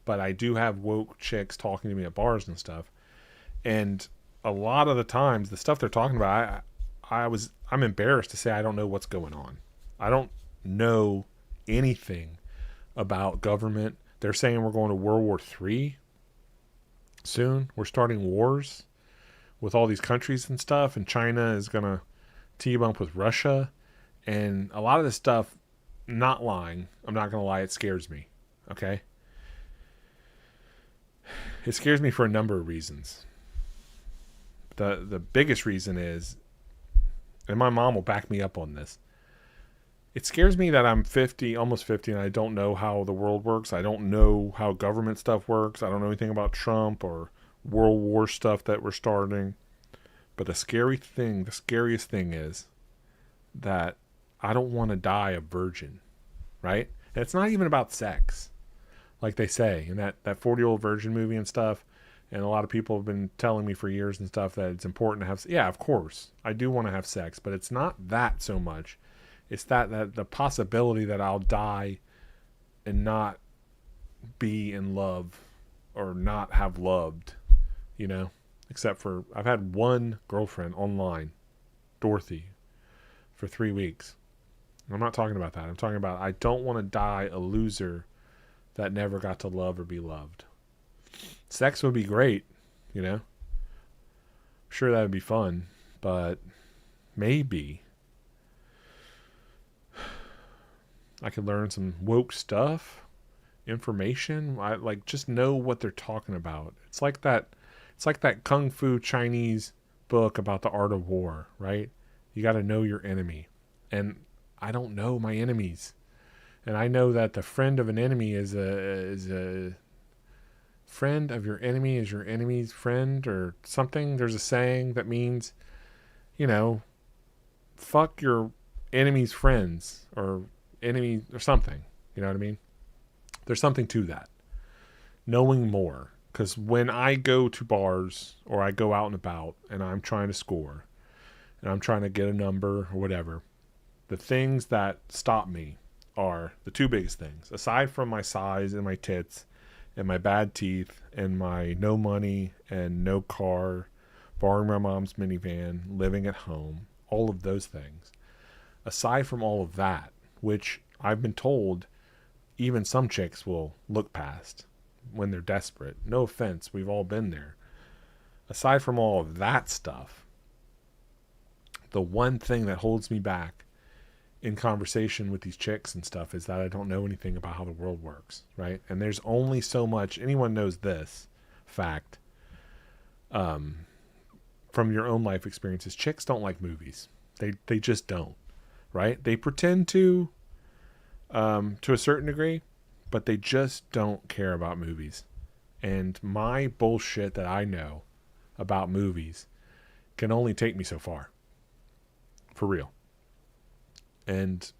S1: but I do have woke chicks talking to me at bars and stuff. And a lot of the times, the stuff they're talking about, I'm embarrassed to say I don't know what's going on. I don't know anything about government. They're saying we're going to World War III soon. We're starting wars with all these countries and stuff, and China is going to team up with Russia. And a lot of this stuff, not lying, I'm not going to lie, it scares me. Okay? It scares me for a number of reasons. The biggest reason is, and my mom will back me up on this, it scares me that I'm 50, almost 50, and I don't know how the world works. I don't know how government stuff works. I don't know anything about Trump or World War stuff that we're starting. But the scariest thing is that I don't want to die a virgin, right? And it's not even about sex, like they say in that 40-year-old virgin movie and stuff. And a lot of people have been telling me for years and stuff that it's important to have. Yeah, of course, I do want to have sex, but it's not that so much. It's that the possibility that I'll die and not be in love or not have loved, except for I've had one girlfriend online, Dorothy, for 3 weeks. I'm not talking about that. I'm talking about I don't want to die a loser that never got to love or be loved. Sex would be great, Sure, that would be fun, but maybe I could learn some woke stuff, information. I just know what they're talking about. It's like that kung fu Chinese book about the art of war, right? You got to know your enemy, and I don't know my enemies, and I know that the friend of an enemy is a friend of your enemy is your enemy's friend or something. There's a saying that means, fuck your enemy's friends or enemy or something. You know what I mean? There's something to that. Knowing more. Because when I go to bars or I go out and about and I'm trying to score and I'm trying to get a number or whatever, the things that stop me are the two biggest things. Aside from my size and my tits and my bad teeth and my no money and no car, borrowing my mom's minivan, living at home, all of those things. Aside from all of that, which I've been told even some chicks will look past when they're desperate. No offense, we've all been there. Aside from all of that stuff, the one thing that holds me back in conversation with these chicks and stuff is that I don't know anything about how the world works, right? And there's only so much, anyone knows this fact, from your own life experiences. Chicks don't like movies. They just don't, right? They pretend to a certain degree, but they just don't care about movies. And my bullshit that I know about movies can only take me so far. For real. And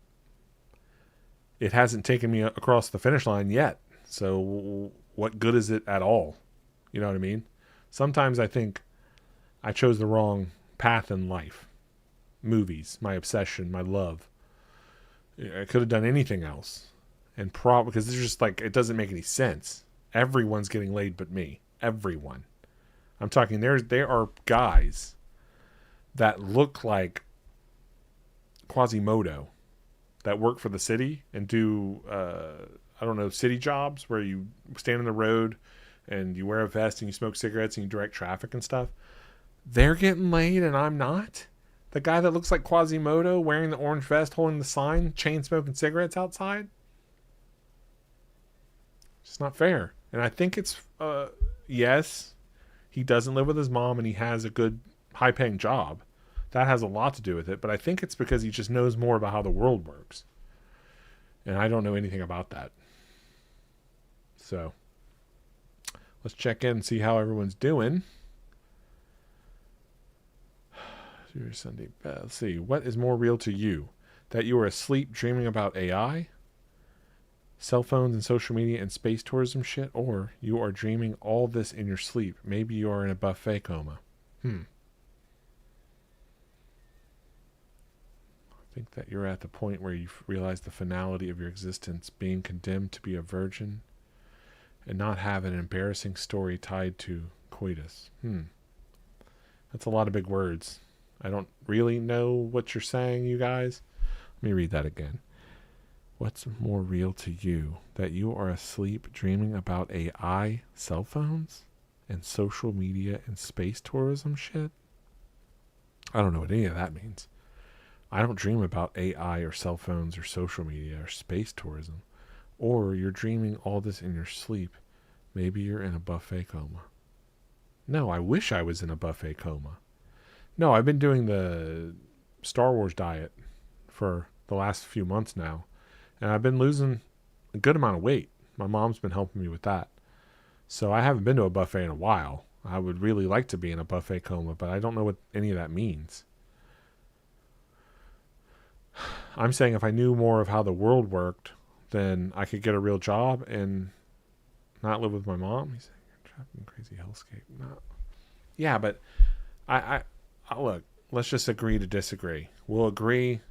S1: it hasn't taken me across the finish line yet. So what good is it at all? You know what I mean? Sometimes I think I chose the wrong path in life. Movies, my obsession, my love. I could have done anything else. And because it's just it doesn't make any sense. Everyone's getting laid but me. Everyone. I'm talking, there are guys that look like Quasimodo that work for the city and do, city jobs where you stand in the road and you wear a vest and you smoke cigarettes and you direct traffic and stuff. They're getting laid and I'm not? The guy that looks like Quasimodo wearing the orange vest, holding the sign, chain smoking cigarettes outside? It's not fair. And I think it's, yes, he doesn't live with his mom and he has a good high paying job. That has a lot to do with it. But I think it's because he just knows more about how the world works. And I don't know anything about that. So let's check in and see how everyone's doing. Sunday. Let's see. What is more real to you? That you are asleep dreaming about AI, cell phones and social media and space tourism shit, or you are dreaming all this in your sleep? Maybe you are in a buffet coma. I think that you're at the point where you realize the finality of your existence, being condemned to be a virgin and not have an embarrassing story tied to coitus. That's a lot of big words. I don't really know what you're saying, you guys. Let me read that again. What's more real to you? That you are asleep dreaming about AI, cell phones, and social media and space tourism shit? I don't know what any of that means. I don't dream about AI or cell phones or social media or space tourism. Or you're dreaming all this in your sleep. Maybe you're in a buffet coma. No, I wish I was in a buffet coma. No, I've been doing the Star Wars diet for the last few months now. And I've been losing a good amount of weight. My mom's been helping me with that. So I haven't been to a buffet in a while. I would really like to be in a buffet coma, but I don't know what any of that means. I'm saying if I knew more of how the world worked, then I could get a real job and not live with my mom. He's saying you're trapped in a crazy hellscape. No. Yeah, but I look, let's just agree to disagree. We'll agree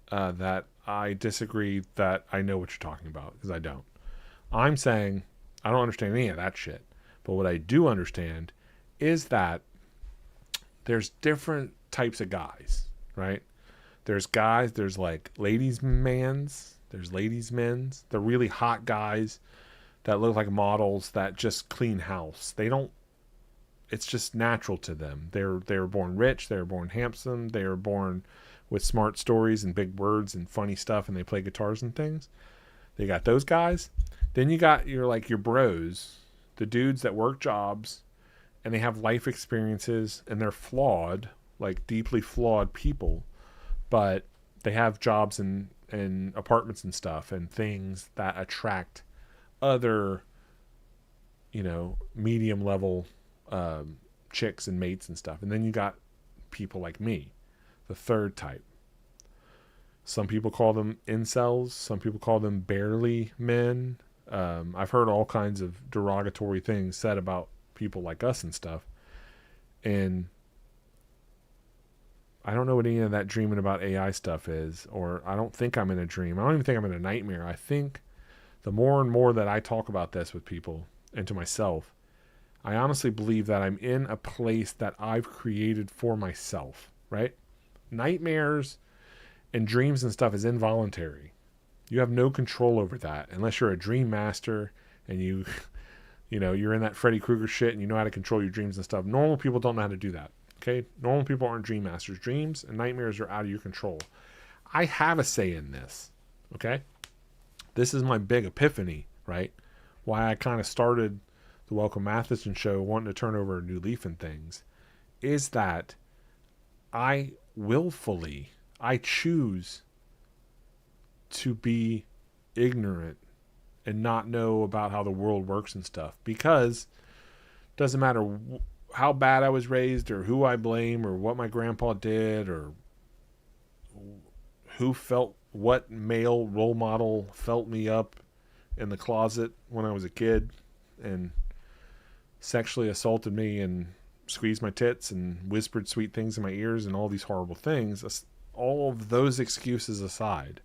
S1: that I disagree that I know what you're talking about, because I don't. I'm saying I don't understand any of that shit. But what I do understand is that there's different types of guys, right? There's guys, there's like ladies' mans, there's ladies' men's. They're really hot guys that look like models that just clean house. They don't, it's just natural to them. They were born rich, they were born handsome, they were born with smart stories and big words and funny stuff, and they play guitars and things. They got those guys. Then you got your bros, the dudes that work jobs and they have life experiences and they're flawed, like deeply flawed people, but they have jobs and apartments and stuff and things that attract other, medium level chicks and mates and stuff. And then you got people like me, the third type. Some people call them incels. Some people call them barely men. I've heard all kinds of derogatory things said about people like us and stuff. And I don't know what any of that dreaming about AI stuff is, or I don't think I'm in a dream. I don't even think I'm in a nightmare. I think the more and more that I talk about this with people and to myself, I honestly believe that I'm in a place that I've created for myself, right? Nightmares and dreams and stuff is involuntary. You have no control over that unless you're a dream master and you're in that Freddy Krueger shit and you know how to control your dreams and stuff. Normal people don't know how to do that. Okay? Normal people aren't dream masters. Dreams and nightmares are out of your control. I have a say in this. Okay? This is my big epiphany, right? Why I kind of started the Welcome Mathewson show wanting to turn over a new leaf and things is that I choose to be ignorant and not know about how the world works and stuff, because it doesn't matter how bad I was raised or who I blame or what my grandpa did or what male role model felt me up in the closet when I was a kid and sexually assaulted me and squeezed my tits and whispered sweet things in my ears and all these horrible things. All of those excuses aside,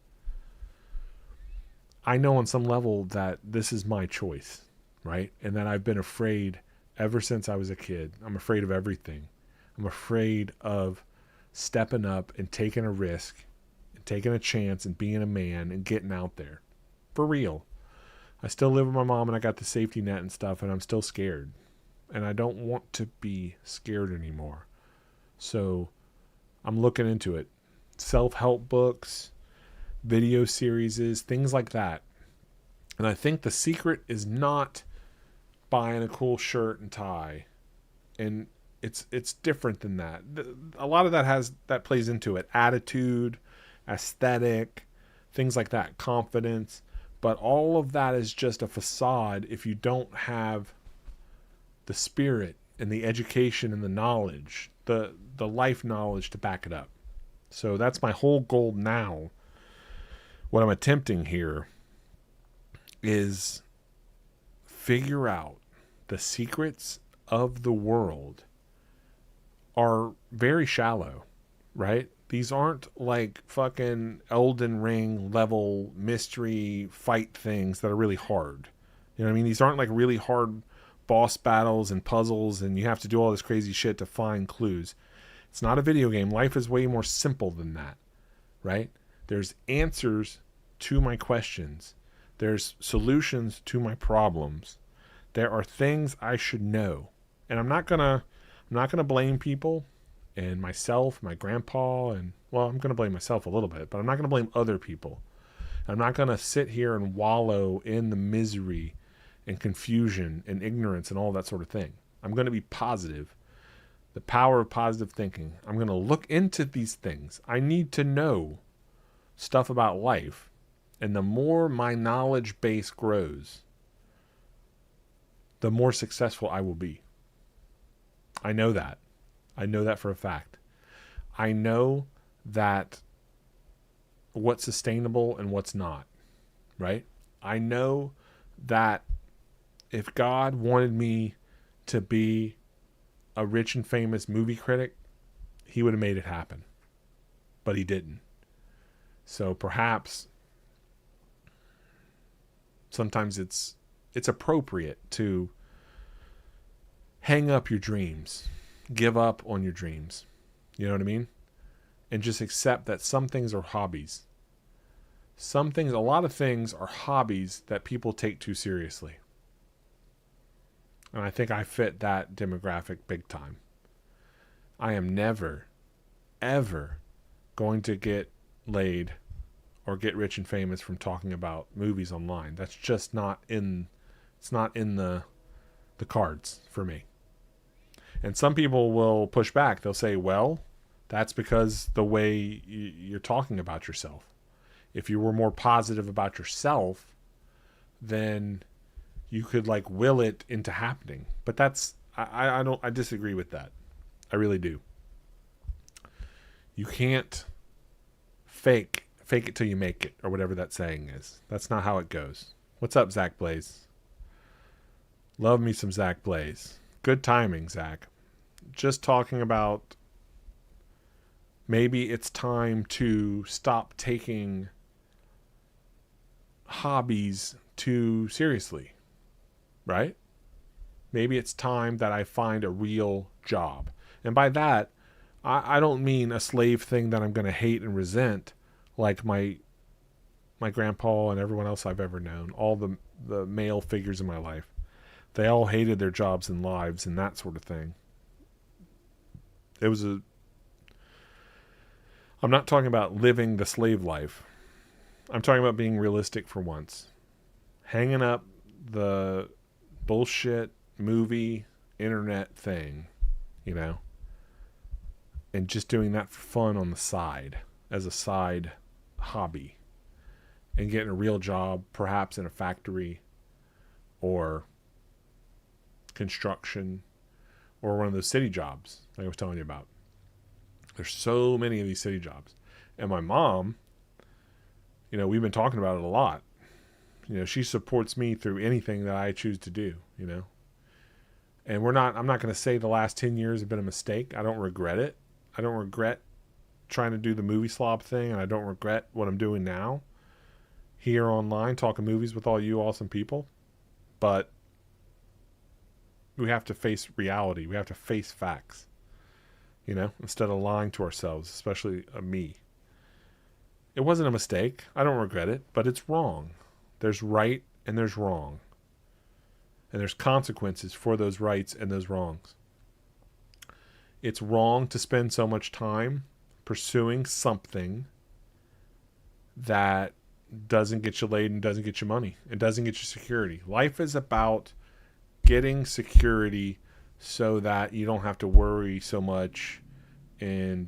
S1: I know on some level that this is my choice, right? And that I've been afraid ever since I was a kid. I'm afraid of everything. I'm afraid of stepping up and taking a risk and taking a chance and being a man and getting out there. For real. I still live with my mom and I got the safety net and stuff, and I'm still scared. And I don't want to be scared anymore. So I'm looking into it. Self-help books, video series, things like that. And I think the secret is not buying a cool shirt and tie. And it's different than that. A lot of that plays into it. Attitude, aesthetic, things like that, confidence. But all of that is just a facade if you don't have the spirit and the education and the knowledge, the life knowledge to back it up. So that's my whole goal now. What I'm attempting here is figure out the secrets of the world are very shallow, right? These aren't like fucking Elden Ring level mystery fight things that are really hard. You know what I mean? These aren't like really hard boss battles and puzzles and you have to do all this crazy shit to find clues. It's not a video game. Life is way more simple than that, right? There's answers to my questions. There's solutions to my problems. There are things I should know. And I'm not gonna blame people and myself, my grandpa, and well, I'm gonna blame myself a little bit, but I'm not gonna blame other people. I'm not gonna sit here and wallow in the misery and confusion and ignorance and all that sort of thing. I'm gonna be positive. The power of positive thinking. I'm gonna look into these things. I need to know stuff about life. And the more my knowledge base grows, the more successful I will be. I know that. I know that for a fact. I know that what's sustainable and what's not, right? I know that if God wanted me to be a rich and famous movie critic, he would have made it happen. But he didn't. So perhaps sometimes it's appropriate to hang up your dreams, give up on your dreams. You know what I mean? And just accept that some things are hobbies. A lot of things are hobbies that people take too seriously. And I think I fit that demographic big time. I am never, ever going to get laid or get rich and famous from talking about movies online. That's just it's not in the cards for me. And some people will push back. They'll say, well, that's because the way you're talking about yourself. If you were more positive about yourself, then you could like will it into happening. But that's, I disagree with that. I really do. You can't fake it till you make it, or whatever that saying is. That's not how it goes. What's up, Zach Blaze? Love me some Zach Blaze. Good timing, Zach. Just talking about maybe it's time to stop taking hobbies too seriously, right? Maybe it's time that I find a real job. And by that, I don't mean a slave thing that I'm going to hate and resent like my grandpa and everyone else I've ever known, all the male figures in my life. They all hated their jobs and lives and that sort of thing. I'm not talking about living the slave life. I'm talking about being realistic for once. Hanging up the bullshit movie internet thing, you know, and just doing that for fun on the side as a side hobby, and getting a real job, perhaps in a factory or construction or one of those city jobs like I was telling you about. There's so many of these city jobs. And my mom, you know, we've been talking about it a lot. You know, she supports me through anything that I choose to do, you know. And I'm not going to say the last 10 years have been a mistake. I don't regret it. I don't regret trying to do the movie slob thing, and I don't regret what I'm doing now here online, talking movies with all you awesome people. But we have to face reality. We have to face facts, you know, instead of lying to ourselves, especially me. It wasn't a mistake. I don't regret it, but it's wrong. There's right and there's wrong. And there's consequences for those rights and those wrongs. It's wrong to spend so much time pursuing something that doesn't get you laid and doesn't get you money. It doesn't get you security. Life is about getting security so that you don't have to worry so much and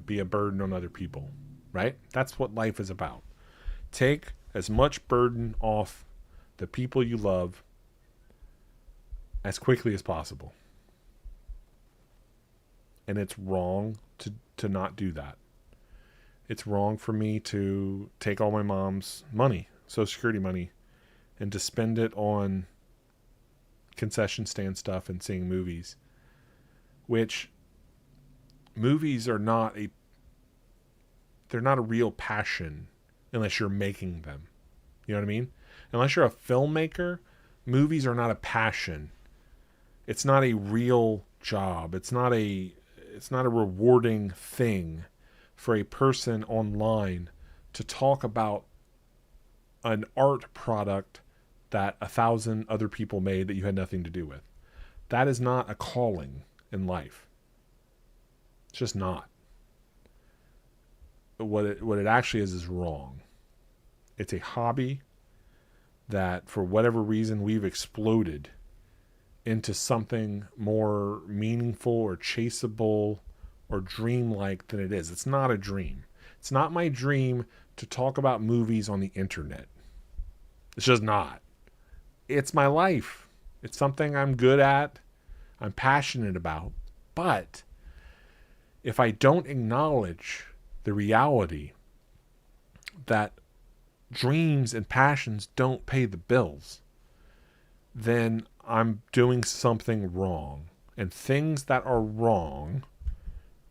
S1: be a burden on other people, right? That's what life is about. Take as much burden off the people you love as quickly as possible. And it's wrong to not do that. It's wrong for me to take all my mom's money, Social Security money, and to spend it on concession stand stuff and seeing movies. Which movies are not they're not a real passion unless you're making them. You know what I mean? Unless you're a filmmaker, movies are not a passion. It's not a real job. It's not a rewarding thing for a person online to talk about an art product that 1,000 other people made that you had nothing to do with. That is not a calling in life. It's just not. What it actually is wrong. It's a hobby that for whatever reason we've exploded into something more meaningful or chaseable or dreamlike than it is. It's not a dream. It's not my dream to talk about movies on the internet. It's just not. It's my life. It's something I'm good at. I'm passionate about. But if I don't acknowledge the reality that dreams and passions don't pay the bills, then I'm doing something wrong. And things that are wrong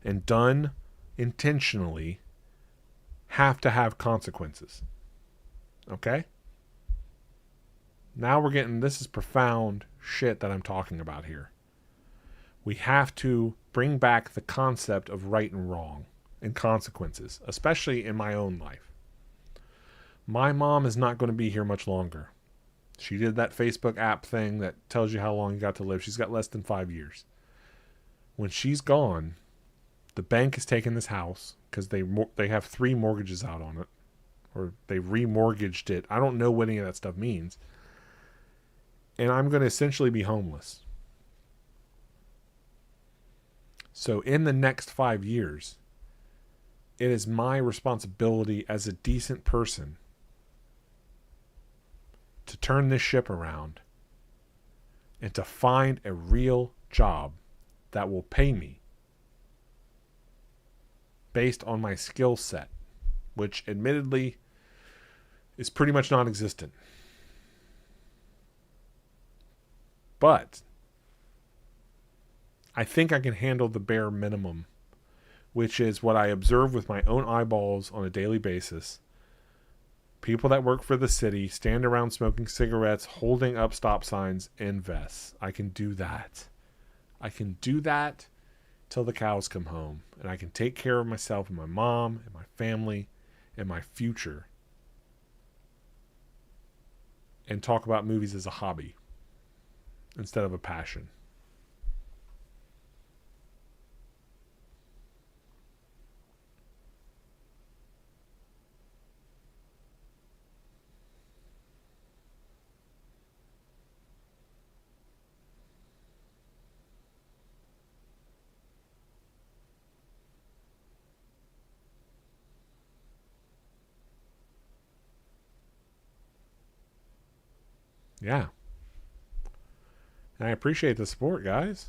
S1: and done intentionally have to have consequences. Okay? Now we're getting, this is profound shit that I'm talking about here. We have to bring back the concept of right and wrong and consequences, especially in my own life. My mom is not going to be here much longer. She did that Facebook app thing that tells you how long you got to live. She's got less than 5 years. When she's gone, the bank is taking this house because they have 3 mortgages out on it, or they remortgaged it. I don't know what any of that stuff means. And I'm going to essentially be homeless. So in the next 5 years, it is my responsibility as a decent person to turn this ship around and to find a real job that will pay me based on my skill set, which admittedly is pretty much non-existent. But I think I can handle the bare minimum, which is what I observe with my own eyeballs on a daily basis. People that work for the city stand around smoking cigarettes, holding up stop signs and vests. I can do that. I can do that till the cows come home. And I can take care of myself and my mom and my family and my future. And talk about movies as a hobby instead of a passion. Yeah. And I appreciate the support, guys.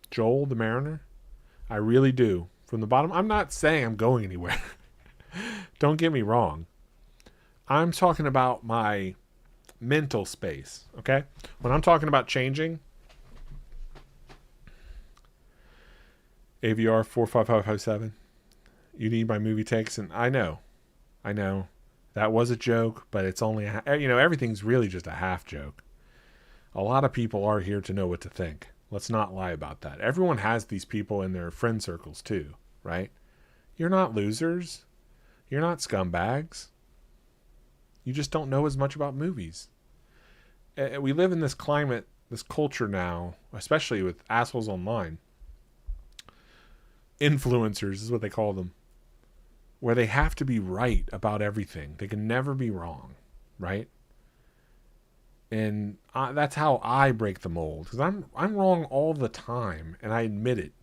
S1: Joel, the Mariner. I really do. From the bottom, I'm not saying I'm going anywhere. Don't get me wrong. I'm talking about my mental space, okay? When I'm talking about changing, AVR 45557, you need my movie takes, and I know. That was a joke, but it's only, everything's really just a half joke. A lot of people are here to know what to think. Let's not lie about that. Everyone has these people in their friend circles too, right? You're not losers. You're not scumbags. You just don't know as much about movies. We live in this climate this culture now, especially with assholes online, influencers is what they call them, where they have to be right about everything. They can never be wrong, right? And that's how I break the mold, because I'm wrong all the time, and I admit it.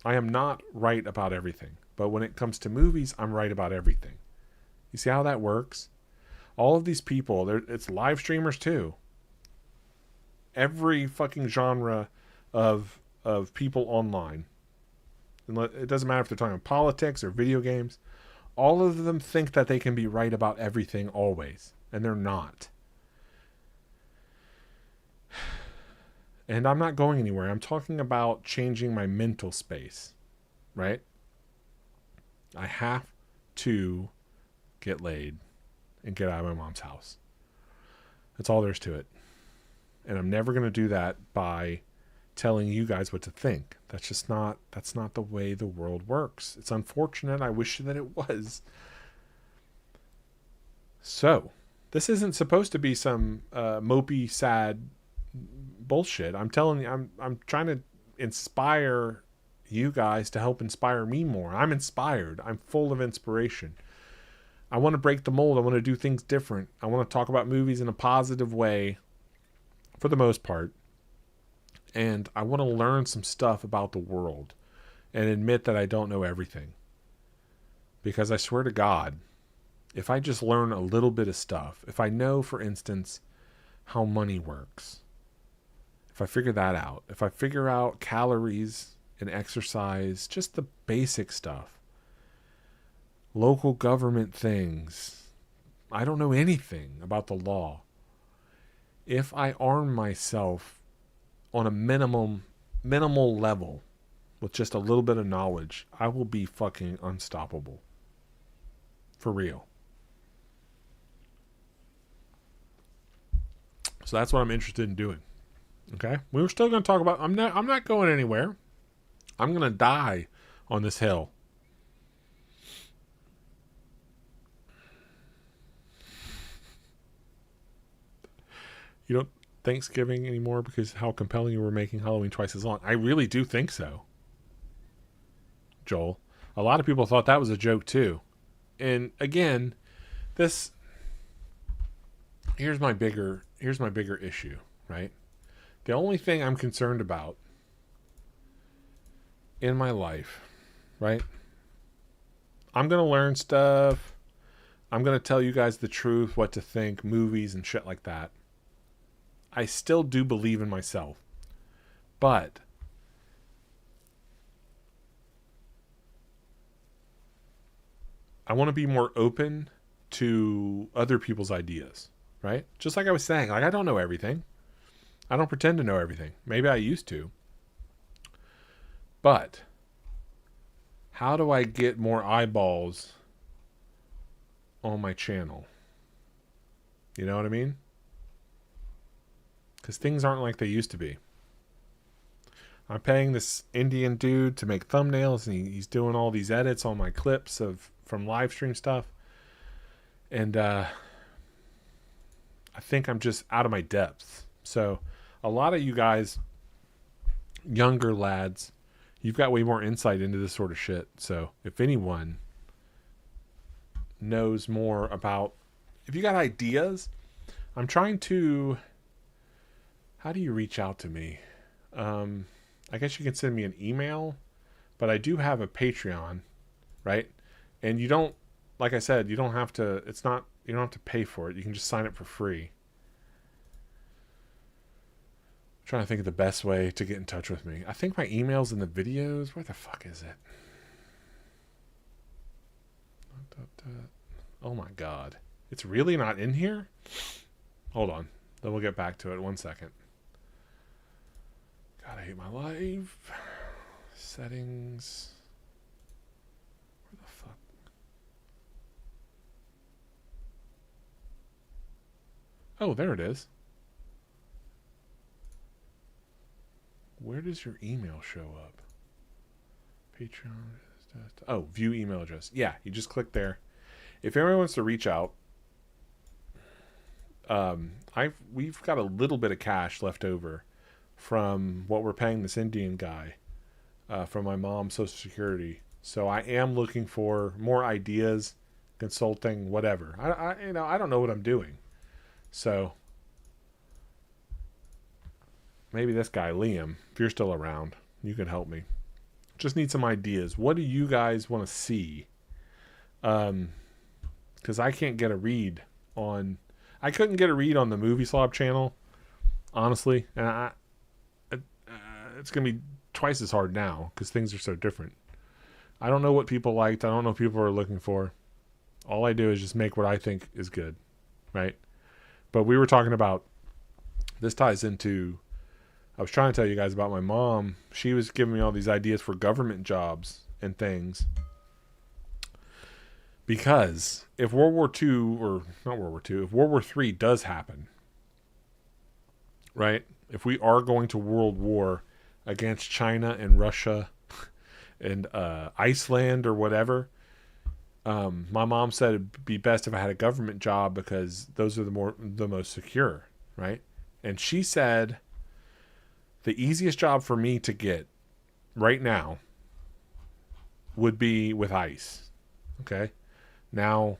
S1: I am not right about everything, but when it comes to movies, I'm right about everything. You see how that works? All of these people, it's live streamers too. Every fucking genre of people online. It doesn't matter if they're talking politics or video games. All of them think that they can be right about everything always, and they're not. And I'm not going anywhere. I'm talking about changing my mental space, right? I have to get laid and get out of my mom's house. That's all there's to it. And I'm never going to do that by telling you guys what to think. That's not the way the world works. It's unfortunate. I wish that it was. So, this isn't supposed to be some mopey, sad bullshit. I'm telling you, I'm trying to inspire you guys to help inspire me more. I'm inspired. I'm full of inspiration. I want to break the mold. I want to do things different. I want to talk about movies in a positive way for the most part. And I want to learn some stuff about the world and admit that I don't know everything. Because I swear to God, if I just learn a little bit of stuff, if I know, for instance, how money works, if I figure that out, if I figure out calories and exercise, just the basic stuff, local government things, I don't know anything about the law. If I arm myself on a minimal level with just a little bit of knowledge, I will be fucking unstoppable. For real. So that's what I'm interested in doing. Okay? We were still going to talk about... I'm not going anywhere. I'm going to die on this hill. You don't Thanksgiving anymore because how compelling you were making Halloween twice as long. I really do think so, Joel. A lot of people thought that was a joke too. And again, here's my bigger issue, right? The only thing I'm concerned about in my life, right? I'm going to learn stuff. I'm going to tell you guys the truth, what to think, movies and shit like that. I still do believe in myself. But I want to be more open to other people's ideas, right? Just like I was saying, like I don't know everything. I don't pretend to know everything. Maybe I used to. But how do I get more eyeballs on my channel? You know what I mean? Because things aren't like they used to be. I'm paying this Indian dude to make thumbnails, and he's doing all these edits on my clips from live stream stuff. And I think I'm just out of my depth. So a lot of you guys, younger lads, you've got way more insight into this sort of shit. So if anyone knows more about... If you got ideas, I'm trying to... How do you reach out to me? I guess you can send me an email, but I do have a Patreon, right? And you don't, like I said, you don't have to, you don't have to pay for it. You can just sign up for free. I'm trying to think of the best way to get in touch with me. I think my email's in the videos. Where the fuck is it? Oh my God. It's really not in here? Hold on. Then we'll get back to it. 1 second. God, I hate my life. Settings. Where the fuck? Oh, there it is. Where does your email show up? Patreon. Oh, view email address. Yeah, you just click there. If anyone wants to reach out, we've got a little bit of cash left over from what we're paying this Indian guy from my mom's Social Security. So I am looking for more ideas, consulting, whatever. I don't know what I'm doing. So maybe this guy, Liam, if you're still around, you can help me. Just need some ideas. What do you guys want to see? Because I can't get a read on... I couldn't get a read on the Movie Slob channel, honestly. And it's going to be twice as hard now because things are so different. I don't know what people liked. I don't know what people are looking for. All I do is just make what I think is good, right? But we were talking about... This ties into... I was trying to tell you guys about my mom. She was giving me all these ideas for government jobs and things. Because if World War II, or not World War II, if World War III does happen, right? If we are going to World War against China and Russia and Iceland or whatever, my mom said it'd be best if I had a government job because those are the most secure, right? And she said... The easiest job for me to get right now would be with ICE. Okay? Now,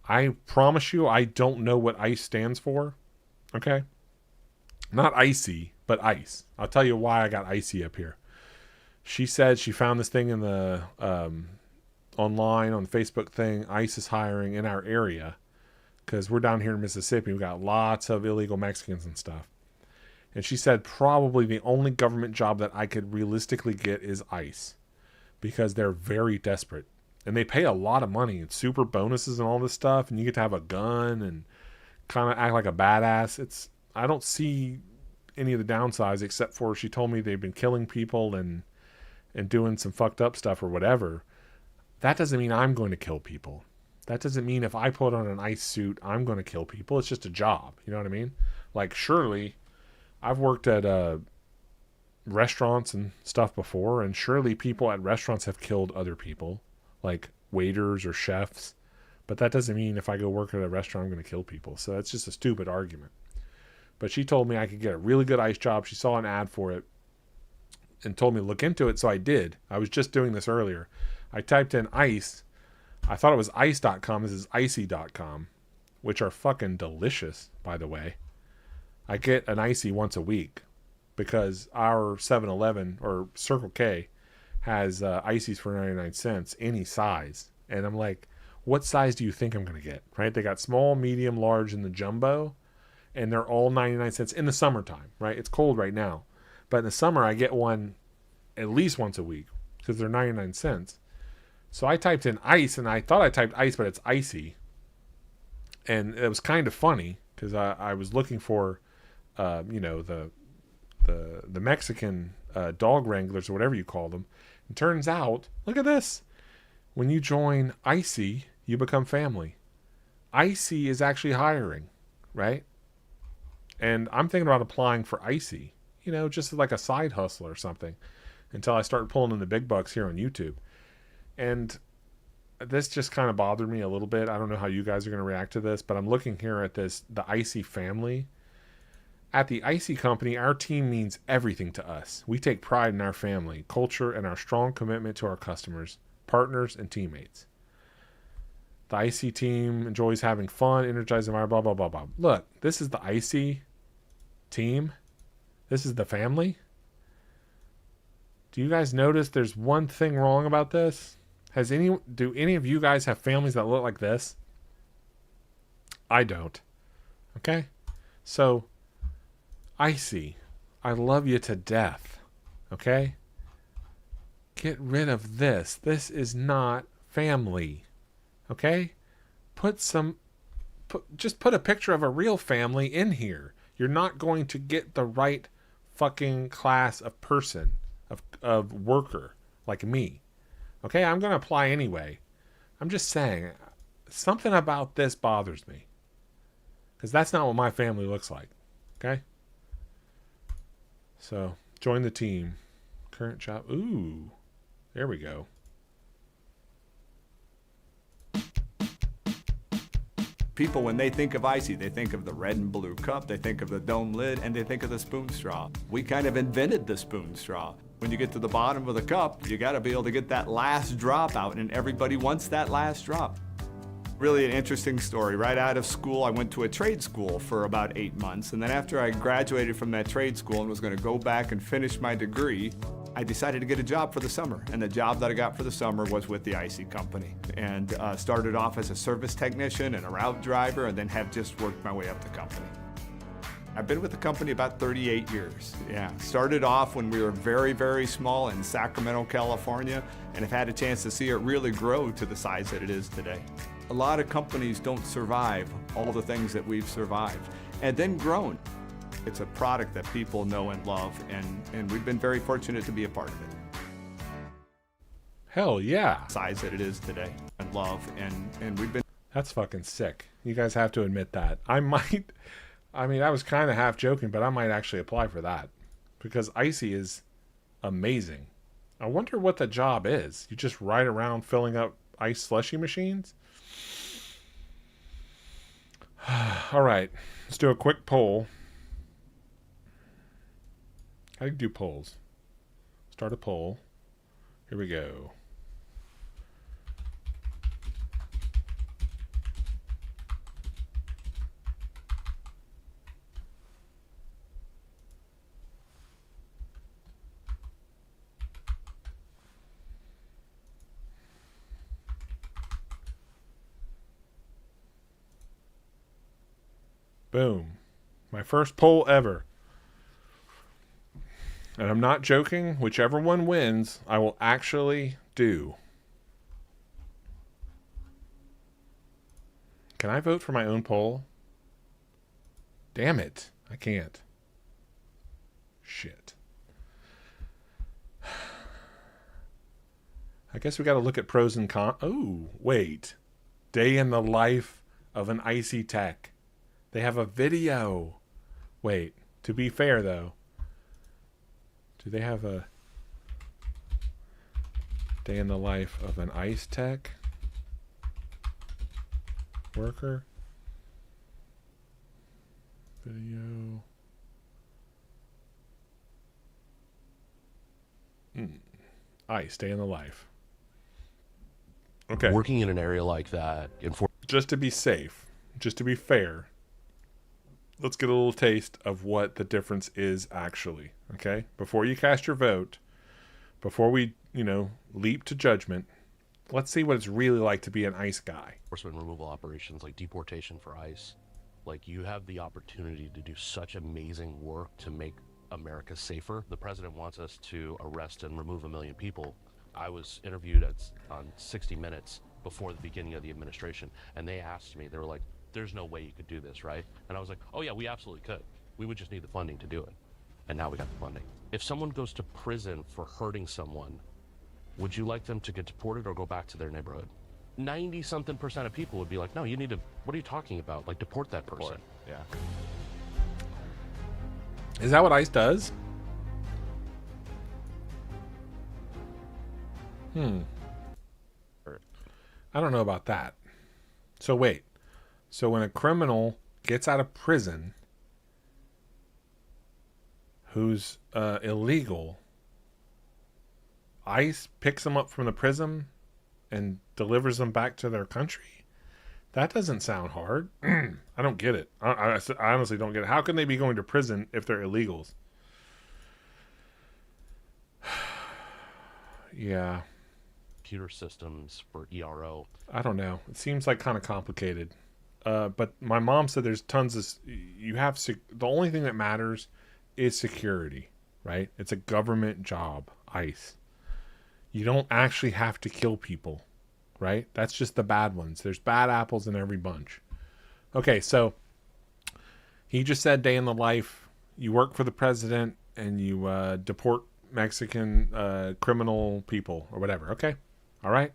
S1: I promise you I don't know what ICE stands for. Okay? Not icy, but ICE. I'll tell you why I got icy up here. She said she found this thing in the online on the Facebook thing. ICE is hiring in our area because we're down here in Mississippi. We've got lots of illegal Mexicans and stuff. And she said probably the only government job that I could realistically get is ICE because they're very desperate. And they pay a lot of money and super bonuses and all this stuff. And you get to have a gun and kind of act like a badass. I don't see any of the downsides except for she told me they've been killing people and doing some fucked up stuff or whatever. That doesn't mean I'm going to kill people. That doesn't mean if I put on an ICE suit, I'm going to kill people. It's just a job. You know what I mean? Like, surely... I've worked at restaurants and stuff before, and surely people at restaurants have killed other people, like waiters or chefs. But that doesn't mean if I go work at a restaurant, I'm going to kill people. So that's just a stupid argument. But she told me I could get a really good ICE job. She saw an ad for it and told me to look into it, so I did. I was just doing this earlier. I typed in ICE. I thought it was ice.com. This is icy.com, which are fucking delicious, by the way. I get an icy once a week because our 7-Eleven or Circle K has ices for 99 cents, any size. And I'm like, what size do you think I'm going to get? Right? They got small, medium, large, and the jumbo. And they're all 99 cents in the summertime, right? It's cold right now. But in the summer, I get one at least once a week because they're 99 cents. So I typed in ice, and I thought I typed ice, but it's icy. And it was kind of funny because I was looking for... the Mexican dog wranglers or whatever you call them. It turns out, look at this. When you join Icy, you become family. Icy is actually hiring, right? And I'm thinking about applying for Icy, just like a side hustle or something until I start pulling in the big bucks here on YouTube. And this just kind of bothered me a little bit. I don't know how you guys are going to react to this, but I'm looking here at the Icy family. At the Icy Company, our team means everything to us. We take pride in our family, culture, and our strong commitment to our customers, partners, and teammates. The Icy team enjoys having fun, energizing, blah, blah, blah, blah. Look, this is the Icy team. This is the family. Do you guys notice there's one thing wrong about this? Do any of you guys have families that look like this? I don't. Okay? So... Icy, I love you to death. Okay? Get rid of this. This is not family. Okay? Just put a picture of a real family in here. You're not going to get the right fucking class of person, of worker like me. Okay? I'm going to apply anyway. I'm just saying, something about this bothers me. Because that's not what my family looks like. Okay? So, join the team. Current job. Ooh. There we go.
S3: People, when they think of icy, they think of the red and blue cup, they think of the dome lid, and they think of the spoon straw. We kind of invented the spoon straw. When you get to the bottom of the cup, you gotta be able to get that last drop out, and everybody wants that last drop. Really an interesting story. Right out of school, I went to a trade school for about 8 months, and then after I graduated from that trade school and was gonna go back and finish my degree, I decided to get a job for the summer, and the job that I got for the summer was with the icy company, and started off as a service technician and a route driver, and then have just worked my way up the company. I've been with the company about 38 years. Yeah, started off when we were very, very small in Sacramento, California, and have had a chance to see it really grow to the size that it is today. A lot of companies don't survive all the things that we've survived, and then grown. It's a product that people know and love, and we've been very fortunate to be a part of it.
S1: Hell yeah.
S3: Size that it is today, and love, and we've been...
S1: That's fucking sick. You guys have to admit that. I was kind of half joking, but I might actually apply for that. Because icy is amazing. I wonder what the job is. You just ride around filling up ice slushy machines? All right. Let's do a quick poll. How do you do polls? Start a poll. Here we go. Boom. My first poll ever. And I'm not joking. Whichever one wins, I will actually do. Can I vote for my own poll? Damn it. I can't. Shit. I guess we got to look at pros and cons. Oh, wait. Day in the life of an icy tech. They have a video. Wait. To be fair, though. Do they have a day in the life of an ice tech worker? Video. Ice, day in the life. Okay.
S4: Working in an area like that.
S1: Just to be safe, just to be fair, let's get a little taste of what the difference is actually, okay? Before you cast your vote, before we, leap to judgment, let's see what it's really like to be an ice guy.
S4: Enforcement removal operations like deportation for ICE. Like, you have the opportunity to do such amazing work to make America safer. The president wants us to arrest and remove 1 million people. I was interviewed on 60 Minutes before the beginning of the administration, and they asked me, they were like, there's no way you could do this, right? And I was like, oh yeah, we absolutely could. We would just need the funding to do it. And now we got the funding. If someone goes to prison for hurting someone, would you like them to get deported or go back to their neighborhood? 90-something% of people would be like, no, you need to, what are you talking about? Like, deport that person.
S3: Yeah.
S1: Is that what ICE does? I don't know about that. So wait. So when a criminal gets out of prison who's illegal, ICE picks them up from the prison and delivers them back to their country? That doesn't sound hard. I don't get it. I honestly don't get it. How can they be going to prison if they're illegals? Yeah.
S4: Computer systems for ERO.
S1: I don't know. It seems like kind of complicated. But my mom said there's tons of... the only thing that matters is security, right? It's a government job, ICE. You don't actually have to kill people, right? That's just the bad ones. There's bad apples in every bunch. Okay, so he just said day in the life. You work for the president and you deport Mexican criminal people or whatever. Okay, all right.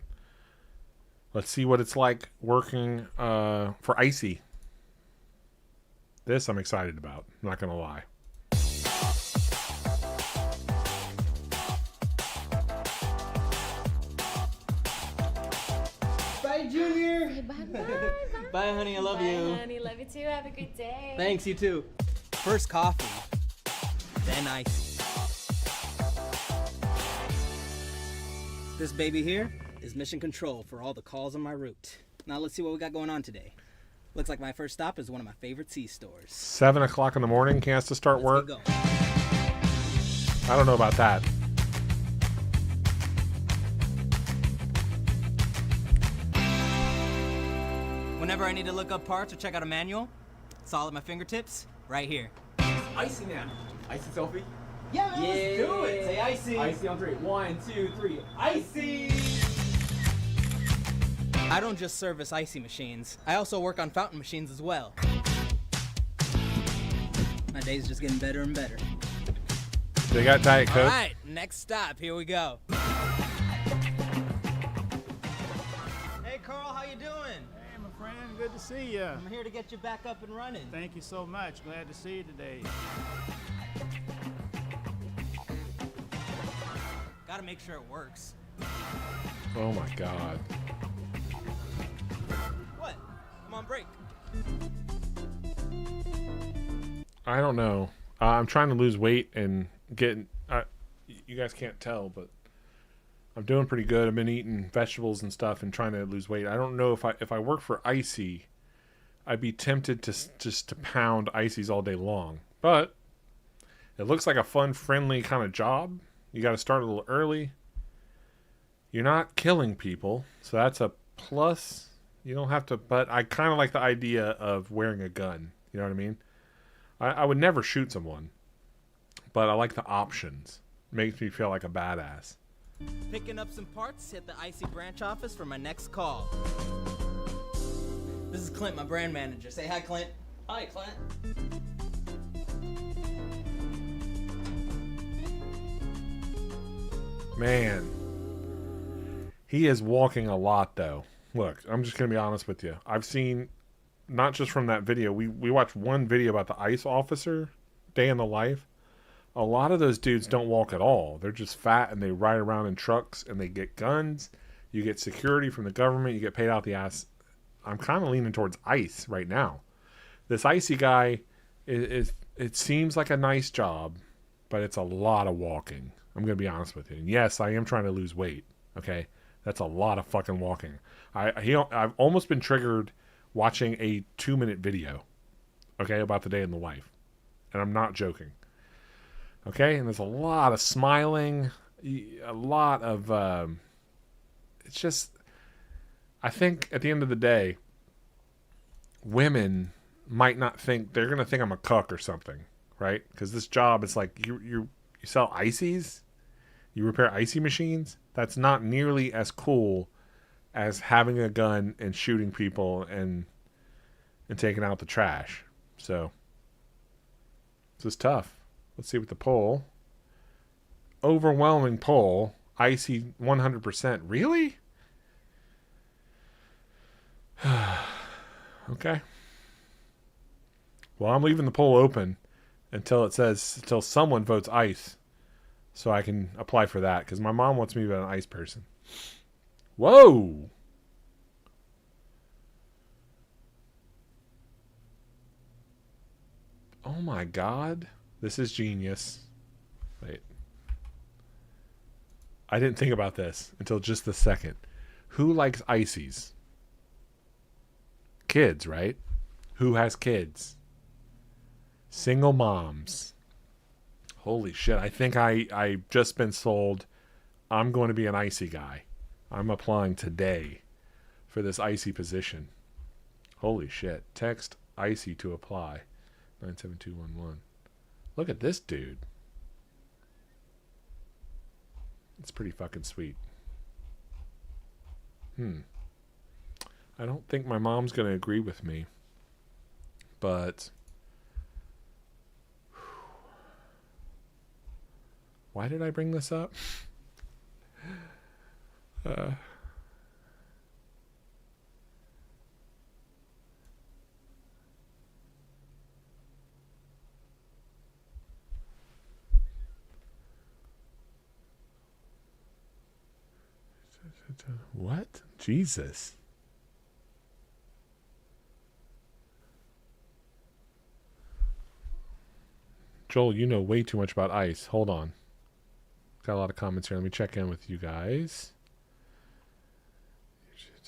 S1: Let's see what it's like working for Icy. This I'm excited about. I'm not going to lie.
S5: Bye, Junior.
S6: Bye, bye, bye.
S5: Bye, honey. I love
S6: Bye,
S5: you.
S6: honey. Love you too. Have a good day.
S5: Thanks, you too. First coffee, then icy. This baby here is mission control for all the calls on my route. Now let's see what we got going on today. Looks like my first stop is one of my favorite C-stores.
S1: 7 o'clock in the morning, he has to start work.
S5: Let's
S1: I don't know about that.
S5: Whenever I need to look up parts or check out a manual, it's all at my fingertips, right here.
S7: Icy now. Icy selfie?
S5: Yeah, man, let's do it. Say icy.
S7: Icy on 3. 1, 2, 3. Icy!
S5: I don't just service icy machines. I also work on fountain machines as well. My day's just getting better and better.
S1: They got Diet Coke.
S5: All right, next stop. Here we go. Hey, Carl, how you doing?
S8: Hey, my friend, good to see you.
S5: I'm here to get you back up and running.
S8: Thank you so much. Glad to see you today.
S5: Gotta make sure it works.
S1: Oh my God.
S5: What? I'm on break.
S1: I don't know. I'm trying to lose weight and get. You guys can't tell, but I'm doing pretty good. I've been eating vegetables and stuff and trying to lose weight. I don't know if I work for Icy, I'd be tempted to just to pound ices all day long. But it looks like a fun, friendly kind of job. You got to start a little early. You're not killing people, so that's a plus. You don't have to. But I kind of like the idea of wearing a gun. You know what I mean? I would never shoot someone, but I like the options. Makes me feel like a badass.
S5: Picking up some parts, hit the Icy branch office for my next call. This is Clint, my brand manager. Say hi, Clint. Hi, Clint.
S1: Man, he is walking a lot, though. Look, I'm just going to be honest with you. I've seen, not just from that video, we watched one video about the ICE officer, day in the life. A lot of those dudes don't walk at all. They're just fat and they ride around in trucks and they get guns. You get security from the government. You get paid out the ass. I'm kind of leaning towards ICE right now. This Icy guy, it seems like a nice job, but it's a lot of walking. I'm going to be honest with you. And yes, I am trying to lose weight. Okay? That's a lot of fucking walking. I've almost been triggered watching a 2-minute video, okay, about the day in the life. And I'm not joking. Okay? And there's a lot of smiling, a lot of, it's just, I think at the end of the day, women might not think, they're going to think I'm a cuck or something, right? Because this job is like, you sell ices? You repair icy machines? That's not nearly as cool as having a gun and shooting people and taking out the trash. So, this is tough. Let's see what the poll. Overwhelming poll. Icy 100%. Really? Okay. Well, I'm leaving the poll open until someone votes ice. So I can apply for that, because my mom wants me to be an ice person. Whoa! Oh my God. This is genius. Wait. I didn't think about this until just a second. Who likes ices? Kids, right? Who has kids? Single moms. Holy shit, I think I just been sold. I'm going to be an icy guy. I'm applying today for this icy position. Holy shit. Text icy to apply. 97211. Look at this dude. It's pretty fucking sweet. I don't think my mom's going to agree with me. But why did I bring this up? What? Jesus. Joel, you know way too much about ice. Hold on. Got a lot of comments here. Let me check in with you guys.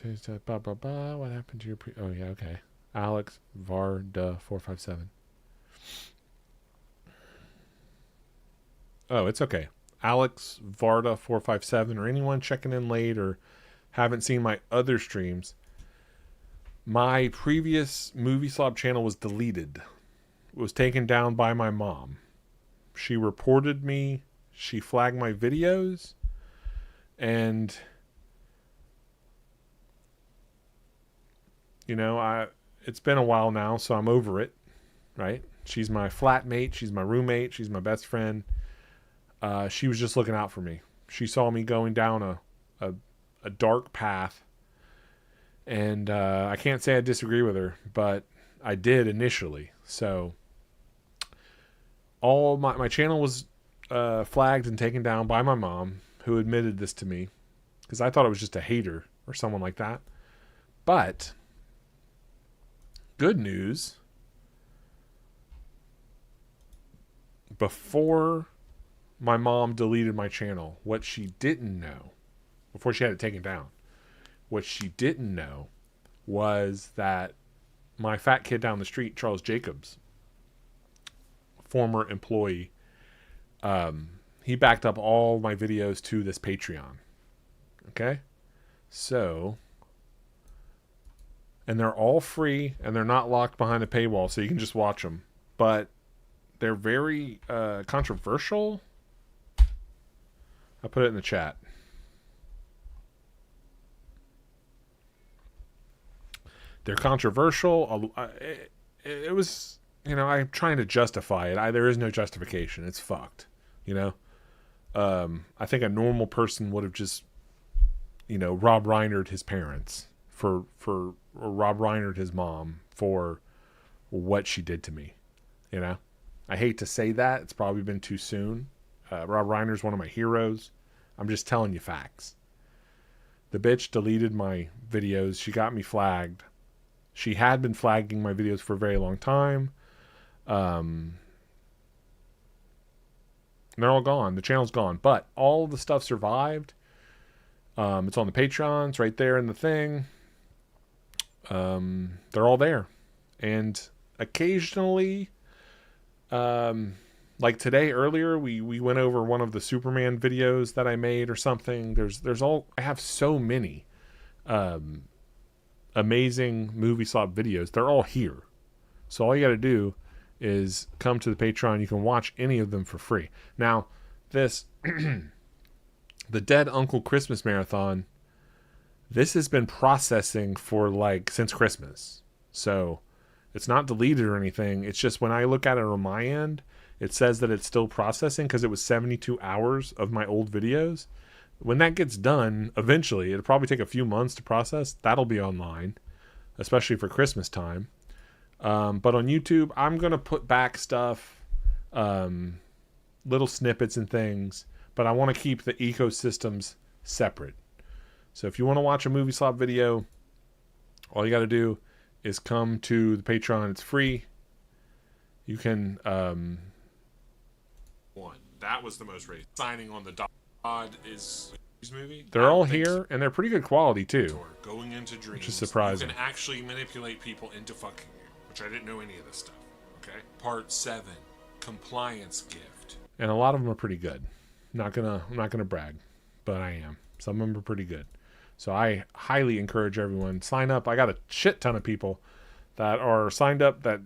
S1: What happened to your oh yeah, okay. Alex Varda 457. Oh, it's okay. Alex Varda 457 or anyone checking in late or haven't seen my other streams. My previous Movie Slob channel was deleted. It was taken down by my mom. She reported me. She flagged my videos. And you know, it's been a while now, so I'm over it, right? She's my flatmate. She's my roommate. She's my best friend. She was just looking out for me. She saw me going down a dark path. And I can't say I disagree with her, but I did initially. So all my channel was flagged and taken down by my mom, who admitted this to me, because I thought it was just a hater or someone like that. But good news, before my mom deleted my channel, what she didn't know, before she had it taken down, what she didn't know was that my fat kid down the street, Charles Jacobs, former employee, he backed up all my videos to this Patreon. Okay? So, and they're all free, and they're not locked behind a paywall, so you can just watch them. But they're very controversial. I'll put it in the chat. They're controversial. It was, you know, I'm trying to justify it. There is no justification. It's fucked, you know. I think a normal person would have just, you know, Rob Reinered his parents or Rob Reinered his mom for what she did to me, you know. I hate to say that. It's probably been too soon. Rob Reiner's one of my heroes. I'm just telling you facts. The bitch deleted my videos. She got me flagged. She had been flagging my videos for a very long time. They're all gone. The channel's gone. But all the stuff survived. It's on the Patreon. It's right there in the thing. They're all there. And occasionally, like today earlier, we went over one of the Superman videos that I made or something. I have so many amazing movie slob videos. They're all here. So all you got to do is come to the Patreon. You can watch any of them for free. Now, this the Dead Uncle Christmas Marathon, this has been processing for since Christmas. So it's not deleted or anything. It's just when I look at it on my end, it says that it's still processing because it was 72 hours of my old videos. When that gets done, eventually, it'll probably take a few months to process. That'll be online, especially for Christmas time. But on YouTube, I'm going to put back stuff, little snippets and things, but I want to keep the ecosystems separate. So if you want to watch a movie slop video, all you got to do is come to the Patreon. It's free. You can... That was the most rated. Signing on the Dodd is movie. They're all here, and they're pretty good quality, too.
S9: Going into dreams,
S1: which is surprising.
S9: You can actually manipulate people into fucking you, which I didn't know any of this stuff. Okay? Part 7, Compliance Gift.
S1: And a lot of them are pretty good. I'm not gonna brag, but I am. Some of them are pretty good. So I highly encourage everyone, sign up. I got a shit ton of people that are signed up that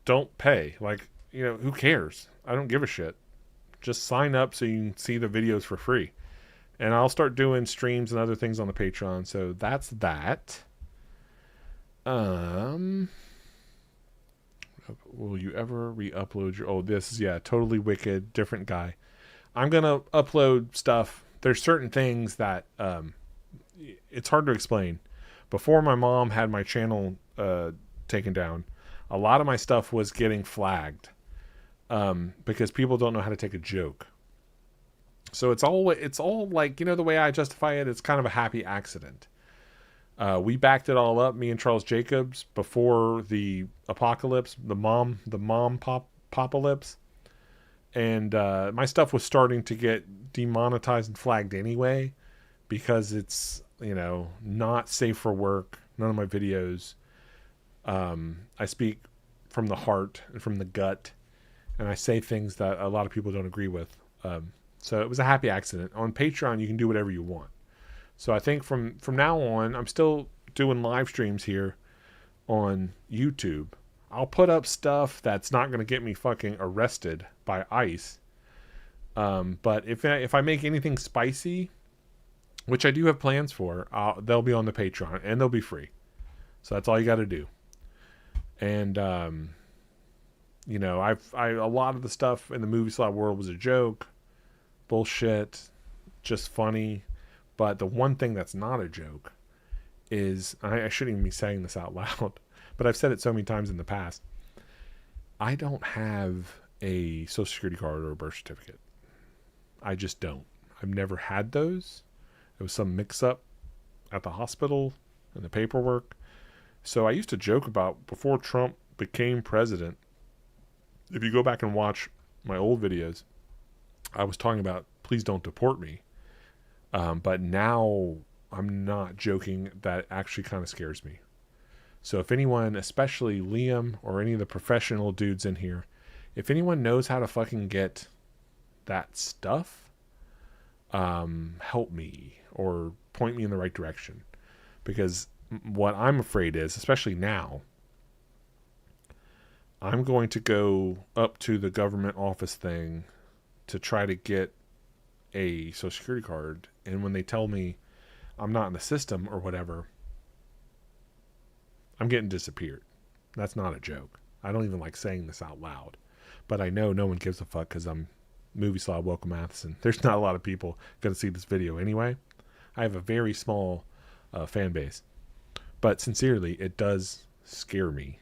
S1: don't pay. Who cares? I don't give a shit. Just sign up so you can see the videos for free. And I'll start doing streams and other things on the Patreon. So that's that. Will you ever re-upload your... Oh, this is, totally wicked. Different guy. I'm going to upload stuff. There's certain things that it's hard to explain. Before my mom had my channel taken down, a lot of my stuff was getting flagged. Because people don't know how to take a joke. So it's all like, the way I justify it, it's kind of a happy accident. We backed it all up, me and Charles Jacobs, before the apocalypse, the mom Apocalypse. And my stuff was starting to get demonetized and flagged anyway because it's, not safe for work. None of my videos. I speak from the heart and from the gut, and I say things that a lot of people don't agree with. So it was a happy accident. On Patreon, you can do whatever you want. So I think from now on, I'm still doing live streams here on YouTube. I'll put up stuff that's not going to get me fucking arrested by ICE. But if I make anything spicy, which I do have plans for, they'll be on the Patreon and they'll be free. So that's all you got to do. And a lot of the stuff in the movie slot world was a joke, bullshit, just funny. But the one thing that's not a joke is, I shouldn't even be saying this out loud, but I've said it so many times in the past. I don't have a social security card or a birth certificate. I just don't. I've never had those. It was some mix-up at the hospital and the paperwork. So I used to joke about, before Trump became president, if you go back and watch my old videos, I was talking about, please don't deport me. But now I'm not joking. That actually kind of scares me. So if anyone, especially Liam or any of the professional dudes in here, if anyone knows how to fucking get that stuff, help me or point me in the right direction. Because what I'm afraid is, especially now, I'm going to go up to the government office thing to try to get a social security card. And when they tell me I'm not in the system or whatever, I'm getting disappeared. That's not a joke. I don't even like saying this out loud. But I know no one gives a fuck because I'm movie slob Welcome Mathewson. There's not a lot of people going to see this video anyway. I have a very small fan base. But sincerely, it does scare me.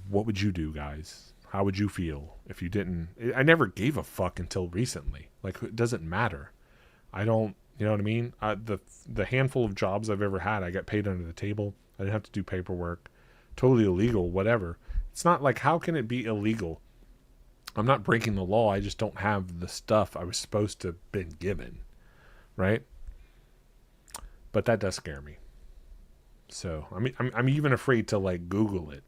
S1: What would you do, guys? How would you feel if you didn't? I never gave a fuck until recently. Like, it doesn't matter. I don't, you know what I mean? The handful of jobs I've ever had, I got paid under the table. I didn't have to do paperwork. Totally illegal, whatever. It's not like, how can it be illegal? I'm not breaking the law. I just don't have the stuff I was supposed to have been given. Right? But that does scare me. So, I'm even afraid to, like, Google it.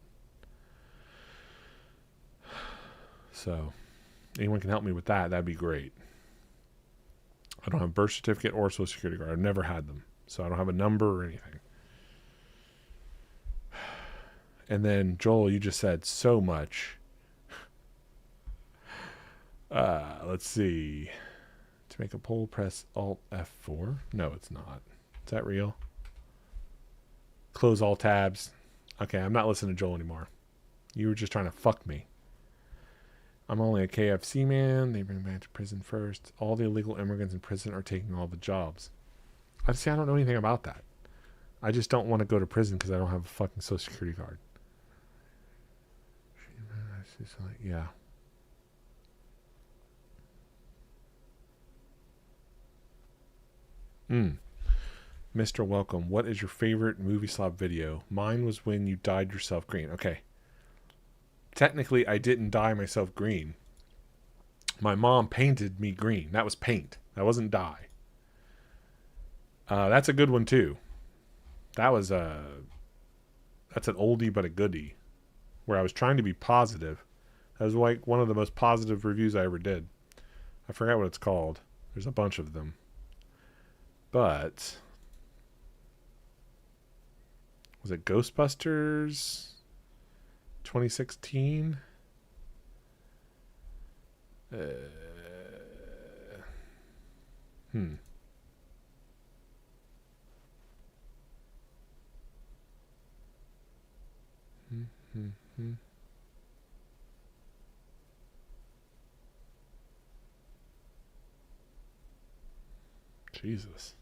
S1: So, anyone can help me with that, that'd be great. I don't have a birth certificate or social security card. I've never had them. So I don't have a number or anything. And then, Joel, you just said so much. Let's see. To make a poll, press Alt F4. No, it's not. Is that real? Close all tabs. Okay, I'm not listening to Joel anymore. You were just trying to fuck me. I'm only a KFC man. They bring me back to prison first. All the illegal immigrants in prison are taking all the jobs. I don't know anything about that. I just don't want to go to prison because I don't have a fucking social security card. Yeah. Mr. Welcome, what is your favorite movie slob video? Mine was when you dyed yourself green. Okay. Technically, I didn't dye myself green. My mom painted me green. That was paint. That wasn't dye. That's a good one, too. That's an oldie but a goodie. Where I was trying to be positive. That was like one of the most positive reviews I ever did. I forgot what it's called. There's a bunch of them. But was it Ghostbusters 2016? Jesus.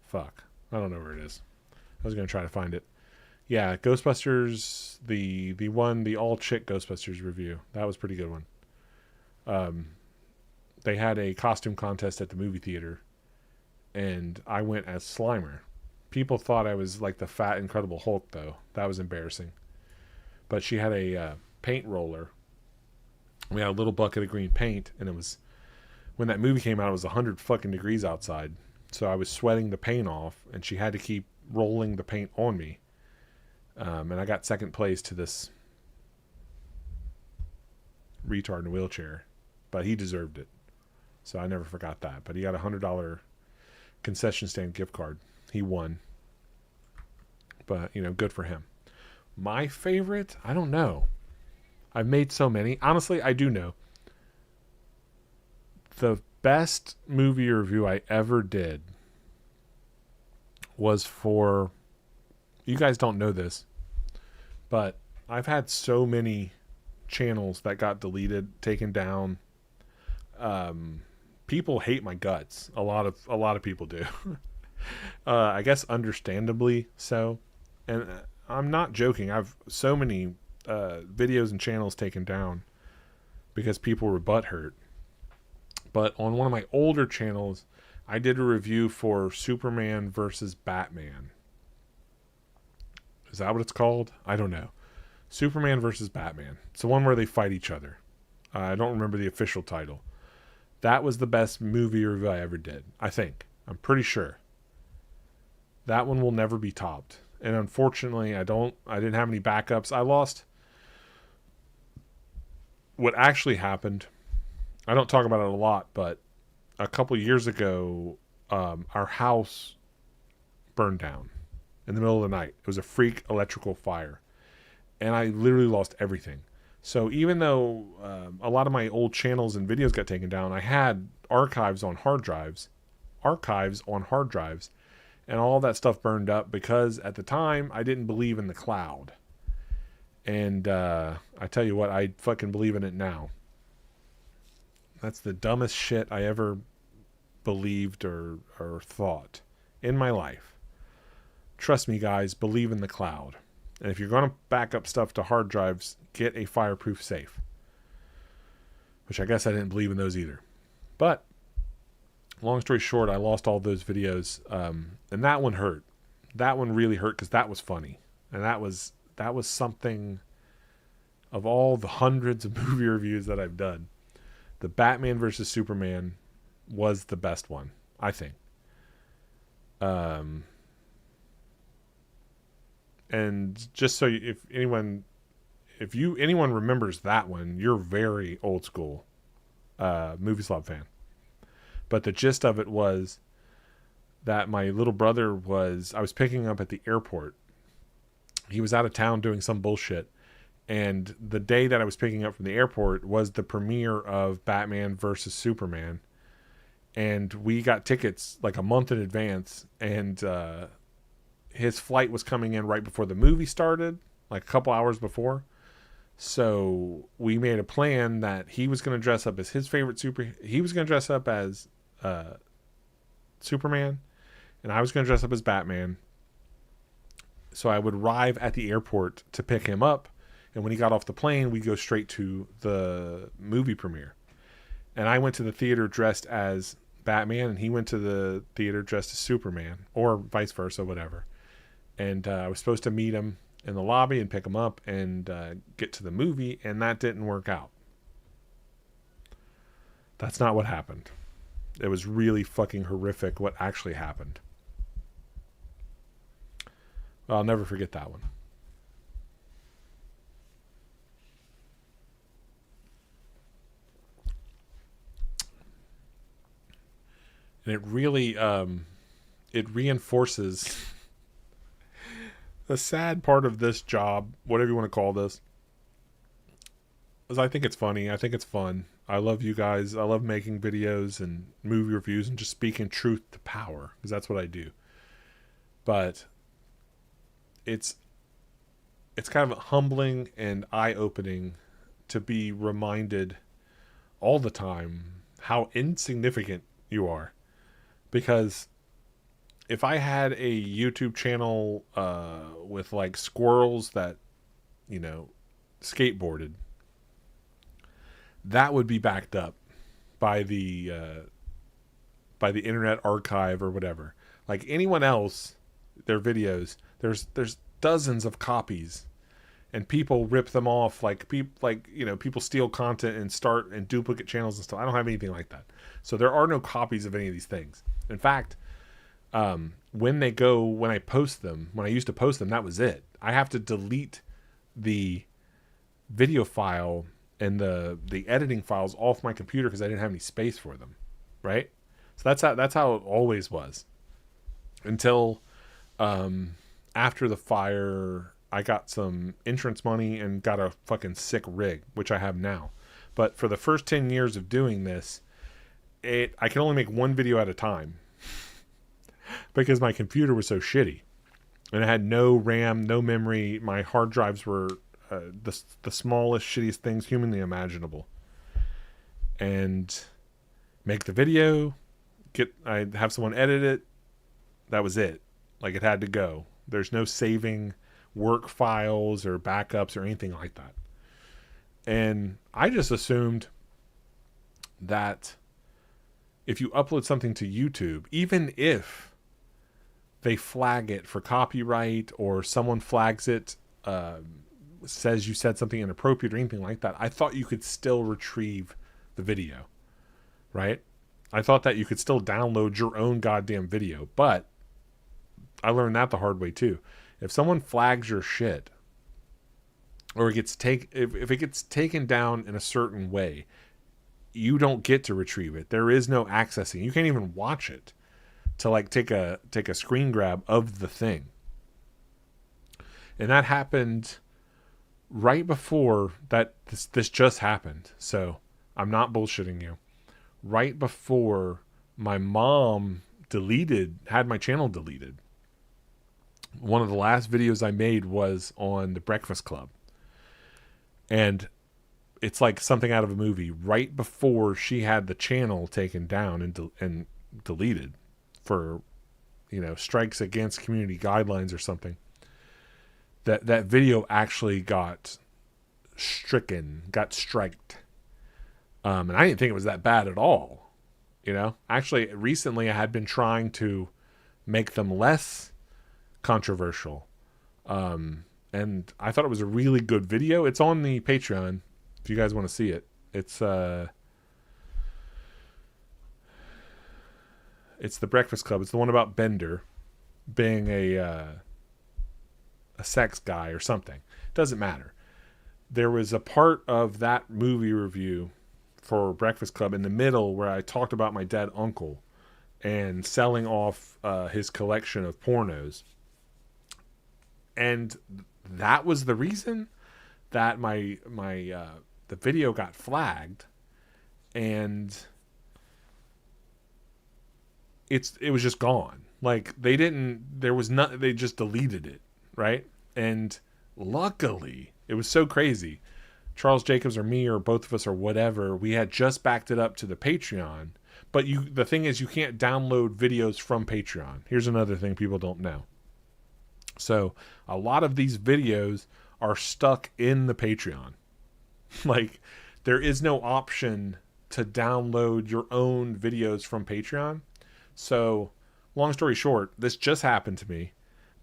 S1: Fuck. I don't know where it is. I was going to try to find it. Yeah, Ghostbusters, the all-chick Ghostbusters review. That was a pretty good one. They had a costume contest at the movie theater, and I went as Slimer. People thought I was like the fat, Incredible Hulk, though. That was embarrassing. But she had a paint roller. We had a little bucket of green paint, and it was, when that movie came out, it was 100 fucking degrees outside. So I was sweating the paint off, and she had to keep rolling the paint on me. And I got second place to this retard in a wheelchair, but he deserved it. So I never forgot that. But he got a $100 concession stand gift card. He won. But, you know, good for him. My favorite? I don't know. I've made so many. Honestly, I do know. The best movie review I ever did was for... You guys don't know this, but I've had so many channels that got deleted, taken down. People hate my guts. A lot of people do. I guess understandably so. And I'm not joking. I've so many videos and channels taken down because people were butthurt. But on one of my older channels, I did a review for Superman versus Batman. Is that what it's called? I don't know. Superman versus Batman. It's the one where they fight each other. I don't remember the official title. That was the best movie review I ever did, I think. I'm pretty sure. That one will never be topped. And unfortunately, I didn't have any backups. I lost. What actually happened, I don't talk about it a lot, but a couple years ago, our house burned down in the middle of the night. It was a freak electrical fire. And I literally lost everything. So even though a lot of my old channels and videos got taken down, I had archives on hard drives. And all that stuff burned up because at the time I didn't believe in the cloud. And I tell you what, I fucking believe in it now. That's the dumbest shit I ever believed or thought in my life. Trust me, guys, believe in the cloud. And if you're going to back up stuff to hard drives, get a fireproof safe. Which I guess I didn't believe in those either. But long story short, I lost all those videos, and that one hurt. That one really hurt because that was funny, and that was something. Of all the hundreds of movie reviews that I've done, the Batman versus Superman was the best one, I think. And just so if anyone remembers that one, you're very old school Movie Slob fan. But the gist of it was that my little brother I was picking up at the airport. He was out of town doing some bullshit. And the day that I was picking up from the airport was the premiere of Batman versus Superman. And we got tickets like a month in advance. And his flight was coming in right before the movie started, like a couple hours before. So we made a plan that he was going to dress up as his favorite he was going to dress up as Superman, and I was going to dress up as Batman. So I would arrive at the airport to pick him up, and when he got off the plane, we'd go straight to the movie premiere. And I went to the theater dressed as Batman, and he went to the theater dressed as Superman, or vice versa, whatever. And I was supposed to meet him in the lobby and pick him up and get to the movie, and that didn't work out. That's not what happened. It was really fucking horrific what actually happened. I'll never forget that one. And it really it reinforces the sad part of this job, whatever you want to call this, is I think it's funny. I think it's fun. I love you guys. I love making videos and movie reviews and just speaking truth to power, because that's what I do. But it's kind of humbling and eye-opening to be reminded all the time how insignificant you are. Because if I had a YouTube channel with like squirrels that, you know, skateboarded, that would be backed up by the Internet Archive or whatever. Like anyone else, their videos, there's dozens of copies, and people rip them off like people steal content and start and duplicate channels and stuff. I don't have anything like that. So there are no copies of any of these things. In fact, when I post them, when I used to post them, that was it. I have to delete the video file and the editing files off my computer because I didn't have any space for them, right? So that's how it always was until after the fire. I got some insurance money and got a fucking sick rig, which I have now. But for the first 10 years of doing this, I can only make one video at a time because my computer was so shitty. And I had no RAM, no memory. My hard drives were the smallest, shittiest things humanly imaginable. And make the video, I'd have someone edit it. That was it. Like, it had to go. There's no saving work files or backups or anything like that. And I just assumed that if you upload something to YouTube, even if they flag it for copyright or someone flags it, says you said something inappropriate or anything like that, I thought you could still retrieve the video, right? I thought that you could still download your own goddamn video, but I learned that the hard way too. If someone flags your shit, or if it gets taken down in a certain way, you don't get to retrieve it. There is no accessing. You can't even watch it to like take a screen grab of the thing. And that happened right before that. This just happened. So I'm not bullshitting you. Right before my mom had my channel deleted. One of the last videos I made was on the Breakfast Club. And it's like something out of a movie. Right before she had the channel taken down and deleted for, strikes against community guidelines or something, that video actually got striked. And I didn't think it was that bad at all. Actually, recently I had been trying to make them less controversial, and I thought it was a really good video. It's on the Patreon if you guys want to see it. It's the Breakfast Club. It's the one about Bender being a sex guy or something. Doesn't matter. There was a part of that movie review for Breakfast Club in the middle where I talked about my dead uncle and selling off his collection of pornos. And that was the reason that the video got flagged, and it was just gone. Like, they just deleted it, right? And luckily, it was so crazy. Charles Jacobs or me or both of us or whatever, we had just backed it up to the Patreon. But the thing is, you can't download videos from Patreon. Here's another thing people don't know. So a lot of these videos are stuck in the Patreon. Like, there is no option to download your own videos from Patreon. So, long story short, this just happened to me.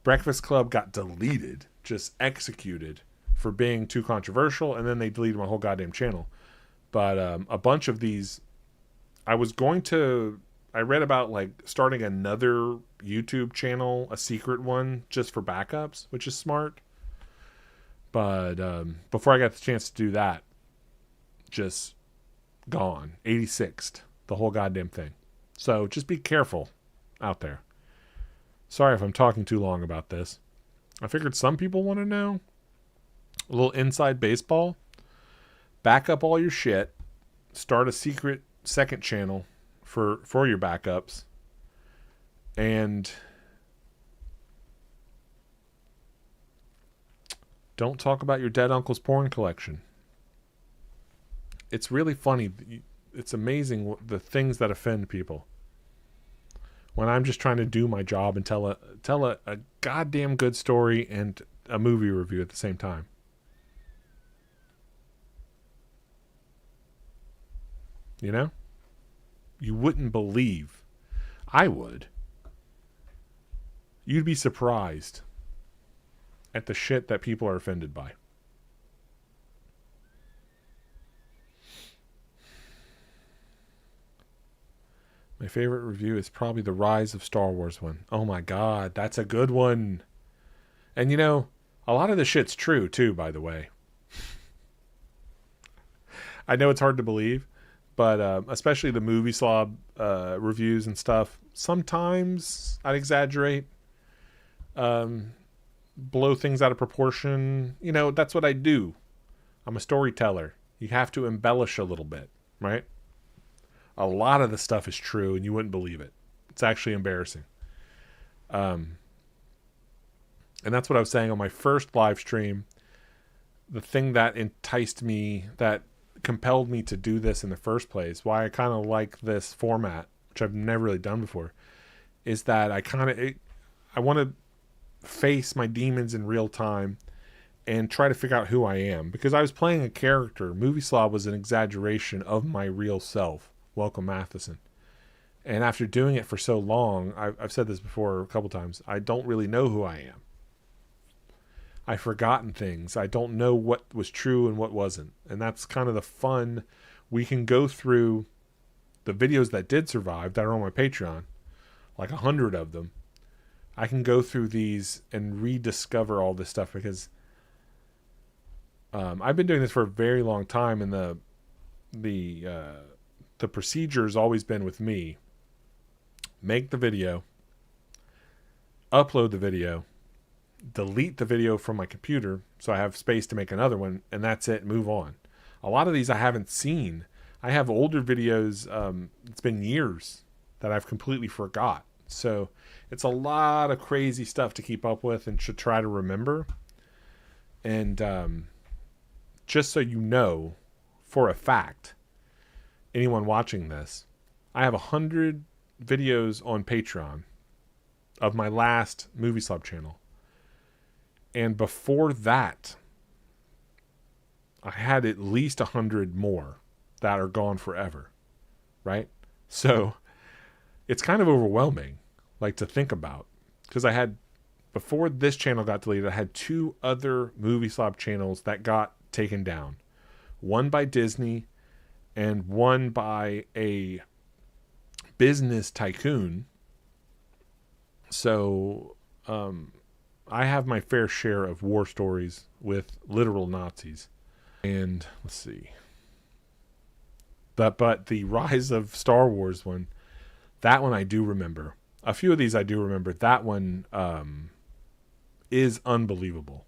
S1: Breakfast Club got deleted, just executed for being too controversial, and then they deleted my whole goddamn channel. But a bunch of these, I read about like starting another YouTube channel, a secret one, just for backups, which is smart. But before I got the chance to do that, just gone. 86th, the whole goddamn thing. So just be careful out there. Sorry if I'm talking too long about this. I figured some people want to know. A little inside baseball. Back up all your shit. Start a secret second channel for your backups. And don't talk about your dead uncle's porn collection. It's really funny. It's amazing the things that offend people. When I'm just trying to do my job and tell a goddamn good story and a movie review at the same time. You know? You wouldn't believe. I would. You'd be surprised at the shit that people are offended by. My favorite review is probably the Rise of Star Wars one. Oh my god, that's a good one. And you know, a lot of the shit's true too, by the way. I know it's hard to believe, but especially the movie slob reviews and stuff, sometimes I'd exaggerate, blow things out of proportion. You know, that's what I do. I'm a storyteller. You have to embellish a little bit, right? A lot of the stuff is true, and you wouldn't believe it. It's actually embarrassing. And that's what I was saying on my first live stream. The thing that enticed me, that compelled me to do this in the first place, why I kind of like this format, which I've never really done before, is that I want to face my demons in real time and try to figure out who I am. Because I was playing a character. Movie Slob was an exaggeration of my real self. Welcome, Mathewson. And after doing it for so long, I've said this before a couple times, I don't really know who I am. I've forgotten things. I don't know what was true and what wasn't. And that's kind of the fun. We can go through the videos that did survive that are on my Patreon, like 100 of them. I can go through these and rediscover all this stuff because I've been doing this for a very long time, and the procedure has always been with me: make the video, upload the video, delete the video from my computer so I have space to make another one, and that's it, move on. A lot of these I haven't seen. I have older videos, it's been years, that I've completely forgot. So it's a lot of crazy stuff to keep up with and should try to remember. And just so you know, for a fact, anyone watching this, I have 100 videos on Patreon of my last Movie Slub channel. And before that, I had at least 100 more that are gone forever, right? So it's kind of overwhelming, like, to think about. Because I had, before this channel got deleted, I had 2 other Movie Slob channels that got taken down. One by Disney and one by a business tycoon. So I have my fair share of war stories with literal Nazis. And let's see. But the Rise of Star Wars one, that one I do remember. A few of these I do remember. That one is unbelievable.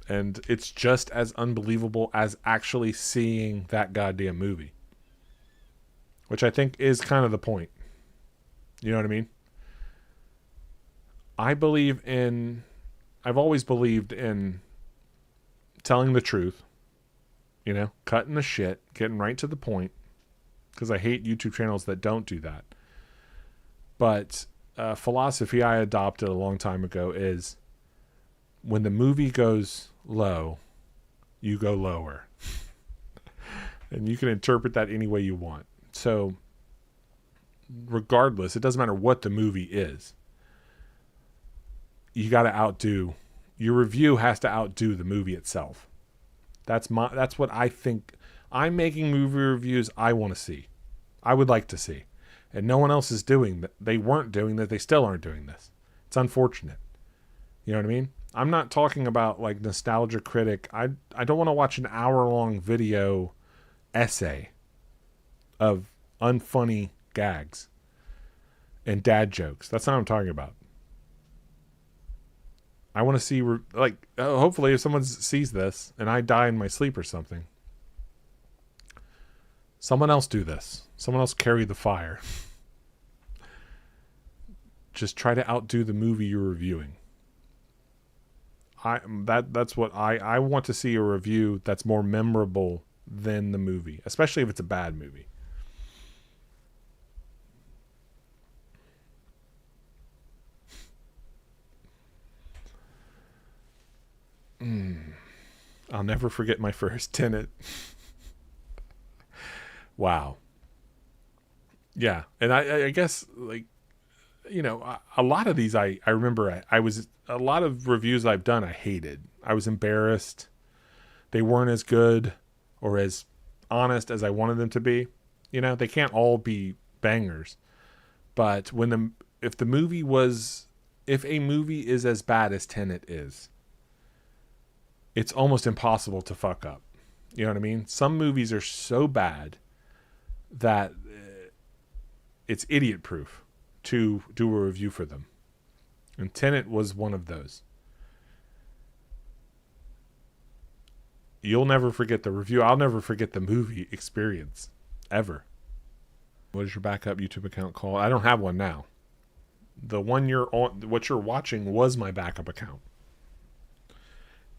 S1: And it's just as unbelievable as actually seeing that goddamn movie. Which I think is kind of the point. You know what I mean? I've always believed in telling the truth. You know, cutting the shit, getting right to the point. Because I hate YouTube channels that don't do that. But a philosophy I adopted a long time ago is, when the movie goes low, you go lower. And you can interpret that any way you want. So, regardless, it doesn't matter what the movie is. You got to outdo. Your review has to outdo the movie itself. That's what I think. I'm making movie reviews I want to see. I would like to see. And no one else is doing that. They weren't doing that. They still aren't doing this. It's unfortunate. You know what I mean? I'm not talking about like Nostalgia Critic. I don't want to watch an hour-long video essay of unfunny gags and dad jokes. That's not what I'm talking about. I want to see, hopefully if someone sees this and I die in my sleep or something, someone else do this. Someone else carry the fire. Just try to outdo the movie you're reviewing. That's what I want to see, a review that's more memorable than the movie, especially if it's a bad movie. I'll never forget my first Tenet. Wow. Yeah, and I guess, like, you know, a lot of these I remember a lot of reviews I've done I hated. I was embarrassed. They weren't as good. or as honest as I wanted them to be. You know, they can't all be bangers. But if a movie is as bad as Tenet is, it's almost impossible to fuck up. You know what I mean? Some movies are so bad that it's idiot proof to do a review for them. And Tenet was one of those. You'll never forget the review. I'll never forget the movie experience. Ever. What is your backup YouTube account called? I don't have one now. The one you're on, what you're watching, was my backup account.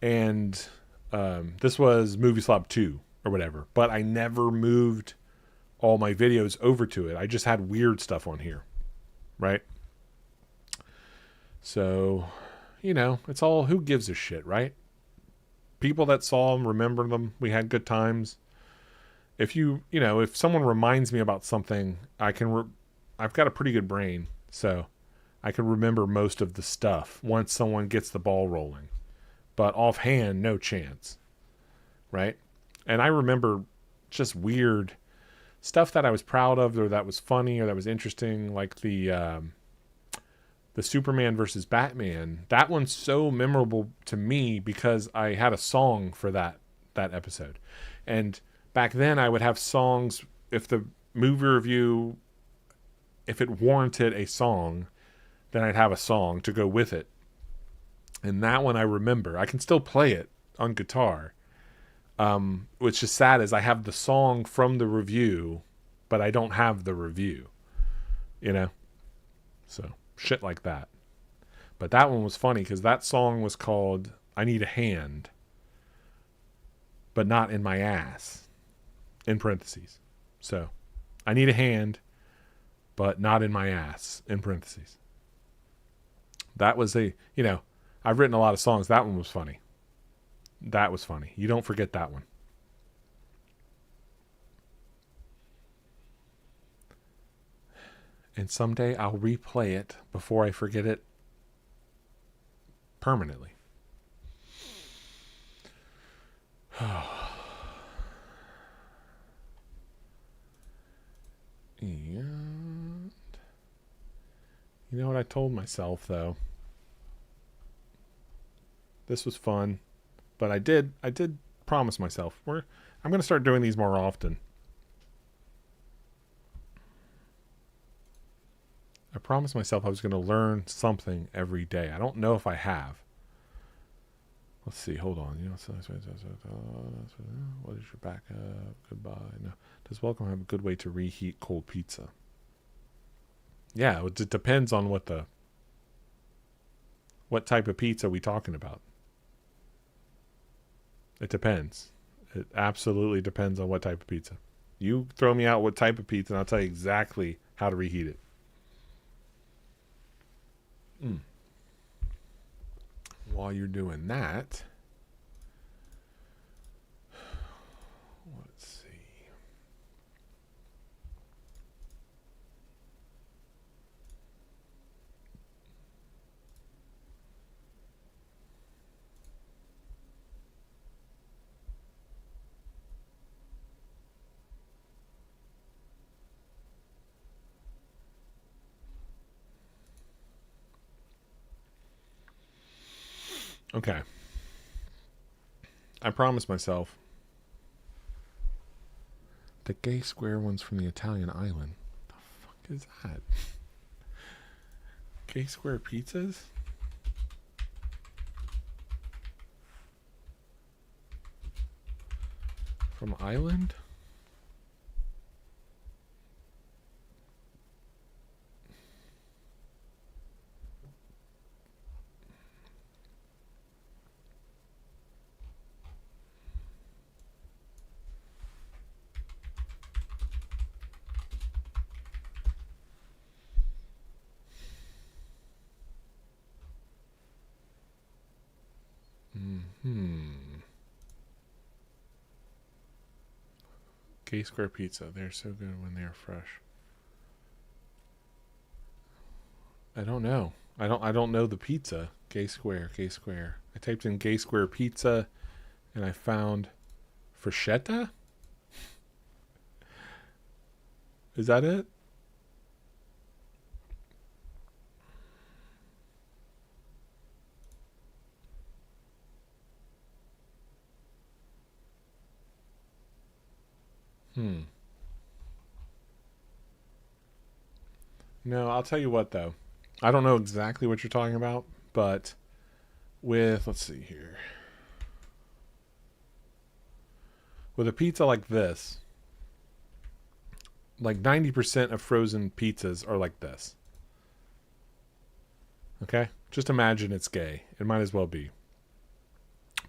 S1: And this was Movie Slob 2 or whatever. But I never moved all my videos over to it. I just had weird stuff on here. Right? So, you know, it's all, who gives a shit, right? People that saw them remember them. We had good times. If if someone reminds me about something, I've got a pretty good brain, so I can remember most of the stuff once someone gets the ball rolling. But offhand, no chance, right? And I remember just weird stuff that I was proud of, or that was funny, or that was interesting, like the Superman versus Batman. That one's so memorable to me because I had a song for that episode. And back then I would have songs, if the movie review, if it warranted a song, then I'd have a song to go with it. And that one I remember. I can still play it on guitar. Which is sad, is I have the song from the review, but I don't have the review. You know? So, shit like that. But that one was funny because that song was called I Need a Hand, but not in my ass, in parentheses. So, I need a hand, but not in my ass, in parentheses. That was I've written a lot of songs. That one was funny. That was funny. You don't forget that one. And someday I'll replay it before I forget it permanently. And you know what I told myself, though? This was fun, but I did promise myself I'm going to start doing these more often. I promised myself I was going to learn something every day. I don't know if I have. Let's see. Hold on. What is your backup? Goodbye. No. Does Welcome have a good way to reheat cold pizza? Yeah, it depends on what type of pizza we talking about. It depends. It absolutely depends on what type of pizza. You throw me out what type of pizza, and I'll tell you exactly how to reheat it. While you're doing that, let's see. Okay. I promised myself. The gay square one's from the Italian island. The fuck is that? Gay square pizzas? From Island? Gay square pizza. They're so good when they're fresh. I don't know. I don't know the pizza. Gay square. I typed in gay square pizza and I found Freshetta? Is that it? No, I'll tell you what, though. I don't know exactly what you're talking about, but with, let's see here. With a pizza like this, like 90% of frozen pizzas are like this. Okay? Just imagine it's gay. It might as well be.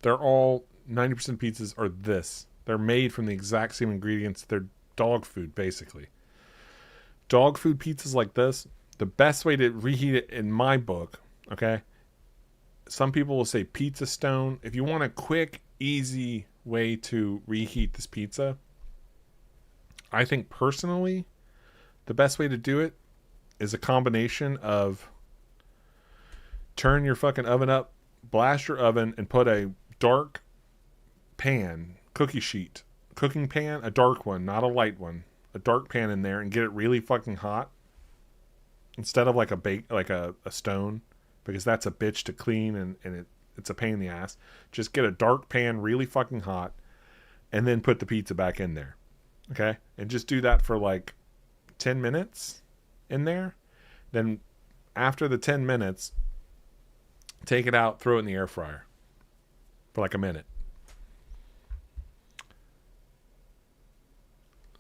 S1: They're all, 90% pizzas are this. They're made from the exact same ingredients. They're dog food, basically. Dog food pizzas like this, the best way to reheat it in my book, okay? Some people will say pizza stone. If you want a quick, easy way to reheat this pizza, I think personally, the best way to do it is a combination of turn your fucking oven up, blast your oven, and put a dark pan, cooking pan, a dark one, not a light one, a dark pan in there, and get it really fucking hot instead of like a stone, because that's a bitch to clean and it's a pain in the ass. Just get a dark pan really fucking hot and then put the pizza back in there. Okay? And just do that for like 10 minutes in there. Then after the 10 minutes, take it out, throw it in the air fryer for like a minute.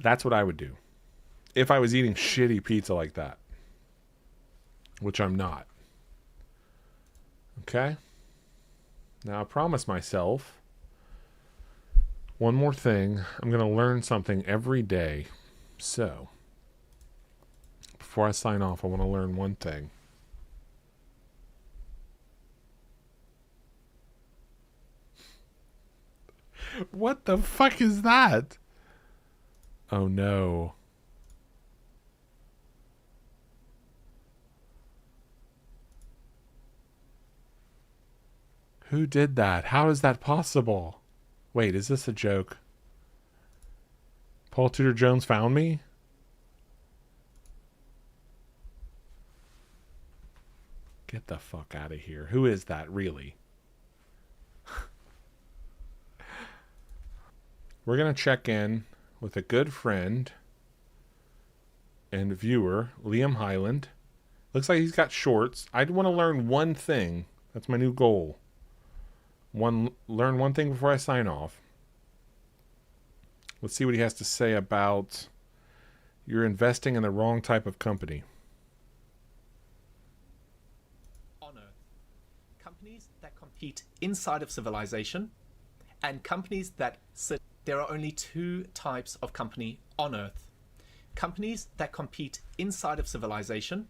S1: That's what I would do if I was eating shitty pizza like that, which I'm not. Okay? Now I promise myself one more thing. I'm going to learn something every day. So, before I sign off, I want to learn one thing. What the fuck is that? Oh no. Who did that? How is that possible? Wait, is this a joke? Paul Tudor Jones found me? Get the fuck out of here. Who is that, really? We're going to check in with a good friend and viewer, Liam Highland. Looks like he's got shorts. I want to learn one thing. That's my new goal. Learn one thing before I sign off. Let's see what he has to say about you're investing in the wrong type of company.
S2: On Earth, companies that compete inside of civilization and companies that sit. There are only two types of company on Earth. Companies that compete inside of civilization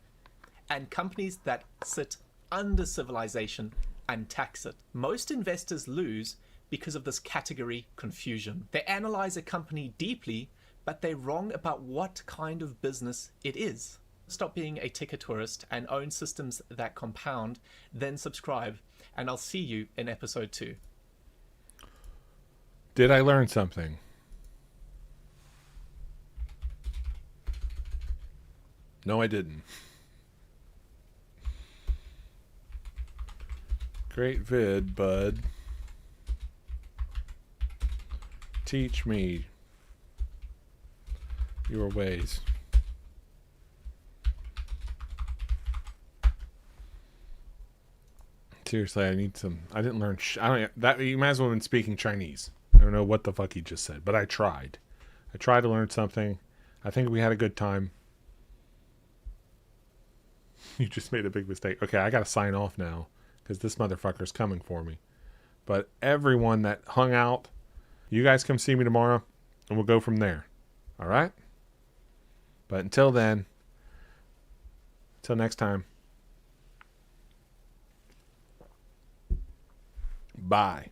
S2: and companies that sit under civilization and tax it. Most investors lose because of this category confusion. They analyze a company deeply, but they're wrong about what kind of business it is. Stop being a ticket tourist and own systems that compound, then subscribe, and I'll see you in episode 2.
S1: Did I learn something? No, I didn't. Great vid, bud. Teach me your ways. Seriously, I need some. I didn't learn. That you might as well have been speaking Chinese. I don't know what the fuck he just said, but I tried. I tried to learn something. I think we had a good time. You just made a big mistake. Okay, I gotta sign off now because this motherfucker's coming for me. But everyone that hung out, you guys come see me tomorrow, and we'll go from there. All right? But until then, until next time, bye.